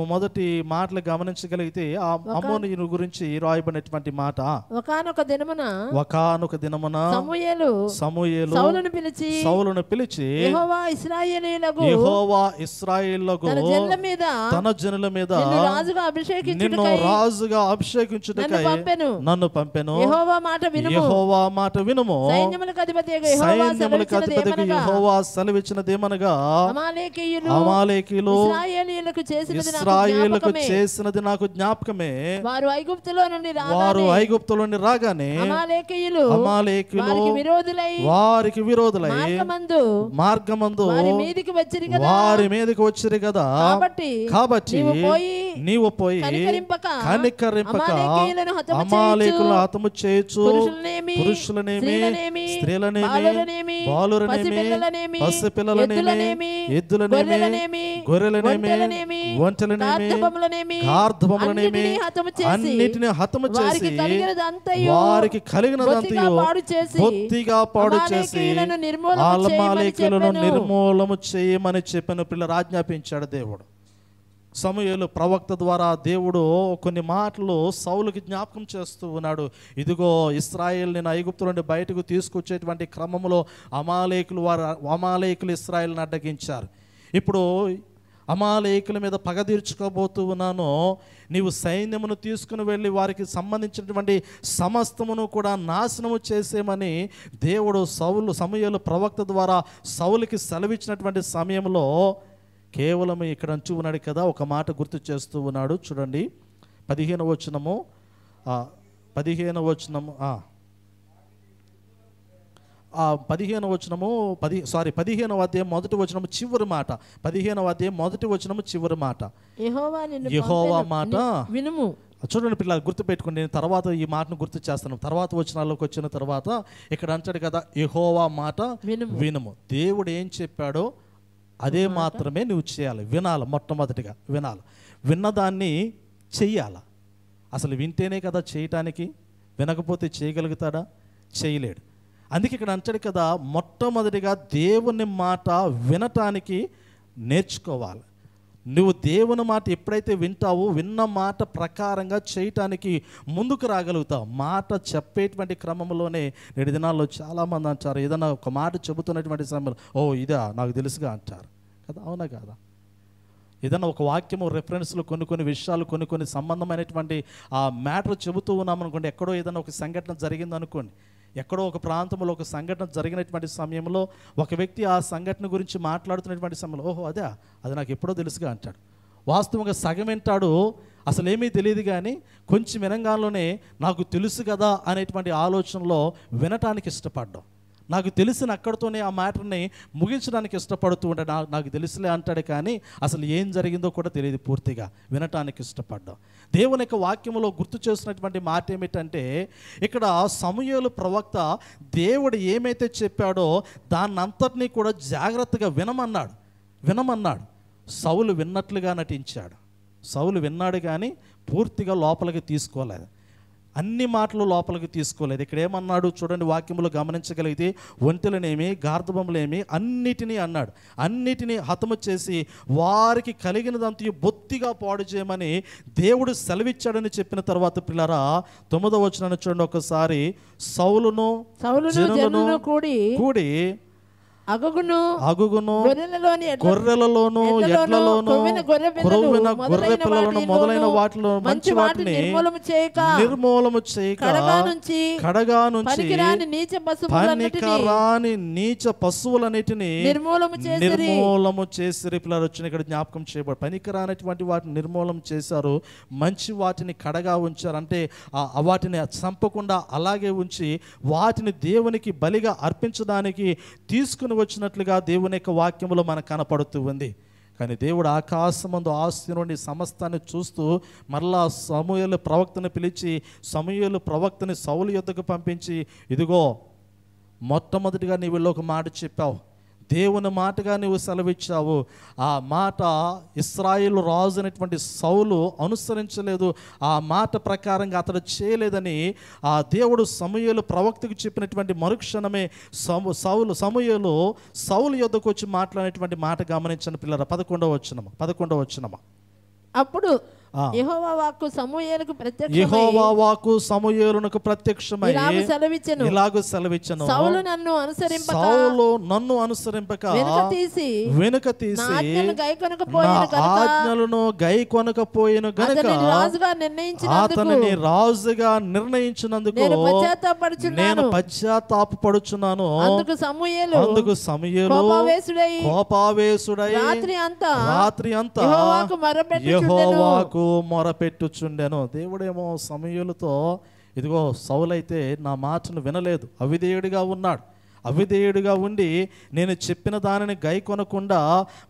మొదటి మాటలు గమనించగలిగితే ఆ అమ్మోనీయుని గురించి రాయబడినటువంటి మాట, ఒకానొక దినమున సమూయేలు సౌలును పిలిచి యెహోవా ఇశ్రాయేలులకు తన జనుల మీద నిన్ను రాజుగా అభిషేకించుటకై నన్ను పంపెను. యెహోవా మాట వినుము. సైన్యములకు అధిపతియగు యెహోవా సెలవిచ్చినదేమనగా, అమాలేకీయులు ఇశ్రాయేలుకు చేసినది నాకు జ్ఞాపకమే. వారు ఐగుప్తులో నుండి రాగానే అమాలేకీయులు వారికి విరోధులై మార్గమందు వారి మీదకి వచ్చిరి కదా. కాబట్టి నీవు పోయి కనికరింపక అమాలేకులను హతము చేయొచ్చు, పురుషులనేమి స్త్రీలనేమి బాలురనేమి పసిపిల్లలనేమి ఎద్దులనేమి గొర్రెలనేమి ఒంటెలనేమి గార్ధబములనేమి అన్నిటిని హతము చేసి వారికి కలిగినదంతయు బొత్తిగా పాడు చేసి అమాలేకీయులను నిర్మూలము చేయమని చెప్పిన పిల్లలు ఆజ్ఞాపించాడు దేవుడు. సమూయేలు ప్రవక్త ద్వారా దేవుడు కొన్ని మాటలు సౌలుకి జ్ఞాపకం చేస్తూ ఉన్నాడు. ఇదిగో ఇశ్రాయేల్ నేను ఐగుప్తు నుండి బయటకు తీసుకొచ్చేటువంటి క్రమంలో అమాలేకులు ఇశ్రాయేల్ని అడ్డగించారు. ఇప్పుడు అమాలేకుల మీద పగ తీర్చుకోబోతూ ఉన్నాను. నీవు సైన్యమును తీసుకుని వెళ్ళి వారికి సంబంధించినటువంటి సమస్తమును కూడా నాశనము చేసేమని దేవుడు సమూయేలు ప్రవక్త ద్వారా సౌలుకి సెలవిచ్చినటువంటి సమయంలో కేవలం ఇక్కడ అంచు ఉన్నాడు కదా, ఒక మాట గుర్తు చేస్తూ ఉన్నాడు. చూడండి 15వ వచనము 15వ అధ్యాయం మొదటి వచనము చివరి మాట. 15వ అధ్యాయం మొదటి వచనము చివరి మాట, యెహోవా మాట వినుము. చూడండి పిల్లలు గుర్తుపెట్టుకోండి, నేను తర్వాత ఈ మాటను గుర్తు చేస్తాను. తర్వాత వచనాల్లోకి వచ్చిన తర్వాత ఇక్కడ అంటాడు కదా, యెహోవా మాట వినుము. దేవుడు ఏం చెప్పాడో అదే మాత్రమే నువ్వు చేయాలి. వినాలి, మొట్టమొదటిగా వినాలి. విన్నదాన్ని చెయ్యాలి. అసలు వింటేనే కదా చేయటానికి, వినకపోతే చేయగలుగుతాడా? చేయలేడు. అందుకే ఇక్కడ అంటాడు కదా, మొట్టమొదటిగా దేవుని మాట వినటానికి నేర్చుకోవాలి. నువ్వు దేవుని మాట ఎప్పుడైతే వింటావో విన్న మాట ప్రకారంగా చేయటానికి ముందుకు రాగలుగుతావు. మాట చెప్పేటువంటి క్రమంలోనే నేటి దినాల్లో చాలామంది అంటారు, ఏదైనా ఒక మాట చెబుతున్నటువంటి సమయంలో ఓ ఇదా నాకు తెలుసుగా అంటారు కదా. అవునా కాదా? ఏదైనా ఒక వాక్యము రెఫరెన్స్లో కొన్ని విషయాలు కొన్ని సంబంధమైనటువంటి ఆ మ్యాటర్ చెబుతూ ఉన్నామనుకోండి, ఎక్కడో ఏదైనా ఒక సంఘటన జరిగిందనుకోండి, ఎక్కడో ఒక ప్రాంతంలో ఒక సంఘటన జరిగినటువంటి సమయంలో ఒక వ్యక్తి ఆ సంఘటన గురించి మాట్లాడుతున్నటువంటి సమయంలో ఓహో అది నాకు ఎప్పుడో తెలుసుగా అంటాడు. వాస్తవంగా సగం వింటాడు, అసలు ఏమీ తెలియదు, కానీ కొంచెం వినంగానే నాకు తెలుసు కదా అనేటువంటి ఆలోచనలో వినటానికి ఇష్టపడ్డాం. నాకు తెలిసిన అక్కడితోనే ఆ మ్యాటర్ని ముగించడానికి ఇష్టపడుతూ ఉంటాడు. నాకు తెలుసులే అంటాడు, కానీ అసలు ఏం జరిగిందో కూడా తెలియదు. పూర్తిగా వినటానికి ఇష్టపడ్డాం. దేవుని యొక్క వాక్యములో గుర్తు చేసినటువంటి మాట ఏమిటంటే, ఇక్కడ సమూయేలు ప్రవక్త దేవుడు ఏమైతే చెప్పాడో దాన్నంతటినీ కూడా జాగ్రత్తగా వినమన్నాడు. సౌలు విన్నట్లుగా నటించాడు. సౌలు విన్నాడు కానీ పూర్తిగా లోపలికి తీసుకోలేదు. అన్ని మాటలు లోపలికి తీసుకోలేదు. ఇక్కడ ఏమన్నాడు చూడండి, వాక్యములు గమనించగలిగితే ఒంటెలనేమి గార్ధబములేమి అన్నిటినీ అన్నాడు. అన్నిటినీ హతము చేసి వారికి కలిగినదంతా బొత్తిగా పాడు చేయమని దేవుడు సెలవిచ్చాడని చెప్పిన తర్వాత పిల్లరా 9వ వచనాన్ని చూడండి ఒకసారి. సౌలును జనులను కూడి అగుగును గొర్రెలలోను ఎడ్లలోను క్రొవ్విన గొర్రె పిల్లలను మొదలైన వాటిలో మంచి వాటిని నిర్మూలము చేయక కడగా నుంచి పనికిరాని నీచ పశువులన్నిటిని నిర్మూలము చేసి పిల్లలు వచ్చిన ఇక్కడ జ్ఞాపకం చేయబడి పనికిరానటువంటి వాటిని నిర్మూలన చేశారు. మంచి వాటిని కడగా ఉంచారు. అంటే వాటిని చంపకుండా అలాగే ఉంచి వాటిని దేవునికి బలిగా అర్పించడానికి తీసుకుని వచ్చినట్లుగా దేవుని యొక్క వాక్యములో మనకు కనపడుతూ ఉంది. కానీ దేవుడు ఆకాశమందు ఆస్తి నుండి సమస్తాన్ని చూస్తూ మరలా సమూయేలు ప్రవక్తను పిలిచి సమూయేలు ప్రవక్తని సౌలు యొద్దకు పంపించి, ఇదిగో మొట్టమొదటిగా నీ వీళ్ళు ఒక మాట చెప్పావు, దేవుని మాటగా నువ్వు సెలవిచ్చావు. ఆ మాట ఇశ్రాయేలు రాజు అనేటువంటి సౌలు అనుసరించలేదు, ఆ మాట ప్రకారంగా అతడు చేయలేదని ఆ దేవుడు సమూయేలు ప్రవక్తకు చెప్పినటువంటి మరుక్షణమే సౌలు యొద్దకు వచ్చి మాట్లాడినటువంటి మాట గమనించండి పిల్లరా. 11వ వచనము. అప్పుడు యెహోవా వాక్కు సమూయేలుకు ప్రత్యక్షమై ఇలాగు సెలవిచ్చెను, సౌలు నన్ను అనుసరింపక వెనుక తీసి ఆజ్ఞలను గైకొనకపోయెను గనుక అతనిని రాజుగా నిర్ణయించినందుకు నేను పశ్చాత్తాపపడుచున్నాను. అందుకు సమూయేలు కోపావేశుడై రాత్రి అంతా యెహోవాకు మొరపెట్టుచుండెను. దేవుడేమో సమూయేలుతో, ఇదిగో సౌలైతే నా మాటను వినలేదు, అవిధేయుడిగా ఉన్నాడు, అవిధేయుడిగా ఉండి నేను చెప్పిన దానిని గైకొనకుండా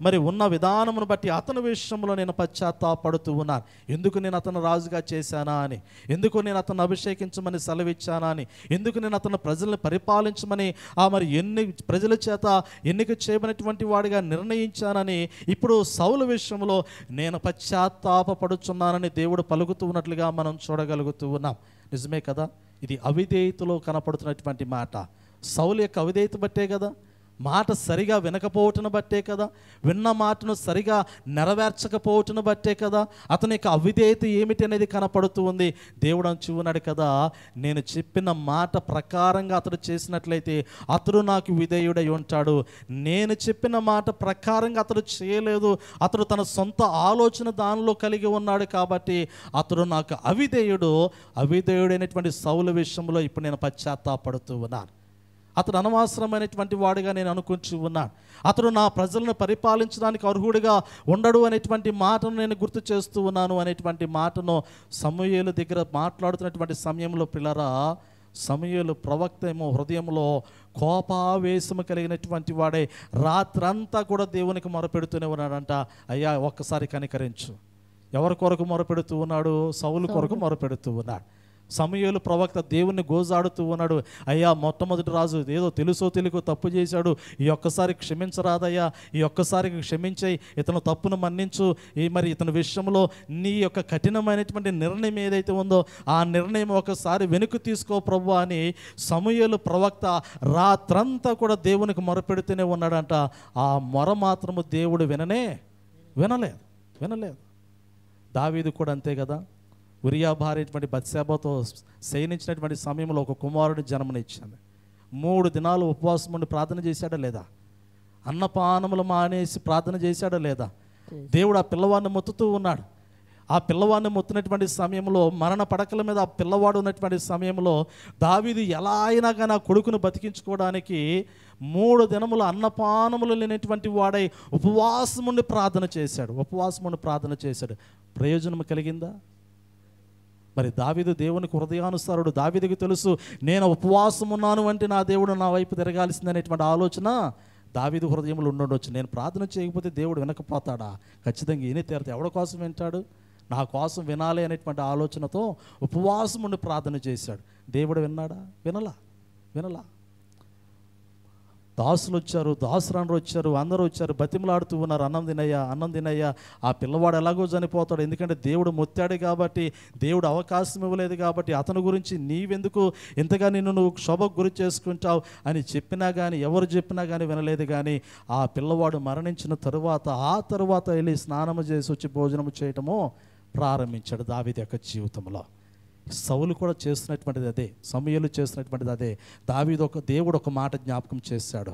మరి ఉన్న విధానమును బట్టి అతని విషయంలో నేను పశ్చాత్తాపడుతూ ఉన్నాను. ఎందుకు నేను అతను రాజుగా చేశానా అని, ఎందుకు నేను అతను అభిషేకించమని సెలవిచ్చానా అని, ఎందుకు నేను అతను ప్రజల్ని పరిపాలించమని మరి ప్రజల చేత ఎన్నిక చేయబడినటువంటి వాడిగా నిర్ణయించానని ఇప్పుడు సౌలు విషయంలో నేను పశ్చాత్తాపడుచున్నానని దేవుడు పలుకుతూ ఉన్నట్లుగా మనం చూడగలుగుతూ ఉన్నాం. నిజమే కదా, ఇది అవిధేయతలో కనపడుతున్నటువంటి మాట. సౌలు యొక్క అవిధేయత బట్టే కదా, మాట సరిగా వినకపోవటను బట్టే కదా, విన్న మాటను సరిగా నెరవేర్చకపోవటను బట్టే కదా అతని యొక్క అవిధేయత ఏమిటి అనేది కనపడుతూ ఉంది. దేవుడు చూన్నాడు కదా, నేను చెప్పిన మాట ప్రకారంగా అతడు చేసినట్లయితే అతడు నాకు విధేయుడై ఉంటాడు. నేను చెప్పిన మాట ప్రకారంగా అతడు చేయలేదు, అతడు తన సొంత ఆలోచన దానిలో కలిగి ఉన్నాడు కాబట్టి అతడు నాకు అవిధేయుడైనటువంటి సౌలు విషయంలో ఇప్పుడు నేను పశ్చాత్తాపడుతూ ఉన్నాను. అతడు అనవసరమైనటువంటి వాడిగా నేను అనుకుంటూ ఉన్నాను. అతడు నా ప్రజలను పరిపాలించడానికి అర్హుడిగా ఉండడు అనేటువంటి మాటను నేను గుర్తు చేస్తూ ఉన్నాను అనేటువంటి మాటను సమూయేలు దగ్గర మాట్లాడుతున్నటువంటి సమయంలో పిల్లరా, సమూయేలు ప్రవక్త ఏమో హృదయంలో కోపావేశము కలిగినటువంటి వాడే రాత్రంతా కూడా దేవునికి మొరపెడుతూనే ఉన్నాడంట. అయ్యా ఒక్కసారి కనికరించు. ఎవరి కొరకు మొరపెడుతూ ఉన్నాడు? సౌలు కొరకు మొరపెడుతూ ఉన్నాడు. సమూయేలు ప్రవక్త దేవుణ్ణి గోజాడుతూ ఉన్నాడు. అయ్యా మొట్టమొదటి రాజు ఏదో తెలుసో తెలియకో తప్పు చేశాడు, ఈ ఒక్కసారి క్షమించరాదయ్యా, ఈ ఒక్కసారి క్షమించేయి, ఇతను తప్పును మన్నించు, మరి ఇతని విషయంలో నీ యొక్క కఠినమైనటువంటి నిర్ణయం ఏదైతే ఉందో ఆ నిర్ణయం ఒకసారి వెనుక తీసుకో ప్రభు అని సమూయేలు ప్రవక్త రాత్రంతా కూడా దేవునికి మొరపెడుతూనే ఉన్నాడంట. ఆ మొర మాత్రము దేవుడు వినలేదు. దావీదు కూడా అంతే కదా, ఉరియా భార్య అయినటువంటి బత్షెబతో శయనించినటువంటి సమయంలో ఒక కుమారుడు జన్మనిచ్చాడు. 3 దినాలు ఉపవాసం ఉండి ప్రార్థన చేశాడా లేదా? అన్నపానములు మానేసి ప్రార్థన చేశాడా లేదా? దేవుడు ఆ పిల్లవాడిని మొత్తుతూ ఉన్నాడు. ఆ పిల్లవాడిని మొత్తున్నటువంటి సమయంలో, మరణ పడకల మీద ఆ పిల్లవాడు ఉన్నటువంటి సమయంలో దావీదు ఎలా అయినా కానీ ఆ కొడుకును బతికించుకోవడానికి 3 దినములు అన్నపానములు లేనటువంటి వాడై ఉపవాసం ఉండి ప్రార్థన చేశాడు. ప్రయోజనం కలిగిందా? మరి దావీదు దేవునికి హృదయానుసారుడు. దావీదుకి తెలుసు, నేను ఉపవాసం ఉన్నాను అంటే నా దేవుడు నా వైపు తిరగాల్సిందనేటువంటి ఆలోచన దావీదు హృదయంలో ఉండొచ్చు. నేను ప్రార్థన చేయకపోతే దేవుడు వినకపోతాడా? ఖచ్చితంగా ఈయన తీరత ఎవరి కోసం వింటాడు? నా కోసం వినాలి అనేటువంటి ఆలోచనతో ఉపవాసం ఉండి ప్రార్థన చేశాడు. దేవుడు విన్నాడా? వినలా. దాసులు వచ్చారు, దాసురాండ్రు వచ్చారు, అందరూ వచ్చారు, బతిమలాడుతూ ఉన్నారు, అన్నం తినయ్యా. ఆ పిల్లవాడు ఎలాగో చనిపోతాడు, ఎందుకంటే దేవుడు మొత్తాడు కాబట్టి, దేవుడు అవకాశం ఇవ్వలేదు కాబట్టి అతని గురించి నీవెందుకు ఇంతగా నువ్వు క్షోభకు గురి చేసుకుంటావు అని చెప్పినా కానీ, ఎవరు చెప్పినా కానీ వినలేదు. కానీ ఆ పిల్లవాడు మరణించిన ఆ తరువాత వెళ్ళి స్నానము చేసి వచ్చి భోజనము చేయటము ప్రారంభించాడు దావీదు యొక్క జీవితంలో. సౌలు కూడా చేస్తున్నటువంటిది అదే, సమూయేలు చేస్తున్నటువంటిది అదే. దేవుడు ఒక మాట జ్ఞాపకం చేశాడు,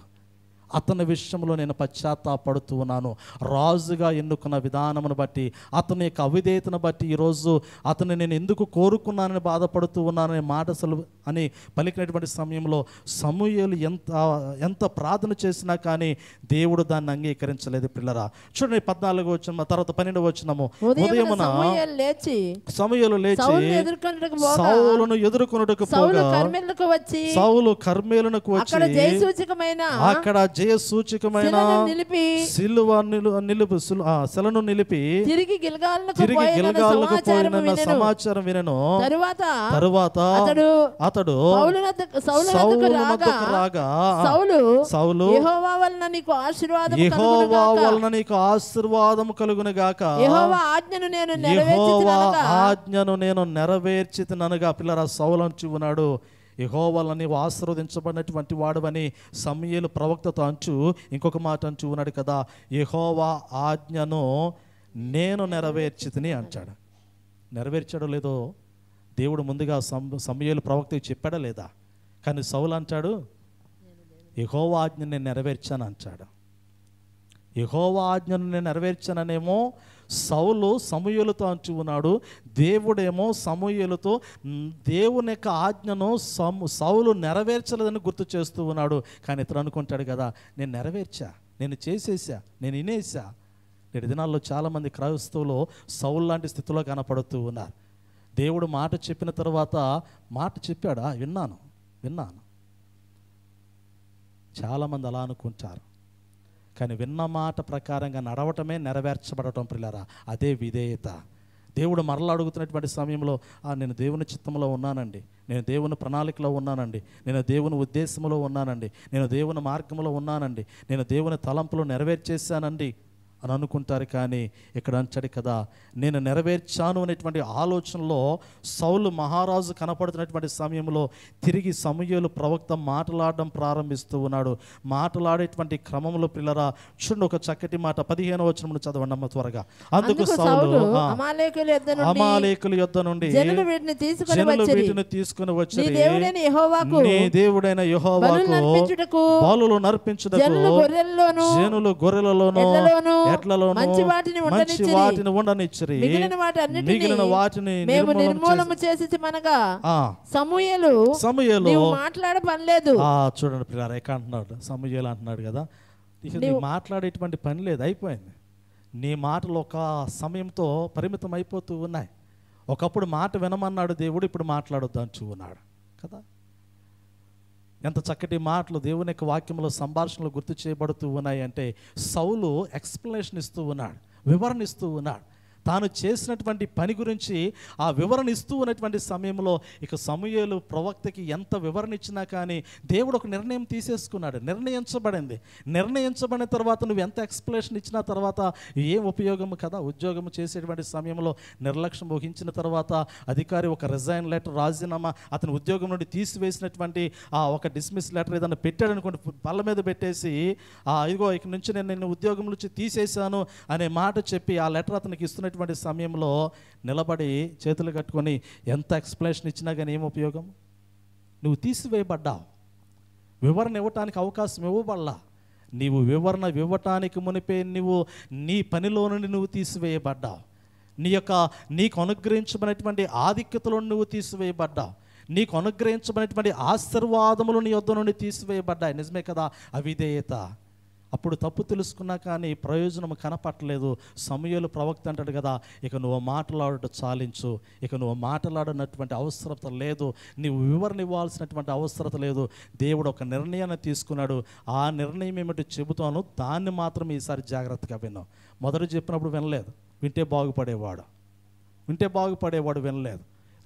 అతని విషయంలో నేను పశ్చాత్తాపడుతూ ఉన్నాను. రాజుగా ఎన్నుకున్న విధానమును బట్టి, అతని యొక్క అవిధేయతను బట్టి ఈరోజు అతన్ని నేను ఎందుకు కోరుకున్నానని బాధపడుతూ ఉన్నాననే మాట అని పలికినటువంటి సమయంలో సమూయేలు ఎంత ప్రార్థన చేసినా కానీ దేవుడు దాన్ని అంగీకరించలేదు. పిల్లరా చూడండి, 14వ వచనం తర్వాత 12వ వచనము. ఉదయమున సమూయేలు లేచి సౌలును ఎదుర్కొనుటకు పోగా సౌలు కర్మెలునకు వచ్చి అక్కడ జయ సూచకమైన శిలను నిలిపి సిలువ నిలుపు శిలను నిలిపి తిరిగి గిల్గాలునకు తిరిగి పోయిన గిల్గాలుకు సమాచారము పోయిన వినెను. సమాచారం వినెను. తరువాత అతడు సౌలు వద్దకు రాగా సౌలు యెహోవా వలన నీకు ఆశీర్వాదము యెహోవా కలుగును వలన నీకు ఆశీర్వాదము కలుగును గాక, యెహోవా ఆజ్ఞను నేను యెహోవా నెరవేర్చితిననగా ఆజ్ఞను నేను నెరవేర్చితిననగా. పిల్లరా, సౌలు అంచు ఉన్నాడు, యెహోవా వలన నీవు ఆశీర్వదించబడినటువంటి వాడవని సమూయేలు ప్రవక్తతో అంచు ఇంకొక మాట అంచు ఉన్నాడు కదా, యెహోవా ఆజ్ఞను నేను నెరవేర్చితిని అంటాడు. నెరవేర్చాడో లేదో దేవుడు ముందుగా సమూయేలు ప్రవక్తకి చెప్పాడా లేదా? కానీ సౌలు అంటాడు, యెహోవా ఆజ్ఞను నేను నెరవేర్చాను అంటాడు. యెహోవా ఆజ్ఞను నేను నెరవేర్చాననేమో సౌలు సమూయేలుతో అంచు ఉన్నాడు, దేవుడేమో సమూయేలుతో దేవుని యొక్క ఆజ్ఞను సౌలు నెరవేర్చలేదని గుర్తు చేస్తూ ఉన్నాడు. కానీ ఇతను అనుకుంటాడు కదా, నేను నెరవేర్చా, నేను చేసేసా, నేను వినేసా. నేటి దినాల్లో చాలామంది క్రైస్తవులు సౌలు లాంటి స్థితిలో కనపడుతూ ఉన్నారు. దేవుడు మాట చెప్పిన తర్వాత మాట చెప్పాడా, విన్నాను. చాలామంది అలా అనుకుంటారు. కానీ విన్న మాట ప్రకారంగా నడవటమే నెరవేర్చబడటం ప్రియులారా, అదే విధేయత. దేవుడు మరలా అడుగుతున్నటువంటి సమయంలో నేను దేవుని చిత్తంలో ఉన్నానండి, నేను దేవుని ప్రణాళికలో ఉన్నానండి, నేను దేవుని ఉద్దేశంలో ఉన్నానండి, నేను దేవుని మార్గంలో ఉన్నానండి, నేను దేవుని తలంపులు నెరవేర్చేశానండి అని అనుకుంటారు. కానీ ఇక్కడ అంటాడు కదా, నేను నెరవేర్చాను అనేటువంటి ఆలోచనలో సౌలు మహారాజు కనపడుతున్నటువంటి సమయంలో తిరిగి సమూయేలు ప్రవక్త మాట్లాడడం ప్రారంభిస్తూ ఉన్నాడు. మాట్లాడేటువంటి క్రమంలో పిల్లరా చూడండి, ఒక చక్కటి మాట 15వ వచనం చదవండి అమ్మ త్వరగా. అందుకు సౌలు అమాలేకుల యొద్ద నుండి జనులు వీటిని తీసుకుని వచ్చి నీ దేవుడైన యెహోవాకు బలులు నర్పించుటకు జనులు గొర్రెలలోను ఎట్లలోను మంచి వాటిని ఉండనిచ్చిరి, మిగిలిన వాటిని నిర్మూలన చేసి మనగా సమూయేలు మాట్లాడే పని లేదు. చూడండి పిల్లరా, ఎక్కడ అంటున్నాడు సమూయేలు అంటున్నాడు కదా, నీవు మాట్లాడేటువంటి పని లేదు, అయిపోయింది. నీ మాటలు ఒక సమయంతో పరిమితం అయిపోతూ ఉన్నాయి. ఒకప్పుడు మాట వినమన్నాడు దేవుడు, ఇప్పుడు మాట్లాడొద్దు అంటూ ఉన్నాడు కదా. ఎంత చక్కటి మాటలు దేవుని యొక్క వాక్యంలో సంభాషణలు గుర్తు చేయబడుతూ ఉన్నాయి అంటే, సౌలు ఎక్స్ప్లెనేషన్ ఇస్తూ ఉన్నాడు, వివరణ ఇస్తూ ఉన్నాడు. తాను చేసినటువంటి పని గురించి ఆ వివరణ ఇస్తూ ఉన్నటువంటి సమయంలో ఇక సమూయేలు ప్రవక్తకి ఎంత వివరణ ఇచ్చినా కానీ దేవుడు ఒక నిర్ణయం తీసేసుకున్నాడు. నిర్ణయించబడిన తర్వాత నువ్వు ఎంత ఎక్స్ప్లెనేషన్ ఇచ్చిన తర్వాత ఏం ఉపయోగము కదా. ఉద్యోగం చేసేటువంటి సమయంలో నిర్లక్ష్యం వహించిన తర్వాత అధికారి ఒక రిజైన్ లెటర్, రాజీనామా, అతని ఉద్యోగం నుండి తీసివేసినటువంటి ఒక డిస్మిస్ లెటర్ ఏదైనా పెట్టాడు అనుకోండి, పళ్ళ మీద పెట్టేసి ఇదిగో ఇక నుంచి నేను నిన్ను ఉద్యోగం నుంచి తీసేశాను అనే మాట చెప్పి ఆ లెటర్ అతనికి ఇస్తున్న సమయంలో నిలబడి చేతులు కట్టుకొని ఎంత ఎక్స్ప్లెనేషన్ ఇచ్చినా కానీ ఏం ఉపయోగం? నువ్వు తీసివేయబడ్డావు, వివరణ ఇవ్వటానికి అవకాశం ఇవ్వబడలా. నీవు వివరణ ఇవ్వటానికి మునిపే నువ్వు నీ పనిలో నుండి నువ్వు తీసివేయబడ్డావు. నీకు అనుగ్రహించబడినటువంటి ఆధిక్యతలో నువ్వు తీసివేయబడ్డావు. నీకు అనుగ్రహించబడినటువంటి ఆశీర్వాదములు నీ యొద్ద నుండి తీసివేయబడ్డాయి. నిజమే కదా, అవిధేయత. అప్పుడు తప్పు తెలుసుకున్నా కానీ ప్రయోజనం కనపట్టలేదు. సమూయేలు ప్రవక్త అంటాడు కదా, ఇక నువ్వు మాట్లాడటం చాలించు, ఇక నువ్వు మాట్లాడనటువంటి అవసరత లేదు, నీవు వివరణ ఇవ్వాల్సినటువంటి అవసరత లేదు. దేవుడు ఒక నిర్ణయాన్ని తీసుకున్నాడు. ఆ నిర్ణయం ఏమిటో చెబుతాను, దాన్ని మాత్రం ఈసారి జాగ్రత్తగా విన్నావు. మొదట చెప్పినప్పుడు వినలేదు, వింటే బాగుపడేవాడు వినలేదు.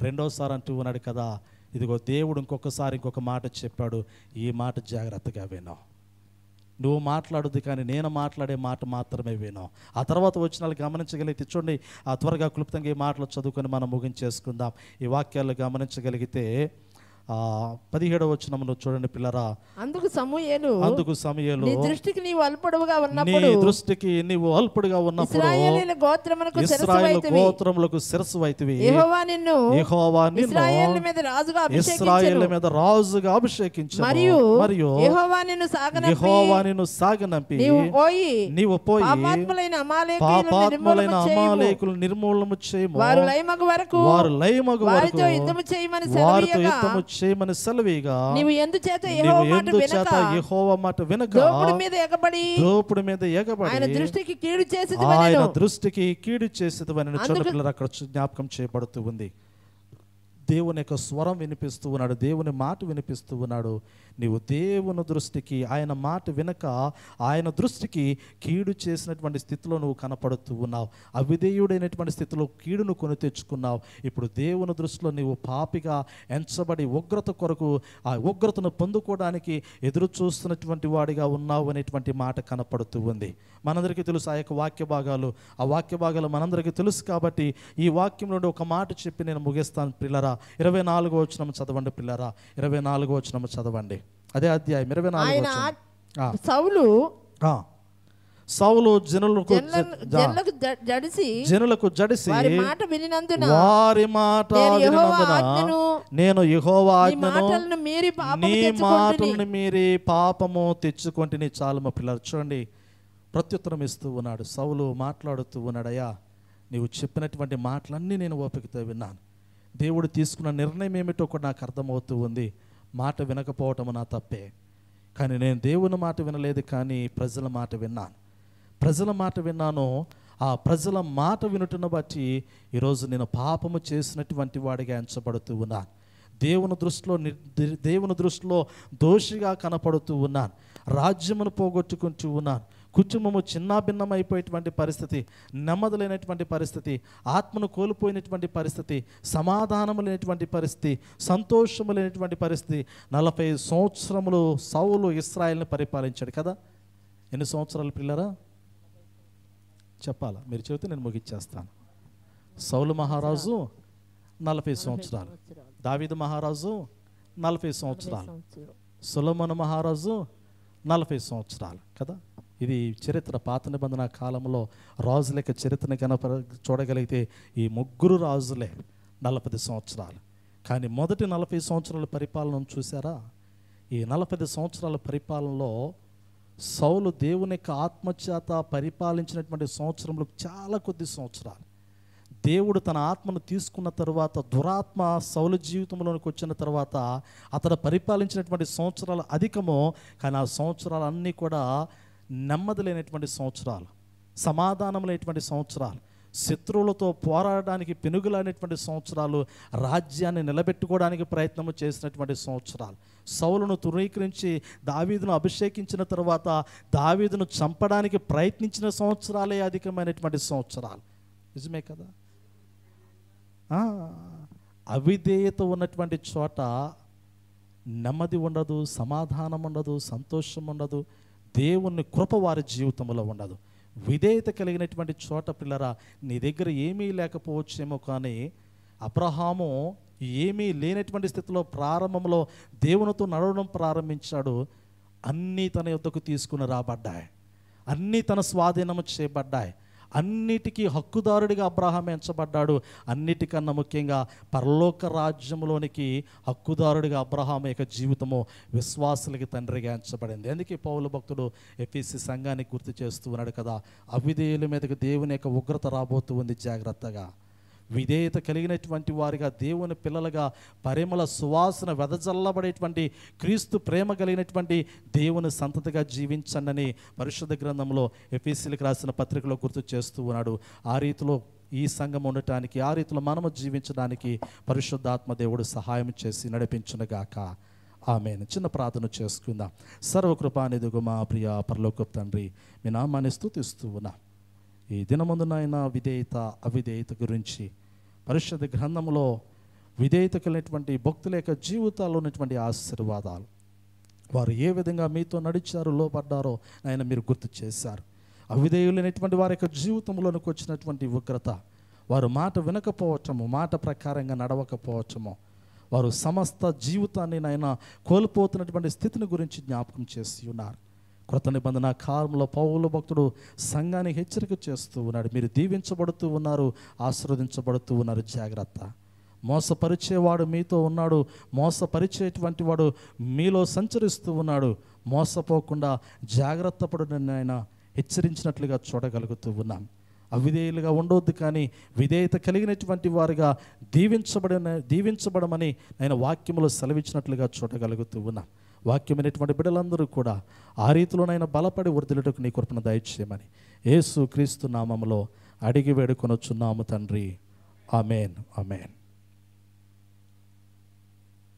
రెండోసారి అంటూ ఉన్నాడు కదా, ఇదిగో దేవుడు ఇంకొక మాట చెప్పాడు, ఈ మాట జాగ్రత్తగా విన్నావు. నువ్వు మాట్లాడుద్ది కానీ నేను మాట్లాడే మాట మాత్రమే విను. ఆ తర్వాత వచ్చిన వాళ్ళు గమనించగలిగితే చూడండి, త్వరగా క్లుప్తంగా ఈ మాటలు చదువుకొని మనం ముగించేసుకుందాం. ఈ వాక్యాలు గమనించగలిగితే 17వ వచనమును చూడండి పిల్లరా. అందుకు సమూయేలు నీ దృష్టికి నీవు అల్పుడుగా ఉన్నప్పుడు ఇశ్రాయేలు గోత్రములకు శిరస్సువైతివి. యెహోవా నిన్ను ఇశ్రాయేలు మీద రాజుగా అభిషేకించాడు. మరియు యెహోవా నిన్ను సాగనంపి నీవు పోయి పాపాత్ములైన అమాలేకులను నిర్మూలన చేయము, వారు లయమగు వరకు వారితో యుద్ధము చేయమని సెలవీగా, నీవు ఎందుచేత యెహోవా మాట వినక దోపుడు మీద ఎగబడి ఆయన దృష్టికి కీడు చేసేదవని చూడండి. అక్కడ జ్ఞాపకం చేయబడుతూ ఉంది. దేవుని యొక్క స్వరం వినిపిస్తూ ఉన్నాడు, దేవుని మాట వినిపిస్తూ ఉన్నాడు. నీవు దేవుని దృష్టికి, ఆయన మాట వినక ఆయన దృష్టికి కీడు చేసినటువంటి స్థితిలో నువ్వు కనపడుతూ ఉన్నావు. అవిధేయుడైనటువంటి స్థితిలో కీడును కొని తెచ్చుకున్నావు. ఇప్పుడు దేవుని దృష్టిలో నీవు పాపిగా ఎంచబడి ఉగ్రత కొరకు ఆ ఉగ్రతను పొందుకోవడానికి ఎదురు చూస్తున్నటువంటి వాడిగా ఉన్నావు అనేటువంటి మాట కనపడుతూ ఉంది. మనందరికీ తెలుసు ఆ యొక్క వాక్య భాగాలు, ఆ వాక్య భాగాలు మనందరికీ తెలుసు. కాబట్టి ఈ వాక్యం నుండి ఒక మాట చెప్పి నేను ముగిస్తాను. పిల్లరా 24వ వచనం చదవండి. పిల్లరా 24వ వచనం చదవండి. అదే అధ్యాయం 24వ వచనం. సౌలు జనులకు జడిసి వారి మాట వినినందున నేను యెహోవా ఆజ్ఞను నీ మాటలను మీరి పాపము తెచ్చుకొంటిని. చాలు పిల్లలు చూడండి, ప్రత్యుత్తరం ఇస్తూ ఉన్నాడు. సౌలు మాట్లాడుతూ ఉన్నాడయ్యా, నీవు చెప్పినటువంటి మాటలన్నీ నేను ఓపికతో విన్నాను. దేవుడు తీసుకున్న నిర్ణయం ఏమిటో కూడా నాకు అర్థమవుతూ ఉంది. మాట వినకపోవటం నా తప్పే, కానీ నేను దేవుని మాట వినలేదు, కానీ ప్రజల మాట విన్నాను. ప్రజల మాట విన్నాను. ఆ ప్రజల మాట వినుటను బట్టి ఈరోజు నేను పాపము చేసినటువంటి వాడిగా ఎంచబడుతూ ఉన్నాను. దేవుని దృష్టిలో దోషిగా కనపడుతూ ఉన్నాను. రాజ్యమును పోగొట్టుకుంటూ ఉన్నాను. కుటుంబము చిన్నాభిన్నమైపోయేటువంటి పరిస్థితి, నెమ్మది లేనటువంటి పరిస్థితి, ఆత్మను కోల్పోయినటువంటి పరిస్థితి, సమాధానము లేనటువంటి పరిస్థితి, సంతోషము లేనటువంటి పరిస్థితి. 40 సంవత్సరములు సౌలు ఇశ్రాయేలుని పరిపాలించాడు కదా. ఎన్ని సంవత్సరాలు పిల్లరా చెప్పాలా? మీరు చెబితే నేను ముగిచ్చేస్తాను. సౌలు మహారాజు 40 సంవత్సరాలు, దావీదు మహారాజు 40 సంవత్సరాలు, సొలొమోను మహారాజు 40 సంవత్సరాలు కదా. ఇది చరిత్ర. పాత నిబంధన కాలంలో రాజుల యొక్క చరిత్రను చూడగలిగితే ఈ ముగ్గురు రాజులే 40 సంవత్సరాలు. కానీ మొదటి 40 సంవత్సరాల పరిపాలనను చూసారా? ఈ 40 సంవత్సరాల పరిపాలనలో సౌలు దేవుని యొక్క ఆత్మచేత పరిపాలించినటువంటి సంవత్సరంలో చాలా కొద్ది సంవత్సరాలు. దేవుడు తన ఆత్మను తీసుకున్న తర్వాత, దురాత్మ సౌలు జీవితంలోనికి వచ్చిన తర్వాత అతడు పరిపాలించినటువంటి సంవత్సరాలు అధికము. కానీ ఆ సంవత్సరాలు అన్నీ కూడా నెమ్మది లేనటువంటి సంవత్సరాలు, సమాధానం లేనటువంటి సంవత్సరాలు, శత్రువులతో పోరాడడానికి పెనుగులైనటువంటి సంవత్సరాలు, రాజ్యాన్ని నిలబెట్టుకోవడానికి ప్రయత్నం చేసినటువంటి సంవత్సరాలు. సౌలును తృణీకరించి దావీదును అభిషేకించిన తర్వాత దావీదును చంపడానికి ప్రయత్నించిన సంవత్సరాలే అధికమైనటువంటి సంవత్సరాలు. నిజమే కదా. అవిధేయత ఉన్నటువంటి చోట నెమ్మది ఉండదు, సమాధానం ఉండదు, సంతోషం ఉండదు, దేవుని కృప వారి జీవితంలో ఉండదు. విధేయత కలిగినటువంటి చోట పిల్లరా, నీ దగ్గర ఏమీ లేకపోవచ్చేమో, కానీ అబ్రహాము ఏమీ లేనటువంటి స్థితిలో ప్రారంభంలో దేవునితో నడవడం ప్రారంభించాడు. అన్నీ తన యొద్దకు తీసుకుని రాబడ్డాయి, అన్నీ తన స్వాధీనము చేయబడ్డాయి, అన్నిటికీ హక్కుదారుడిగా అబ్రహాం ఎంచబడ్డాడు. అన్నిటికన్నా ముఖ్యంగా పరలోక రాజ్యంలోనికి హక్కుదారుడిగా అబ్రహాం యొక్క జీవితము విశ్వాసులకి తండ్రిగా ఎంచబడింది. అందుకే పౌలు భక్తుడు ఎఫెసీ సంఘానికి గుర్తు చేస్తూ ఉన్నాడు కదా, అవిధేయుల మీదకి దేవుని యొక్క ఉగ్రత రాబోతూ ఉంది, జాగ్రత్తగా. విధేయత కలిగినటువంటి వారిగా, దేవుని పిల్లలుగా, పరిమళ సువాసన వెదజల్లబడేటువంటి క్రీస్తు ప్రేమ కలిగినటువంటి దేవుని సంతతిగా జీవించండి పరిశుద్ధ గ్రంథంలో ఎఫెసీయులకు రాసిన పత్రికలో గుర్తు చేస్తూ ఉన్నాడు. ఆ రీతిలో ఈ సంఘం ఉండటానికి, ఆ రీతిలో మనము జీవించడానికి పరిశుద్ధాత్మ దేవుడు సహాయం చేసి నడిపించునుగాక. ఆమేన్. చిన్న ప్రార్థన చేసుకుందాం. సర్వకృపానిధిగు మా ప్రియ పరలోకపు తండ్రి, మీ నామాన్ని స్తుతిస్తూ ఉన్నా. ఈ దినమందు నాయన విధేయత అవిధేయత గురించి పరిశుద్ధ గ్రంథంలో విధేయత కలిగినటువంటి భక్తుల యొక్క జీవితాల్లో ఉన్నటువంటి ఆశీర్వాదాలు, వారు ఏ విధంగా మీతో నడిచారో, లోపడ్డారో ఆయన మీరు గుర్తు చేశారు. అవిధేయులైనటువంటి వారి యొక్క జీవితంలోనికి వచ్చినటువంటి ఉగ్రత, వారు మాట వినకపోవటము, మాట ప్రకారంగా నడవకపోవటము, వారు సమస్త జీవితాన్ని నాయన కోల్పోతున్నటువంటి స్థితిని గురించి జ్ఞాపకం చేసి ఉన్నారు. కృత నిబంధన కాలంలో పౌలు భక్తుడు సంఘానికి హెచ్చరిక చేస్తూ ఉన్నాడు. మీరు దీవించబడుతూ ఉన్నారు, ఆశీర్వదించబడుతూ ఉన్నారు, జాగ్రత్త. మోసపరిచేవాడు మీతో ఉన్నాడు, మోసపరిచేటువంటి వాడు మీలో సంచరిస్తూ ఉన్నాడు, మోసపోకుండా జాగ్రత్త పడునని ఆయన హెచ్చరించినట్లుగా చూడగలుగుతూ ఉన్నాం. అవిధేయులుగా ఉండొద్దు, కానీ విధేయత కలిగినటువంటి వారిగా దీవించబడమని ఆయన వాక్యములో సెలవిచ్చినట్లుగా చూడగలుగుతూ ఉన్నాం. వాక్యమైనటువంటి బిడ్డలందరూ కూడా ఆ రీతిలోనైనా బలపడి వర్ధిల్లుటకు నీ కృపను దయచేయమని యేసు క్రీస్తు నామములో అడిగి వేడుకొనొచ్చున్నాము తండ్రి. ఆమేన్, ఆమేన్.